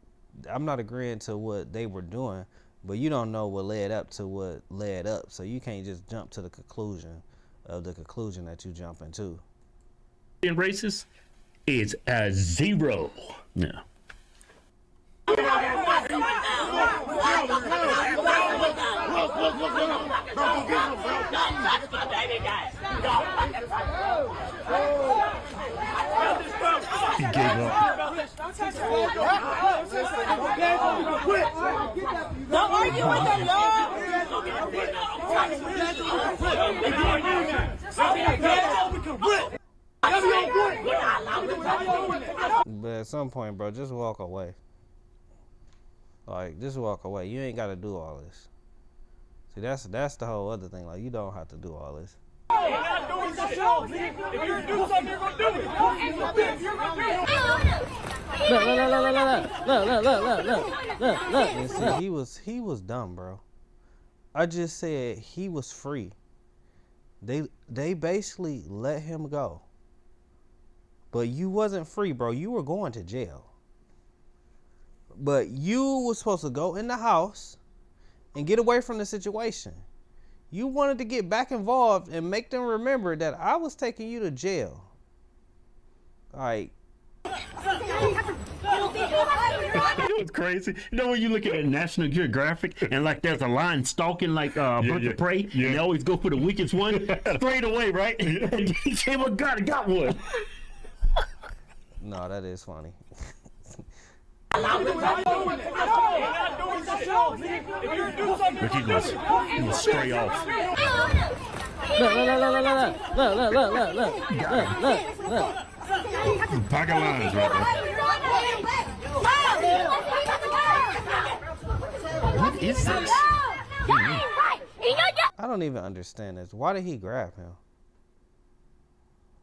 I'm not agreeing to what they were doing, but you don't know what led up to what led up, so you can't just jump to the conclusion that you jump into.
Being racist is a zero.
Yeah.
He gave up.
Don't argue with the law.
But at some point, bro, just walk away. Like, just walk away. You ain't got to do all this. See, that's the whole other thing. Like, you don't have to do all this.
If you're doing something, you're gonna do it.
Look. And see, he was dumb, bro. I just said he was free. They basically let him go. But you wasn't free, bro. You were going to jail. But you were supposed to go in the house and get away from the situation. You wanted to get back involved and make them remember that I was taking you to jail. Like,
know what's crazy? You know when you look at National Geographic and like there's a lion stalking like a bird of prey, and they always go for the weakest one straight away, right? And he came and got one.
No, that is funny.
Look, he goes stray off. Look. Pack of lines right there. What is this?
I don't even understand this. Why did he grab him?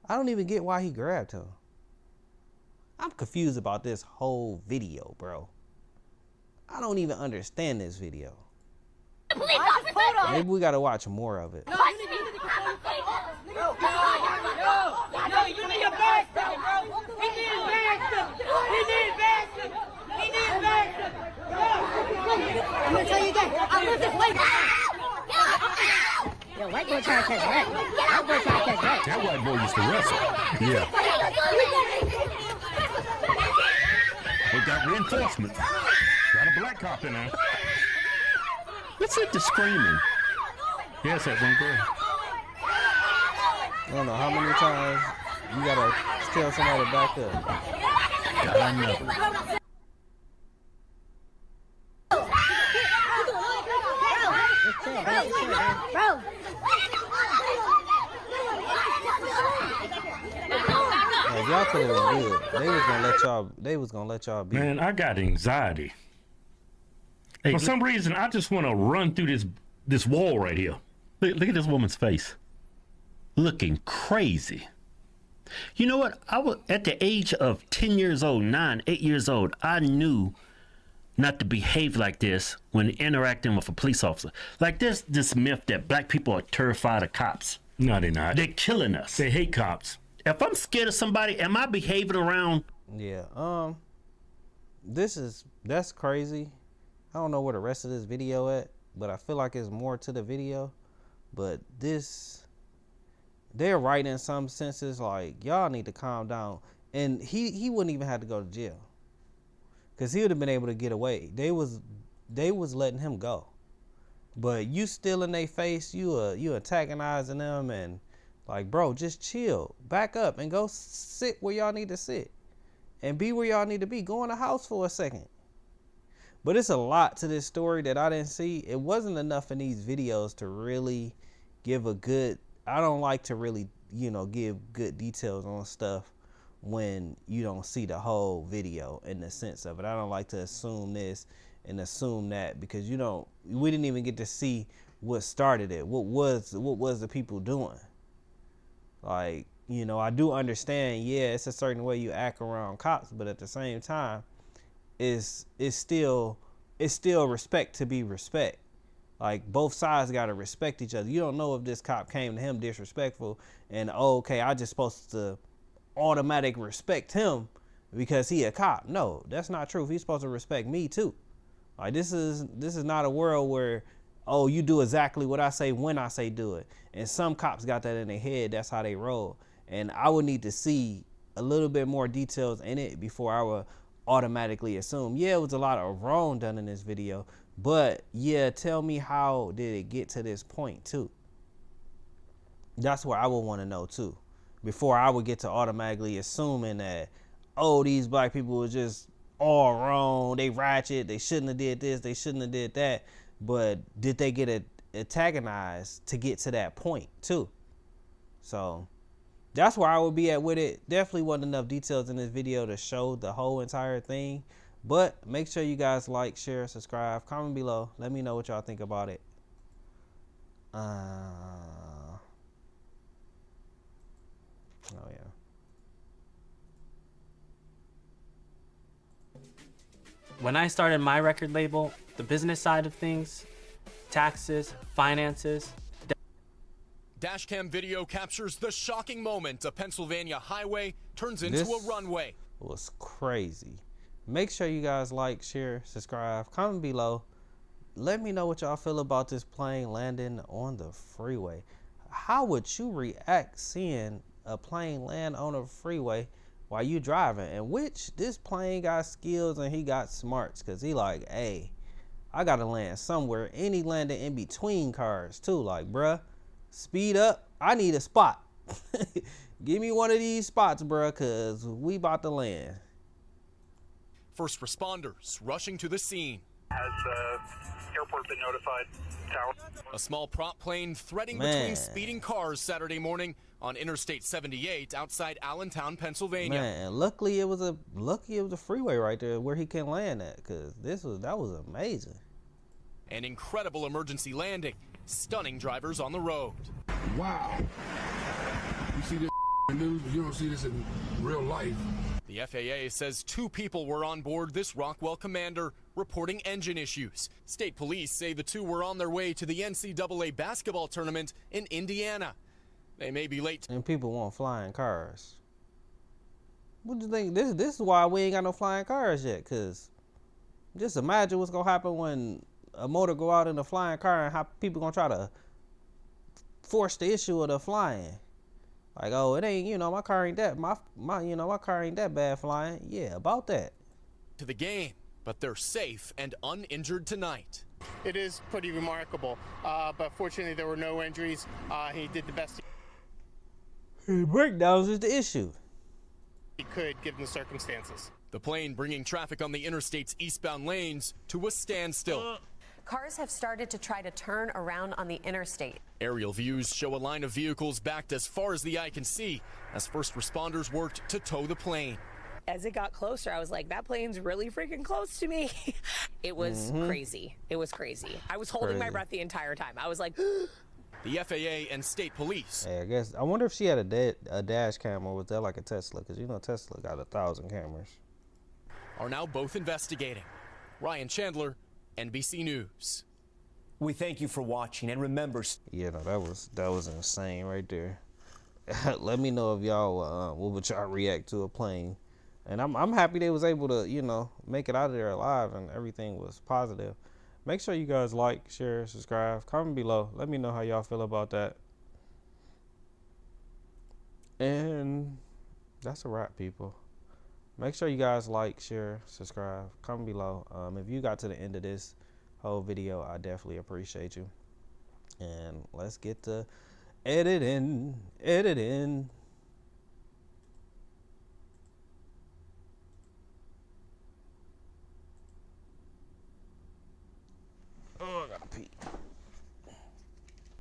I don't even get why he grabbed him. I'm confused about this whole video, bro. I don't even understand this video. Maybe we gotta watch more of it.
No, you need to call the police. No, you need a bag, bro. He needs bags. He needs bags. I'm gonna tell you again. I live this way. Yo, white boy trying to catch red. White boy trying to catch red.
That white boy used to wrestle. Yeah. We got reinforcements. Got a black cop in there. What's with the screaming? Yes, that one girl.
I don't know how many times you gotta tell somebody to back up.
God, know.
Bro.
Y'all could have been good. They was gonna let y'all be.
Man, I got anxiety. Hey, for some reason, I just want to run through this wall right here. Look at this woman's face. Looking crazy. You know what? I was at the age of 10 years old, 8 years old, I knew not to behave like this when interacting with a police officer. Like this myth that black people are terrified of cops. No, they're not. They're killing us. They hate cops. If I'm scared of somebody, am I behaving around?
Yeah. That's crazy. I don't know where the rest of this video at, but I feel like it's more to the video. But they're right in some senses. Like, y'all need to calm down. And he wouldn't even have to go to jail, because he would have been able to get away. They was letting him go. But you still in their face, you antagonizing them, and like, bro, just chill, back up, and go sit where y'all need to sit, and be where y'all need to be. Go in the house for a second. But it's a lot to this story that I didn't see. It wasn't enough in these videos to really give a good. I don't like to really, give good details on stuff when you don't see the whole video in the sense of it. I don't like to assume this and assume that, because we didn't even get to see what started it. What was the people doing? Like, I do understand, yeah, it's a certain way you act around cops, but at the same time, it's still respect to be respect. Like, both sides got to respect each other. You don't know if this cop came to him disrespectful and, okay, I just supposed to automatic respect him because he a cop. No, that's not true. He's supposed to respect me too. Like, this is not a world where, oh, you do exactly what I say when I say do it. And some cops got that in their head. That's how they roll. And I would need to see a little bit more details in it before I would automatically assume, yeah, it was a lot of wrong done in this video, but yeah, tell me, how did it get to this point too? That's what I would want to know too, before I would get to automatically assuming that, oh, these black people were just all wrong, they ratchet, they shouldn't have did this, they shouldn't have did that. But did they get antagonized to get to that point too? So that's where I would be at with it. Definitely wasn't enough details in this video to show the whole entire thing. But make sure you guys like, share, subscribe, comment below. Let me know what y'all think about it. Oh yeah.
When I started my record label, the business side of things, taxes, finances.
Dashcam video captures the shocking moment a Pennsylvania highway turns into a runway.
It was crazy. Make sure you guys like, share, subscribe, comment below. Let me know what y'all feel about this plane landing on the freeway. How would you react seeing a plane land on a freeway while you driving. And which this plane got skills and he got smarts, because he like, hey, I gotta land somewhere. And he landed in between cars too. Like, bruh, speed up. I need a spot. Give me one of these spots, bruh, because we about to land.
First responders rushing to the scene.
Has the airport been notified? Tower.
A small prop plane threading between speeding cars Saturday morning on Interstate 78 outside Allentown, Pennsylvania.
Man, luckily it was a freeway right there where he can land at, because that was amazing.
An incredible emergency landing, stunning drivers on the road.
Wow. You see this in news, you don't see this in real life.
The FAA says 2 people were on board this Rockwell Commander reporting engine issues. State police say the 2 were on their way to the NCAA basketball tournament in Indiana. They may be late.
And people want flying cars. What do you think? This is why we ain't got no flying cars yet, because just imagine what's going to happen when a motor go out in a flying car and how people going to try to force the issue of the flying. Like, oh, it ain't, my car ain't that, my car ain't that bad flying. Yeah, about that.
To the game, but they're safe and uninjured tonight.
It is pretty remarkable, but fortunately there were no injuries. He did the best
Breakdowns is the issue.
he could given the circumstances.
The plane bringing traffic on the interstate's eastbound lanes to a standstill.
Cars have started to try to turn around on the interstate.
Aerial views show a line of vehicles backed as far as the eye can see as first responders worked to tow the plane.
As it got closer, I was like, that plane's really freaking close to me. It was crazy. It was crazy. I was holding my breath the entire time. I was like,
The FAA and state police.
Hey, I wonder if she had a dash cam, or was that like a Tesla? Because Tesla got 1,000 cameras.
Are now both investigating. Ryan Chandler, NBC News.
We thank you for watching, and remember.
Yeah, no, that was insane right there. Let me know if y'all what would y'all react to a plane. And I'm happy they was able to make it out of there alive and everything was positive. Make sure you guys like, share, subscribe, comment below. Let me know how y'all feel about that. And that's a wrap, people. Make sure you guys like, share, subscribe, comment below. If you got to the end of this whole video, I definitely appreciate you. And let's get to editing.